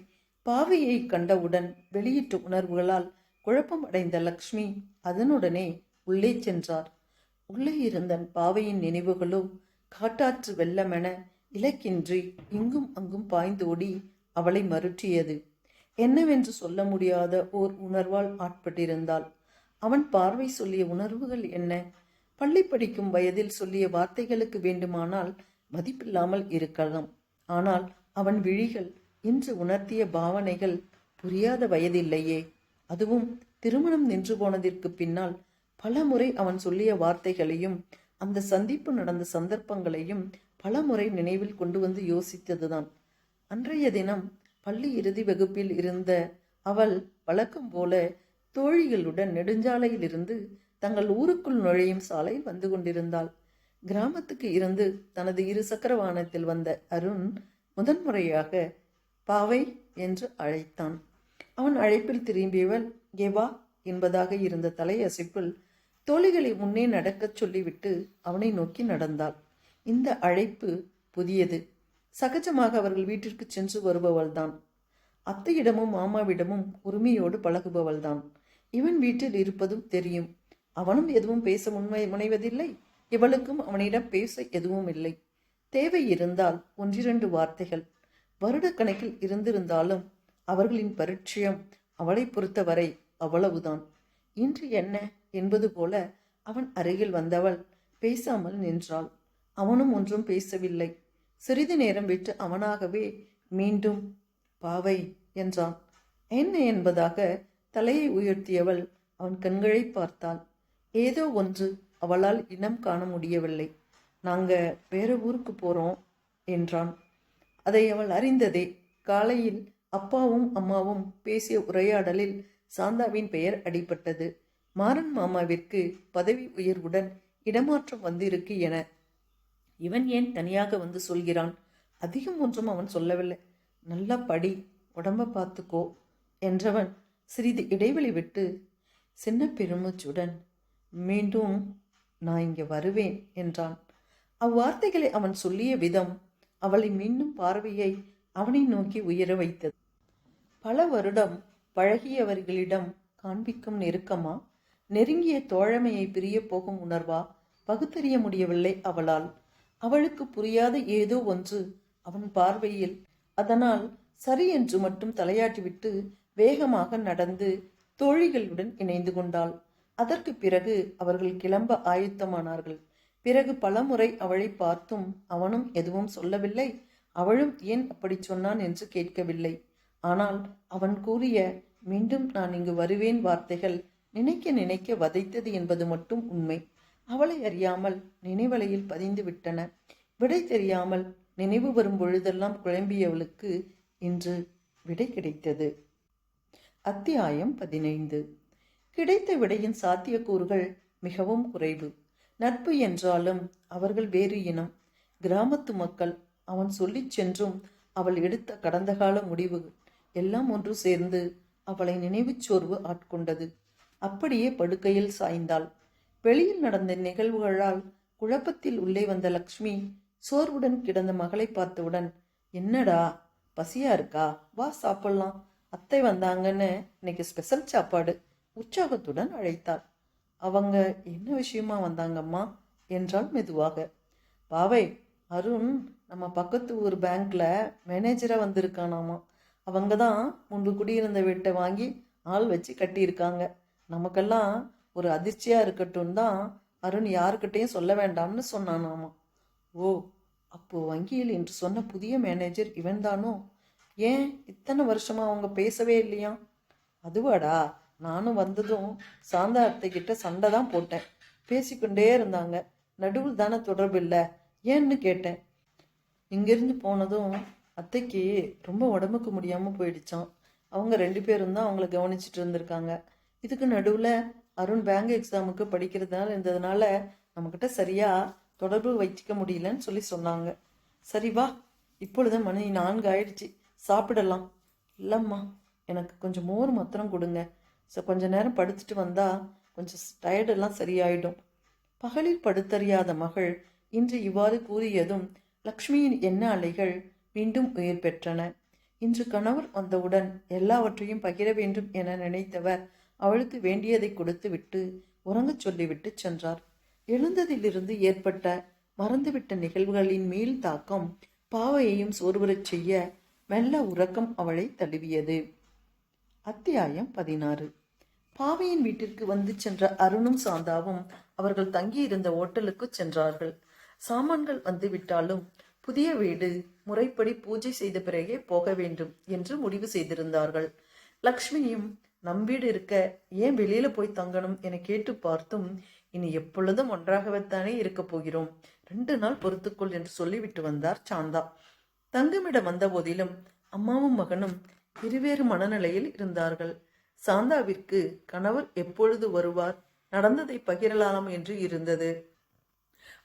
பாவையை கண்டவுடன் வெளியிட்ட உணர்வுகளால் குழப்பம் அடைந்த லக்ஷ்மி அதனுடனே உள்ளே சென்றார். உள்ளே இருந்த பாவையின் நினைவுகளோ காட்டாற்று வெள்ளமென இலக்கின்றி இங்கும் அங்கும் பாய்ந்தோடி அவளை மருட்டியது. என்னவென்று சொல்ல முடியாத ஓர் உணர்வால் ஆட்பட்டிருந்தாள். அவன் பார்வை சொல்லிய உணர்வுகள் என்ன? பள்ளி படிக்கும் வயதில் சொல்லிய வார்த்தைகளுக்கு வேண்டுமானால் மதிப்பில்லாமல் இருக்கலாம். ஆனால் அவன் விழிகள் இன்று உணர்த்திய பாவனைகள் புரியாத வயதில்லையே. அதுவும் திருமணம் நின்று போனதற்கு பின்னால் பல முறை அவன் சொல்லிய வார்த்தைகளையும் அந்த சந்திப்பு நடந்த சந்தர்ப்பங்களையும் பல முறை நினைவில் கொண்டு வந்து யோசித்ததுதான். அன்றைய தினம் பள்ளி இறுதி வகுப்பில் இருந்த அவள் வழக்கம் போல தோழிகளுடன் நெடுஞ்சாலையில் இருந்து தங்கள் ஊருக்குள் நுழையும் சாலையில் வந்து கொண்டிருந்தாள். கிராமத்துக்கு இருந்து தனது இருசக்கர வாகனத்தில் வந்த அருண் முதன்முறையாக பாவை என்று அழைத்தான். அவன் அழைப்பில் திரும்பியவள் ஏவா என்பதாக இருந்த தலையசைப்பில் தோழிகளை முன்னே நடக்கச் சொல்லிவிட்டு அவனை நோக்கி நடந்தாள். இந்த அழைப்பு புதியது. சகஜமாக அவர்கள் வீட்டிற்கு சென்று வருபவள்தான். அத்தையிடமும் மாமாவிடமும் உரிமையோடு பழகுபவள்தான். இவன் வீட்டில் இருப்பதும் தெரியும். அவனும் எதுவும் பேச முனைவதில்லை. இவளுக்கும் அவனிடம் பேச எதுவும் இல்லை. தேவை இருந்தால் ஒன்றிரண்டு வார்த்தைகள். வருடக்கணக்கில் இருந்திருந்தாலும் அவர்களின் பரிச்சயம் அவளை பொறுத்தவரை அவ்வளவுதான். இன்று என்ன என்பது போல அவன் அருகில் வந்தவள் பேசாமல் நின்றாள். அவனும் ஒன்றும் பேசவில்லை. சிறிது நேரம் விட்டு அவனாகவே மீண்டும் பாவை என்றான். என்ன என்பதாக தலையை உயர்த்தியவள் அவன் கண்களை பார்த்தாள். ஏதோ ஒன்று அவளால் இனம் காண முடியவில்லை. நாங்க வேற ஊருக்கு போறோம் என்றான். அதை அவள் அறிந்ததே. காலையில் அப்பாவும் அம்மாவும் பேசிய உரையாடலில் சாந்தாவின் பெயர் அடிபட்டது. மாறன் மாமாவிற்கு பதவி உயர்வுடன் இடமாற்றம் வந்திருக்கு என. இவன் ஏன் தனியாக வந்து சொல்கிறான்? அதிகம் ஒன்றும் அவன் சொல்லவில்லை. நல்லா படி, உடம்ப பார்த்துக்கோ என்றவன் சிறிது இடைவெளி விட்டு சின்ன பெருமூச்சுடன் மீண்டும் நான் இங்கே வருவேன் என்றான். அவ்வார்த்தைகளை அவன் சொல்லிய விதம் அவளை மீண்டும் பார்வையை அவனை நோக்கி உயர வைத்தது. பல வருடம் பழகியவர்களிடம் காண்பிக்கும் நெருக்கமா, நெருங்கிய தோழமையை பிரிய போகும் உணர்வா பகுத்தறிய முடியவில்லை அவளால். அவளுக்கு புரியாத ஏதோ ஒன்று அவன் பார்வையில். அதனால் சரி என்று மட்டும் தலையாட்டிவிட்டு வேகமாக நடந்து தோழிகளுடன் இணைந்து கொண்டாள். அதற்கு பிறகு அவர்கள் கிளம்ப ஆயத்தமானார்கள். பிறகு பலமுறை அவளை பார்த்தும் அவனும் எதுவும் சொல்லவில்லை. அவளும் ஏன் அப்படி சொன்னான் என்று கேட்கவில்லை. ஆனால் அவன் கூறிய மீண்டும் நான் இங்கு வருவேன் வார்த்தைகள் நினைக்க நினைக்க வதைத்தது என்பது மட்டும் உண்மை. அவளை அறியாமல் நினைவலையில் பதிந்து விட்டன. விடை தெரியாமல் நினைவு வரும் பொழுதெல்லாம் குழம்பியவளுக்கு இன்று விடை கிடைத்தது. அத்தியாயம் 15. கிடைத்த விடையின் சாத்தியக்கூறுகள் மிகவும் குறைவு. நட்பு என்றாலும் அவர்கள் வேறு இனம், கிராமத்து மக்கள். அவன் சொல்லிச் சென்றும் அவள் எடுத்த கடந்த கால முடிவுகள் எல்லாம் ஒன்று சேர்ந்து அவளை நினைவுச் சோர்வு ஆட்கொண்டது. அப்படியே படுக்கையில் சாய்ந்தாள். வெளியில் நடந்த நிகழ்வுகளால் குழப்பத்தில் உள்ளே வந்த லக்ஷ்மி சோர்வுடன் கிடந்த மகளை பார்த்தவுடன், என்னடா பசியா இருக்கா, வா சாப்பிடலாம், அத்தை வந்தாங்கன்னு இன்னைக்கு ஸ்பெஷல் சாப்பாடு, உற்சாகத்துடன் அழைத்தாள். அவங்க என்ன விஷயமா வந்தாங்கம்மா என்றாள் மெதுவாக. பாவை, அருண் நம்ம பக்கத்து ஊர் பேங்க்ல மேனேஜரா வந்திருக்கானாமா. அவங்க தான் முன்பு குடியிருந்த வீட்டை வாங்கி ஆள் வச்சு கட்டியிருக்காங்க. நமக்கெல்லாம் ஒரு அதிர்ச்சியா இருக்கட்டும் தான் அருண் யாருக்கிட்டையும் சொல்ல வேண்டாம்னு சொன்னானாமா. ஓ, அப்போ வங்கியில் என்று சொன்ன புதிய மேனேஜர் இவன்தானோ? ஏன் இத்தனை வருஷமா அவங்க பேசவே இல்லையா? அதுவாடா, நானும் வந்ததும் சாந்தா அத்தை கிட்ட சண்டை தான் போட்டேன். பேசிக்கொண்டே இருந்தாங்க. நடுவில் தானே தொடர்பு இல்லை, ஏன்னு கேட்டேன். இங்கிருந்து போனதும் அத்தைக்கு ரொம்ப உடம்புக்கு முடியாமல் போயிடுச்சான். அவங்க 2 பேரும் தான் அவங்கள கவனிச்சுட்டு இருந்திருக்காங்க. இதுக்கு நடுவில் அருண் பேங்க் எக்ஸாமுக்கு படிக்கிறதுனால இருந்ததுனால நம்மக்கிட்ட சரியா தொடர்பு வச்சுக்க முடியலன்னு சொல்லி சொன்னாங்க. சரி வா, இப்பொழுது மணி 4 ஆயிடுச்சு, சாப்பிடலாம். இல்லைம்மா, எனக்கு கொஞ்சம் மோர் மாத்திரம் கொடுங்க. கொஞ்ச நேரம் படுத்துட்டு வந்தா கொஞ்சம் டயர்டெல்லாம் சரியாயிடும். பகலில் படுத்தறியாத மகள் இன்று இவ்வாறு கூறியதும் லக்ஷ்மியின் எண்ண அலைகள் மீண்டும் உயிர் பெற்றன. இன்று கணவர் வந்தவுடன் எல்லாவற்றையும் பகிர வேண்டும் என நினைத்தவர் அவளுக்கு வேண்டியதை கொடுத்து விட்டு உறங்கச் சொல்லிவிட்டு சென்றார். எழுந்ததிலிருந்து ஏற்பட்ட மறந்துவிட்ட நிகழ்வுகளின் மீள் தாக்கம் பாவையையும் சோர்வுறச் செய்ய மெல்ல உறக்கம் அவளை தழுவியது. அத்தியாயம் 16. பாவையின் வீட்டிற்கு வந்து சென்ற அருணும் சாந்தாவும் அவர்கள் தங்கியிருந்த ஓட்டலுக்கு சென்றார்கள். சாமான்கள் வந்து விட்டாலும் புதிய வீடு முறைப்படி பூஜை செய்த பிறகே போக வேண்டும் என்று முடிவு செய்திருந்தார்கள். லக்ஷ்மியும் நம் வீடு இருக்க ஏன் வெளியில போய் தங்கணும் என கேட்டு பார்த்தும், இனி எப்பொழுதும் ஒன்றாகவேத்தானே இருக்க போகிறோம், 2 நாள் பொறுத்துக்கொள் என்று சொல்லிவிட்டு வந்தார் சாந்தா. தங்குமிடம் வந்த போதிலும் அம்மாவும் மகனும் இருவேறு மனநிலையில் இருந்தார்கள். சாந்தாவிற்கு கணவர் எப்பொழுது வருவார், நடந்ததை பகிரலாம் என்று இருந்தது.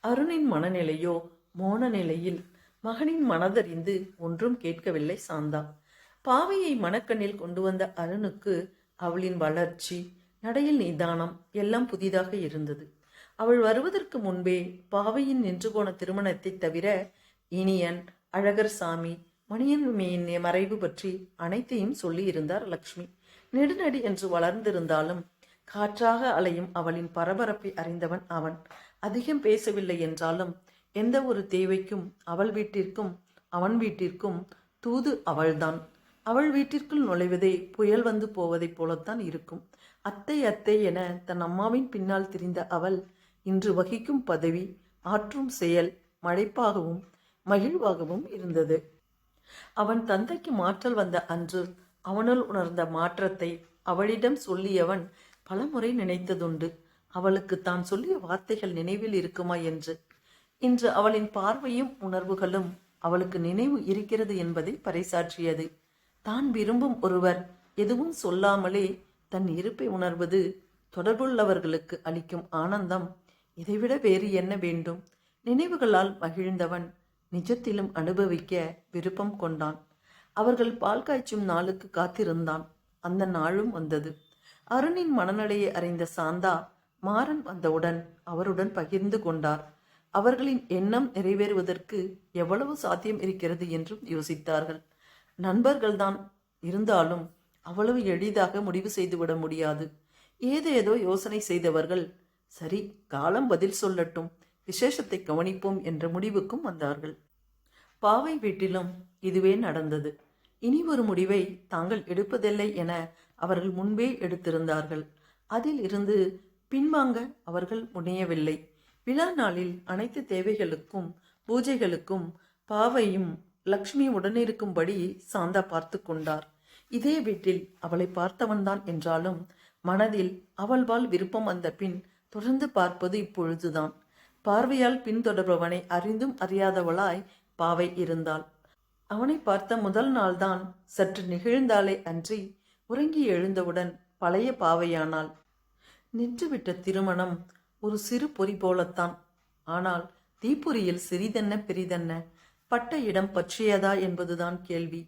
அருணின் மனநிலையோ மோன நிலையில். மகனின் மனதறிந்து ஒன்றும் கேட்கவில்லை சாந்தா. பாவையை மனக்கண்ணில் கொண்டு வந்த அருணுக்கு அவளின் வளர்ச்சி, நடையில் நிதானம் எல்லாம் புதிதாக இருந்தது. அவள் வருவதற்கு முன்பே பாவையின் நின்று போன திருமணத்தை தவிர இனியன், அழகர் சாமி, மணியன்மையின் மறைவு பற்றி அனைத்தையும் சொல்லி இருந்தார் லக்ஷ்மி. நெடுநடி என்று வளர்ந்திருந்தாலும் காற்றாக அலையும் அவளின் பரபரப்பை அறிந்தவன் அவன். அதிகம் பேசவில்லை என்றாலும் எந்த ஒரு தேவைக்கும் அவள் வீட்டிற்கும் அவன் வீட்டிற்கும் தூது அவள்தான். அவள் வீட்டிற்குள் நுழைவதே புயல் வந்து போவதைப் போலத்தான் இருக்கும். அத்தை அத்தை என தன் அம்மாவின் பின்னால் திரிந்த அவள் இன்று வகிக்கும் பதவி, ஆற்றும் செயல் மழைப்பாகவும் மகிழ்வாகவும் இருந்தது. அவன் தந்தைக்கு மாற்றல் வந்த அன்று அவனுள் உணர்ந்த மாற்றத்தை அவளிடம் சொல்லியவன் பலமுறை நினைத்ததுண்டு. அவளுக்கு தான் சொல்லிய வார்த்தைகள் நினைவில் இருக்குமா என்று. இன்று அவளின் பார்வையும் உணர்வுகளும் அவளுக்கு நினைவு இருக்கிறது என்பதை பறைசாற்றியது. தான் விரும்பும் ஒருவர் எதுவும் சொல்லாமலே தன் இருப்பை உணர்வது தொடர்புள்ளவர்களுக்கு அளிக்கும் ஆனந்தம் இதைவிட வேறு என்ன வேண்டும்? நினைவுகளால் மகிழ்ந்தவன் நிஜத்திலும் அனுபவிக்க விருப்பம் கொண்டான். அவர்கள் பால் காய்ச்சும் நாளுக்கு காத்திருந்தான். அந்த நாளும் வந்தது. அருணின் மனநிலையை அறிந்த சாந்தா மாறன் வந்தவுடன் அவருடன் பகிர்ந்து கொண்டார். அவர்களின் எண்ணம் நிறைவேறுவதற்கு எவ்வளவு சாத்தியம் இருக்கிறது என்றும் யோசித்தார்கள். நண்பர்கள்தான் இருந்தாலும் அவ்வளவு எளிதாக முடிவு செய்துவிட முடியாது. ஏதேதோ யோசனை செய்தவர்கள் சரி, காலம் பதில் சொல்லட்டும், விசேஷத்தை கவனிப்போம் என்ற முடிவுக்கும் வந்தார்கள். பாவை வீட்டிலும் இதுவே நடந்தது. இனி ஒரு முடிவை தாங்கள் எடுப்பதில்லை என அவர்கள் முன்பே எடுத்திருந்தார்கள். அதில் இருந்து பின்வாங்க அவர்கள் முனையவில்லை. விழா நாளில் அனைத்து தேவைகளுக்கும் பூஜைகளுக்கும் பாவையும் லக்ஷ்மி உடனிருக்கும்படி சாந்தா பார்த்து கொண்டார். இதே வீட்டில் அவளை பார்த்தவன்தான் என்றாலும் மனதில் அவள்பால் விருப்பம் வந்த பின் தொடர்ந்து பார்ப்பது இப்பொழுதுதான். பார்வையால் பின்தொடர்பவனை அறிந்தும் அறியாதவளாய் பாவை இருந்தாள். அவனை பார்த்த முதல் நாள்தான் சற்று நிகழ்ந்தாலே அன்றி உறங்கி எழுந்தவுடன் பழைய பாவையானாள். நின்றுவிட்ட திருமணம் ஒரு சிறு பொறி போலத்தான். ஆனால் தீப்பொறியில் சிறிதென்ன பெரிதென்ன, பட்ட இடம் பற்றியதா என்பதுதான் கேள்வி.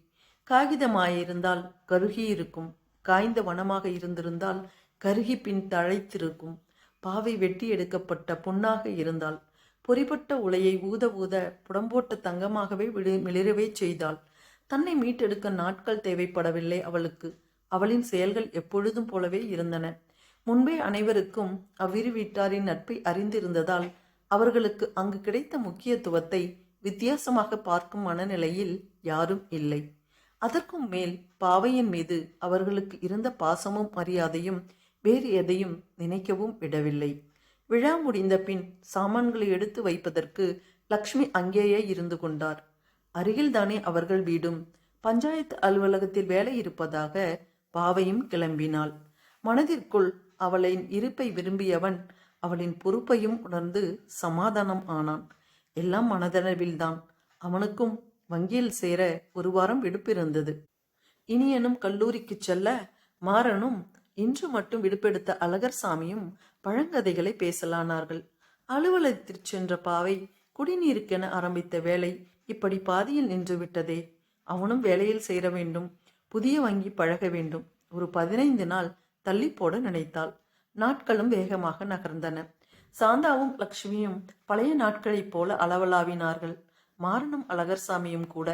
காகிதமாயிருந்தால் கருகியிருக்கும், காய்ந்த வனமாக இருந்திருந்தால் கருகி பின் தழைத்திருக்கும். பாவை வெட்டி எடுக்கப்பட்ட பொன்னாக இருந்தால் பொறிப்பட்ட உலையை ஊத ஊத புடம்போட்ட தங்கமாகவே மிளிரவே செய்தாள். தன்னை மீட்டெடுக்க நாட்கள் தேவைப்படவில்லை அவளுக்கு. அவளின் செயல்கள் எப்பொழுதும் போலவே இருந்தன. முன்பே அனைவருக்கும் அவ்விரு வீட்டாரின் நட்பை அறிந்திருந்ததால் அவர்களுக்கு அங்கு கிடைத்த முக்கியத்துவத்தை வித்தியாசமாக பார்க்கும் மனநிலையில் யாரும் இல்லை. அதற்கும் மேல் பாவையின் மீது அவர்களுக்கு இருந்த பாசமும் மரியாதையும் வேறு எதையும் நினைக்கவும் விடவில்லை. விழா முடிந்த பின் சாமான்களை எடுத்து வைப்பதற்கு லக்ஷ்மி அங்கேயே இருந்து கொண்டார். அருகில்தானே அவர்கள் வீடும். பஞ்சாயத்து அலுவலகத்தில் வேலை இருப்பதாக பாவையும் கிளம்பினாள். மனதிற்குள் அவளின் இருப்பை விரும்பியவன் அவளின் பொறுப்பையும் உணர்ந்து சமாதானம் ஆனான். எல்லாம் மனதளவில்தான். அவனுக்கும் வங்கியில் சேர 1 வாரம் விடுப்பிருந்தது. இனியனும் கல்லூரிக்கு செல்ல மாறனும் இன்று மட்டும் விடுப்பெடுத்த அழகர் சாமியும் பழங்கதைகளை பேசலானார்கள். அலுவலகத்திற்கு சென்ற பாவை குடிநீருக்கென ஆரம்பித்த வேலை இப்படி பாதியில் நின்று விட்டதே. அவனும் வேலையில் சேர வேண்டும், புதிய வங்கி பழக வேண்டும். ஒரு 15 நாள் தள்ளி போட நினைத்தாள். நாட்களும் வேகமாக நகர்ந்தன. சாந்தாவும் லக்ஷ்மியும் பழைய நாட்களைப் போல அளவலாவினார்கள். மாறனும் அழகர் சாமியும் கூட.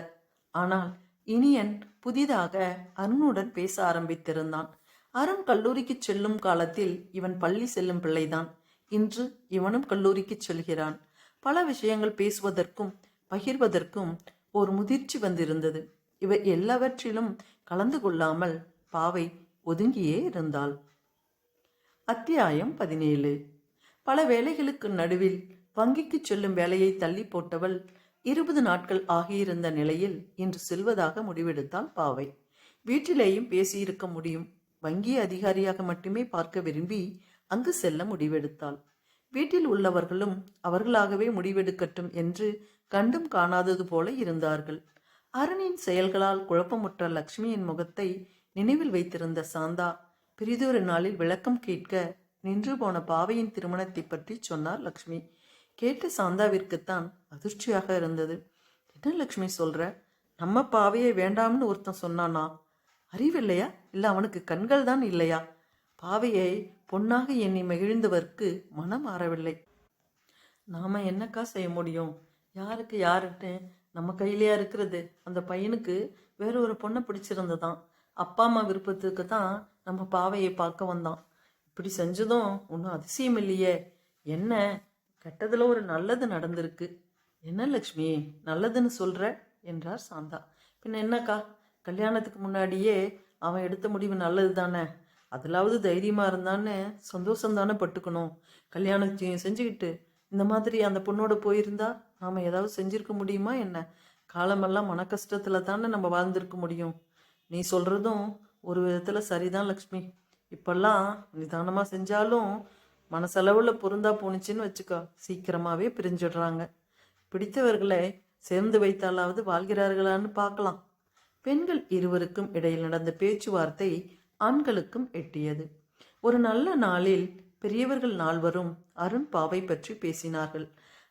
ஆனால் இனியன் புதிதாக அருணுடன் பேச ஆரம்பித்திருந்தான். அருண் கல்லூரிக்கு செல்லும் காலத்தில் இவன் பள்ளி செல்லும் பிள்ளைதான். இன்று இவனும் கல்லூரிக்கு செல்கிறான். பல விஷயங்கள் பேசுவதற்கும் பகிர்வதற்கும் ஒரு முதிர்ச்சி வந்திருந்தது. இவை எல்லாவற்றிலும் கலந்து கொள்ளாமல் பாவை ஒதுங்கியே இருந்தாள். அத்தியாயம் 17. பல வேலைகளுக்கு நடுவில் வங்கிக்கு செல்லும் வேலையை தள்ளி போட்டவள் 20 நாட்கள் ஆகியிருந்த நிலையில் இன்று செல்வதாக முடிவெடுத்தாள் பாவை. வீட்டிலேயும் பேசியிருக்க முடியும். வங்கி அதிகாரியாக மட்டுமே பார்க்க விரும்பி அங்கு செல்ல முடிவெடுத்தாள். வீட்டில் உள்ளவர்களும் அவர்களாகவே முடிவெடுக்கட்டும் என்று கண்டும் காணாதது போல இருந்தார்கள். அருணின் செயல்களால் குழப்பமுற்ற லக்ஷ்மியின் முகத்தை நினைவில் வைத்திருந்த சாந்தா பிரிதொரு நாளில் விளக்கம் கேட்க நின்று போன பாவையின் திருமணத்தை பற்றி சொன்னார் லக்ஷ்மி. கேட்ட சாந்தாவிற்குத்தான் அதிர்ச்சியாக இருந்தது. என்ன லக்ஷ்மி சொல்ற? நம்ம பாவையை வேண்டாம்னு ஒருத்தன் சொன்னானா? அறிவில்லையா, இல்ல அவனுக்கு கண்கள் தான் இல்லையா? பாவையை பொன்னாக எண்ணி மகிழ்ந்தவர்க்கு மனம் ஆறவில்லை. நாம என்னக்கா செய்ய முடியும்? யாருக்கு யாருன்னு நம்ம கையிலையா இருக்கிறது? அந்த பையனுக்கு வேற ஒரு பொண்ணை பிடிச்சிருந்ததான். அப்பா அம்மா விருப்பத்துக்கு தான் நம்ம பாவையை பார்க்க வந்தான். இப்படி செஞ்சதும் ஒன்றும் அதிசயம் இல்லையே. என்ன கெட்டதுல ஒரு நல்லது நடந்திருக்கு. என்ன லக்ஷ்மி நல்லதுன்னு சொல்ற என்றார் சாந்தா. பின்ன என்னக்கா, கல்யாணத்துக்கு முன்னாடியே அவன் எடுத்த முடிவு நல்லது தானே. அதிலாவது தைரியமா இருந்தான்னு சந்தோஷம் தானே பட்டுக்கணும். கல்யாணத்தையும் செஞ்சுக்கிட்டு இந்த மாதிரி அந்த பொண்ணோட போயிருந்தா நாம ஏதாவது செஞ்சிருக்க முடியுமா என்ன? காலமெல்லாம் மன கஷ்டத்துல தானே நம்ம வாழ்ந்திருக்க முடியும். நீ சொல்றதும் ஒரு விதத்துல சரிதான் லக்ஷ்மி. இப்பெல்லாம் நிதானமா செஞ்சாலும் மனசளவுல பொருந்தா போணுச்சுன்னு வச்சுக்கோ, சீக்கிரமாவே பிரிஞ்சிடுறாங்க. பிடித்தவர்களை சேர்ந்து வைத்தாலாவது வாழ்கிறார்களான்னு பார்க்கலாம். பெண்கள் இருவருக்கும் இடையில் நடந்த பேச்சுவார்த்தை ஆண்களுக்கும் எட்டியது. ஒரு நல்ல நாளில் பெரியவர்கள் நால்வரும் அருண் பாவை பற்றி பேசினார்கள்.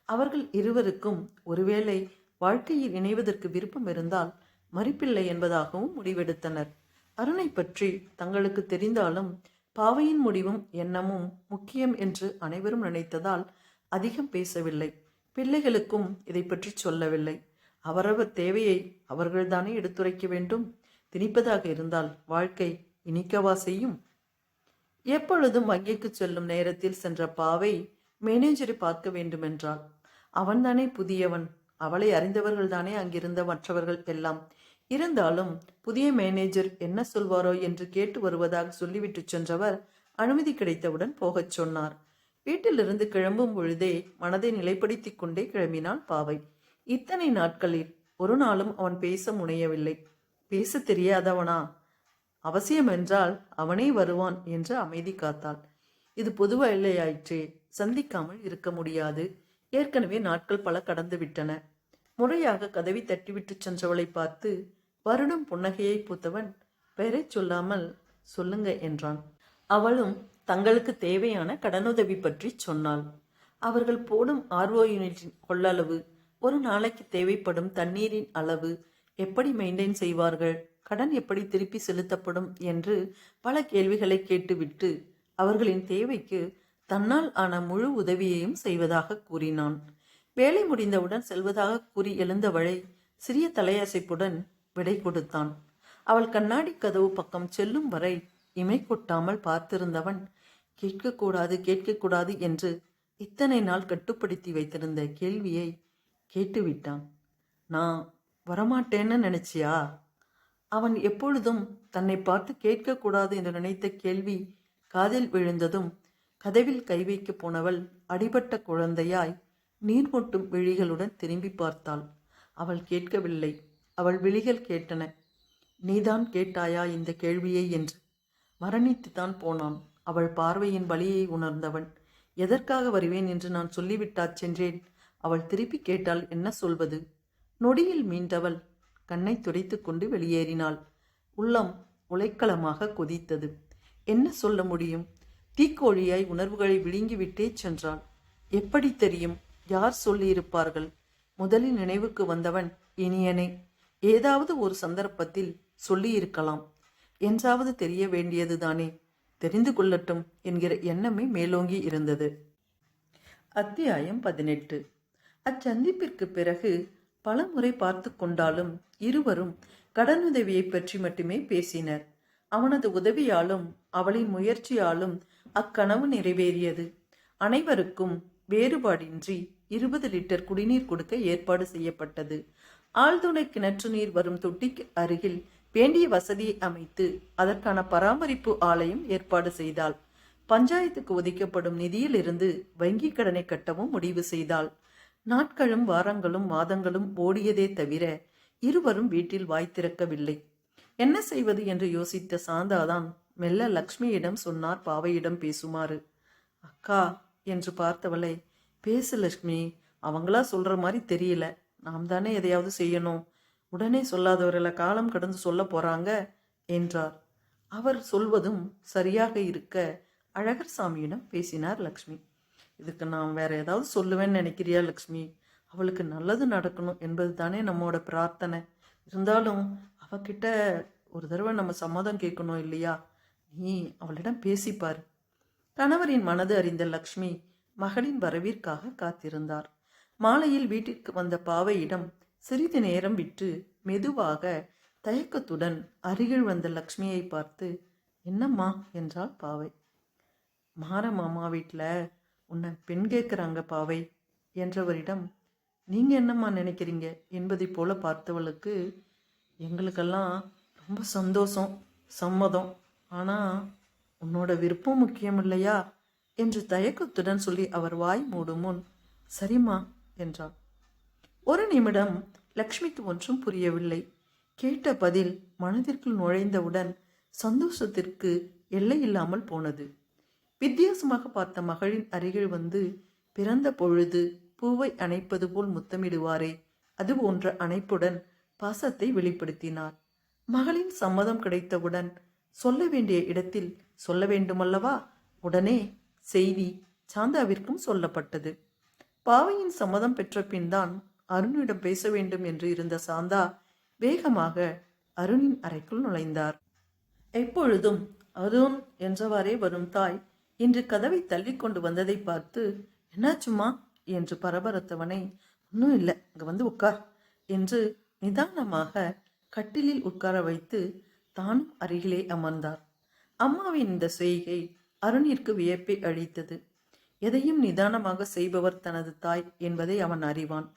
அவர்கள் இருவருக்கும் ஒருவேளை வாழ்க்கையில் இணைவதற்கு விருப்பம் இருந்தால் மறிப்பில்லை என்பதாகவும் முடிவெடுத்தனர். அருணை பற்றி தங்களுக்கு தெரிந்தாலும் பாவையின் முடிவும் எண்ணமும் முக்கியம் என்று அனைவரும் நினைத்ததால் அதிகம் பேசவில்லை. பிள்ளைகளுக்கும் இதை பற்றி சொல்லவில்லை. அவரவர் தேவையை அவர்கள்தானே எடுத்துரைக்க வேண்டும். திணிப்பதாக இருந்தால் வாழ்க்கை இனிக்கவா செய்யும்? எப்பொழுதும் வங்கிக்கு செல்லும் நேரத்தில் சென்ற பாவை மேனேஜரை பார்க்க வேண்டுமென்றாள். அவன்தானே புதியவன், அவளை அறிந்தவர்கள் தானே அங்கிருந்த மற்றவர்கள் எல்லாம். இருந்தாலும் புதிய மேனேஜர் என்ன சொல்வாரோ என்று கேட்டு வருவதாக சொல்லிவிட்டு சென்றவர் அனுமதி கிடைத்தவுடன் போகச் சொன்னார். வீட்டிலிருந்து கிளம்பும் பொழுதே மனதை நிலைப்படுத்திக் கொண்டே கிளம்பினாள் பாவை. இத்தனை நாட்களில் ஒரு நாளும் அவன் பேச முனையவில்லை. பேச தெரியாதவனா? அவசியம் என்றால் அவனே வருவான் என்று அமைதி காத்தாள். இது பொது வேலையாயிற்றே, சந்திக்காமல் இருக்க முடியாது. ஏற்கனவே நாட்கள் பல கடந்து விட்டன. முறையாக கதவை தட்டிவிட்டு சென்றவளை பார்த்து வருடும் புன்னகையை பூத்தவன் பெயரை சொல்லாமல் சொல்லுங்க என்றான். அவளும் தங்களுக்கு தேவையான கடனுதவி பற்றி சொன்னாள். அவர்கள் போடும் RO யூனிட்டின் கொள்ளளவு, ஒரு நாளைக்கு தேவைப்படும் தண்ணீரின் அளவு, எப்படி மெயின்டைன் செய்வார்கள், கடன் எப்படி திருப்பி செலுத்தப்படும் என்று பல கேள்விகளை கேட்டுவிட்டு அவர்களின் தேவைக்கு தன்னால் ஆன முழு உதவியையும் செய்வதாக கூறினான். வேலை முடிந்தவுடன் செல்வதாக கூறி எழுந்தவளை சிறிய தலையசைப்புடன் விடை கொடுத்தான். அவள் கண்ணாடி கதவு பக்கம் செல்லும் வரை இமை கொட்டாமல் பார்த்திருந்தவன் கேட்கக்கூடாது கேட்கக்கூடாது என்று இத்தனை நாள் கட்டுப்படுத்தி வைத்திருந்த கேள்வியை கேட்டுவிட்டான். நான் வரமாட்டேன்னு நினைச்சியா? அவன் எப்பொழுதும் தன்னை பார்த்து கேட்கக்கூடாது என்று நினைத்த கேள்வி காதில் விழுந்ததும் கதவில் கை வைக்க போனவள் அடிபட்ட குழந்தையாய் நீர்மொட்டும் விழிகளுடன் திரும்பி பார்த்தாள். அவள் கேட்கவில்லை, அவள் விழிகள் கேட்டன. நீதான் கேட்டாயா இந்த கேள்வியை என்று. மரணித்துத்தான் போனான். அவள் பார்வையின் வலியை உணர்ந்தவன் எதற்காக வருவேன் என்று நான் சொல்லிவிட்டா சென்றேன். அவள் திருப்பி கேட்டால் என்ன சொல்வது? நொடியில் மீண்டவள் கண்ணை துடைத்து கொண்டு வெளியேறினாள். உள்ளம் உலைக்களமாக கொதித்தது. என்ன சொல்ல முடியும்? தீக்கோழியாய் உணர்வுகளை விழுங்கிவிட்டே சென்றாள். எப்படி தெரியும்? யார் சொல்லியிருப்பார்கள்? முதலில் நினைவுக்கு வந்தவன் இனியனே. ஏதாவது ஒரு சந்தர்ப்பத்தில் சொல்லியிருக்கலாம் என்றாவது தெரிய வேண்டியதுதானே. தெரிந்து கொள்ளட்டும் என்கிற எண்ணமே மேலோங்கி இருந்தது. அத்தியாயம் 18. அச்சந்திப்பிற்கு பிறகு பல முறை பார்த்து கொண்டாலும் இருவரும் கடனுதவியை பற்றி மட்டுமே பேசினர். அவனது உதவியாலும் அவளின் முயற்சியாலும் அக்கனவு நிறைவேறியது. அனைவருக்கும் வேறுபாடின்றி 20 லிட்டர் குடிநீர் கொடுக்க ஏற்பாடு செய்யப்பட்டது. ஆழ்துளை கிணற்று நீர் வரும் தொட்டிக்கு அருகில் வேண்டிய வசதியை அமைத்து அதற்கான பராமரிப்பு ஆலையும் ஏற்பாடு செய்தாள். பஞ்சாயத்துக்கு ஒதுக்கப்படும் நிதியிலிருந்து வங்கி கடனை கட்டவும் முடிவு செய்தாள். நாட்களும் வாரங்களும் மாதங்களும் ஓடியதே தவிர இருவரும் வீட்டில் வாய் திறக்கவில்லை. என்ன செய்வது என்று யோசித்த சாந்தாதான் மெல்ல லக்ஷ்மியிடம் சொன்னார் பாவையிடம் பேசுமாறு. அக்கா என்று பார்த்தவளை, பேசு லக்ஷ்மி, அவங்களா சொல்ற மாதிரி தெரியல, நாம் தானே எதையாவது செய்யணும், உடனே சொல்லாதவர்களை காலம் கடந்து சொல்ல போறாங்க என்றார். அவர் சொல்வதும் சரியாக இருக்க அழகர் சாமியிடம் பேசினார் லக்ஷ்மி. இதுக்கு நான் வேற ஏதாவது சொல்லுவேன்னு நினைக்கிறியா லக்ஷ்மி? அவளுக்கு நல்லது நடக்கணும் என்பது தானே நம்மோட பிரார்த்தனை. இருந்தாலும் அவகிட்ட ஒரு தடவை நம்ம சம்மதம் கேட்கணும் இல்லையா? நீ அவளிடம் பேசிப்பார். கணவரின் மனது அறிந்த லக்ஷ்மி மகளின் வரவிற்காக காத்திருந்தார். மாலையில் வீட்டிற்கு வந்த பாவையிடம் சிறிது நேரம் விட்டு மெதுவாக தயக்கத்துடன் அருகில் வந்த லக்ஷ்மியை பார்த்து, என்னம்மா என்றாள் பாவை. மாற மாமா வீட்டில் உன்னை பெண் கேட்குறாங்க பாவை என்றவரிடம், நீங்கள் என்னம்மா நினைக்கிறீங்க என்பதை போல பார்த்தவளுக்கு, எங்களுக்கெல்லாம் ரொம்ப சந்தோஷம், சம்மதம், ஆனால் உன்னோட விருப்பம் முக்கியம் இல்லையா என்று தயக்கத்துடன் சொல்லி அவர் வாய் மூடும் முன், சரிம்மா என்றார். ஒரு நிமிடம் லக்ஷ்மிக்கு ஒன்றும் புரியவில்லை. கேட்ட பதில் மனதிற்குள் நுழைந்தவுடன் சந்தோஷத்திற்கு எல்லை இல்லாமல் போனது. வித்தியாசமாக பார்த்த மகளின் அருகில் வந்து, பிறந்த பொழுது பூவை அணைப்பது போல் முத்தமிடுவாரே அது போன்ற அணைப்புடன் பாசத்தை வெளிப்படுத்தினார். மகளின் சம்மதம் கிடைத்தவுடன் சொல்ல வேண்டிய இடத்தில் சொல்ல வேண்டுமல்லவா? உடனே செய்தி சாந்தாவிற்கும் சொல்லப்பட்டது. பாவையின் சம்மதம் பெற்ற பின் தான் அருணிடம் பேச வேண்டும் என்று இருந்த சாந்தா வேகமாக அருணின் அறைக்குள் நுழைந்தார். எப்பொழுதும் அருண் என்றவாறே வரும் தாய் இன்று கதவை தள்ளி கொண்டு வந்ததை பார்த்து, என்னாச்சுமா என்று பரபரத்தவனை, ஒன்றும் இல்லை, இங்க வந்து உட்கார் என்று நிதானமாக கட்டிலில் உட்கார வைத்து தானும் அருகிலே அமர்ந்தார். அம்மாவின் இந்த செய்கை அருணிற்கு வியப்பை அளித்தது. எதையும் நிதானமாக செய்பவர் தனது தாய் என்பதை அவன் அறிவான்.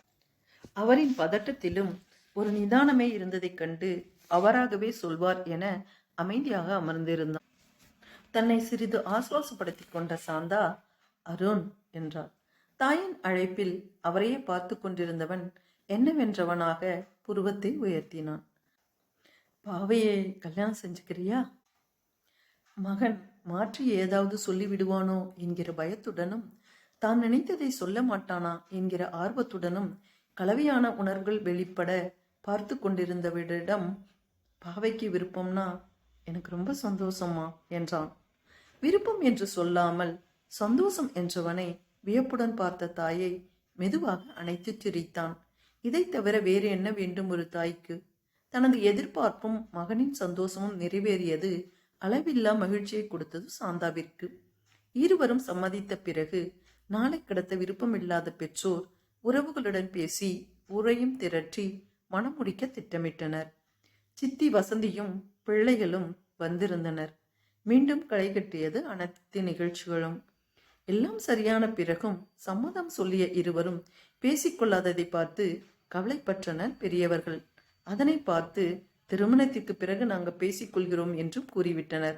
அவரின் பதட்டத்திலும் ஒரு நிதானமே இருந்ததைக் கண்டு அவராகவே சொல்வார் என அமைதியாக அமர்ந்திருந்தான். தன்னை சிறிது ஆசுவாசப்படுத்திக் கொண்ட சாந்தா, அருண் என்றார். தாயின் அழைப்பில் அவரையே பார்த்து கொண்டிருந்தவன் என்னவென்றவனாக புருவத்தை உயர்த்தினான். பாவையை கல்யாணம் செஞ்சுக்கிறியா? மகன் மாற்றி ஏதாவது சொல்லிவிடுவானோ என்கிற பயத்துடனும் தான் நினைத்ததை சொல்ல மாட்டானா என்கிற ஆர்வத்துடனும் கலவையான உணர்வுகள் வெளிப்பட பார்த்து கொண்டிருந்தவரிடம், பாவைக்கு விருப்பம்னா எனக்கு ரொம்ப சந்தோஷமா என்றான். விருப்பம் என்று சொல்லாமல் சந்தோஷம் என்றவனை வியப்புடன் பார்த்த தாயை மெதுவாக அணைத்து சிரித்தான். இதை தவிர வேறு என்ன வேண்டும் ஒரு தாய்க்கு? தனது எதிர்பார்ப்பும் மகனின் சந்தோஷமும் நிறைவேறியது அளவில்லா மகிழ்ச்சியை கொடுத்தது சாந்தாவிற்கு. இருவரும் சம்மதித்த பிறகு நாளை கடத்த விருப்பமில்லாத பெற்றோர் உறவுகளுடன் பேசி உரையும் திரட்டி மனம் முடிக்க திட்டமிட்டனர். சித்தி வசந்தியும் பிள்ளைகளும் வந்திருந்தனர். மீண்டும் களை கட்டியது அனைத்து நிகழ்ச்சிகளும். எல்லாம் சரியான பிறகும் சம்மதம் சொல்லிய இருவரும் பேசிக்கொள்ளாததை பார்த்து கவலைப்பட்டனர் பெரியவர்கள். அதனை பார்த்து திருமணத்திற்கு பிறகு நாங்கள் பேசிக்கொள்கிறோம் என்றும் கூறிவிட்டனர்.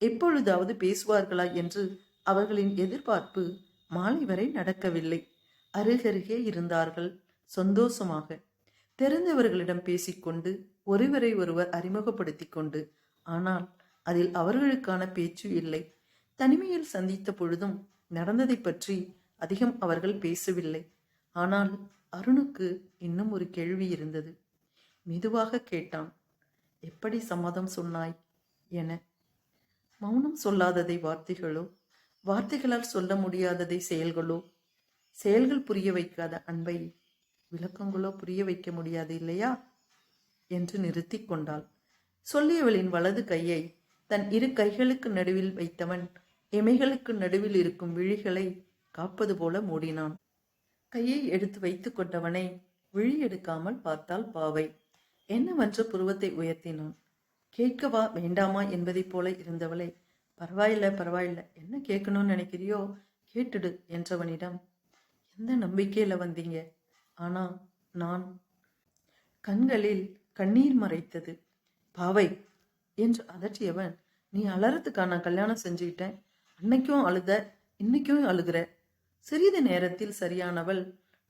எப்பொழுதாவது பேசுவார்களா என்று அவர்களின் எதிர்பார்ப்பு மாலை வரை நடக்கவில்லை. அருகருகே இருந்தார்கள் சந்தோஷமாக. தெரிந்தவர்களிடம் பேசிக்கொண்டு ஒருவரை ஒருவர் அறிமுகப்படுத்தி கொண்டு, ஆனால் அதில் அவர்களுக்கான பேச்சு இல்லை. தனிமையில் சந்தித்த பொழுதும் நடந்ததை பற்றி அதிகம் அவர்கள் பேசவில்லை. ஆனால் அருணுக்கு இன்னும் ஒரு கேள்வி இருந்தது. மெதுவாக கேட்டான், எப்படி சம்மதம் சொன்னாய் என. மௌனம் சொல்லாததை வார்த்தைகளோ, வார்த்தைகளால் சொல்ல முடியாததை செயல்களோ, செயல்கள் புரிய வைக்காத அன்பை விளக்கங்களோ புரிய வைக்க முடியாது இல்லையா என்று நிறுத்தி கொண்டாள். சொல்லியவளின் வலது கையை தன் இரு கைகளுக்கு நடுவில் வைத்தவன் இமைகளுக்கு நடுவில் இருக்கும் விழிகளை காப்பது போல மூடினான். கையை எடுத்து வைத்து கொண்டவனை விழி எடுக்காமல் பார்த்தாள் பாவை. என்னவென்ற புருவத்தை உயர்த்தினான். கேட்கவா வேண்டாமா என்பதைப் போல இருந்தவளை, பரவாயில்ல பரவாயில்ல, என்ன கேட்கணும்னு நினைக்கிறியோ கேட்டுடு என்றவனிடம், எந்த நம்பிக்கையில வந்தீங்க? ஆனா நான் கண்களில் கண்ணீர் மறைத்தது. பாவை என்று அதட்டியவன், நீ அலறதுக்கா நான் கல்யாணம் செஞ்சுக்கிட்டேன்? அன்னைக்கும் அழுத, இன்னைக்கும் அழுகிற. சிறிது நேரத்தில் சரியானவள்,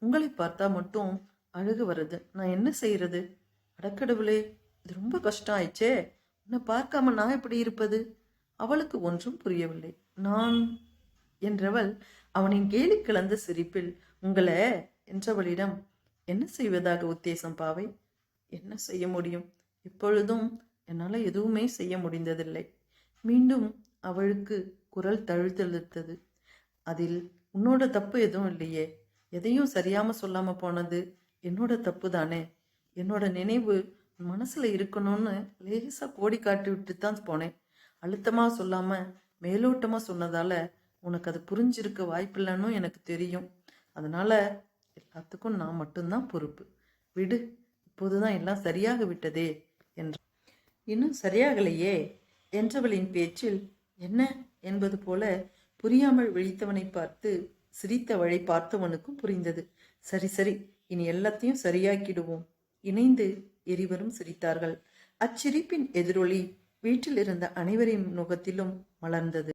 உங்களை பார்த்தா மட்டும் அழுகு வருது, நான் என்ன செய்யறது? அடக்கடவுளே, இது ரொம்ப கஷ்டம் ஆயிடுச்சே, உன்னை பார்க்காம நான் எப்படி இருப்பது? அவளுக்கு ஒன்றும் புரியவில்லை. நான் என்றவள் அவனின் கேலி கலந்த சிரிப்பில், உங்களை என்றவளிடம், என்ன செய்வதாக உத்தேசம் பாவை? என்ன செய்ய முடியும்? இப்பொழுதும் என்னால் எதுவுமே செய்ய முடிந்ததில்லை. மீண்டும் அவளுக்கு குரல் தழுத்தழுத்தது. அதில் உன்னோட தப்பு எதுவும் இல்லையே. எதையும் சரியாம சொல்லாம போனது என்னோட தப்பு தானே. என்னோட நினைவு மனசுல இருக்கணும்னு லேசா கோடி காட்டி விட்டு தான் போனேன். அழுத்தமா சொல்லாம மேலோட்டமா சொன்னதால உனக்கு அது புரிஞ்சிருக்க வாய்ப்பில்லைன்னு எனக்கு தெரியும். அதனால எல்லாத்துக்கும் நான் மட்டும்தான் பொறுப்பு. விடு, இப்போதுதான் எல்லாம் சரியாக விட்டதே என்றான். இன்னும் சரியாகலையே என்றவளின் பேச்சில் என்ன என்பது போல புரியாமல் விழித்தவனை பார்த்து சிரித்தவளை பார்த்தவனுக்கும் புரிந்தது. சரி சரி, இனி எல்லாத்தையும் சரியாக்கிடுவோம். இணைந்து இருவரும் சிரித்தார்கள். அச்சிரிப்பின் எதிரொலி வீட்டில் இருந்த அனைவரின் முகத்திலும் மலர்ந்தது.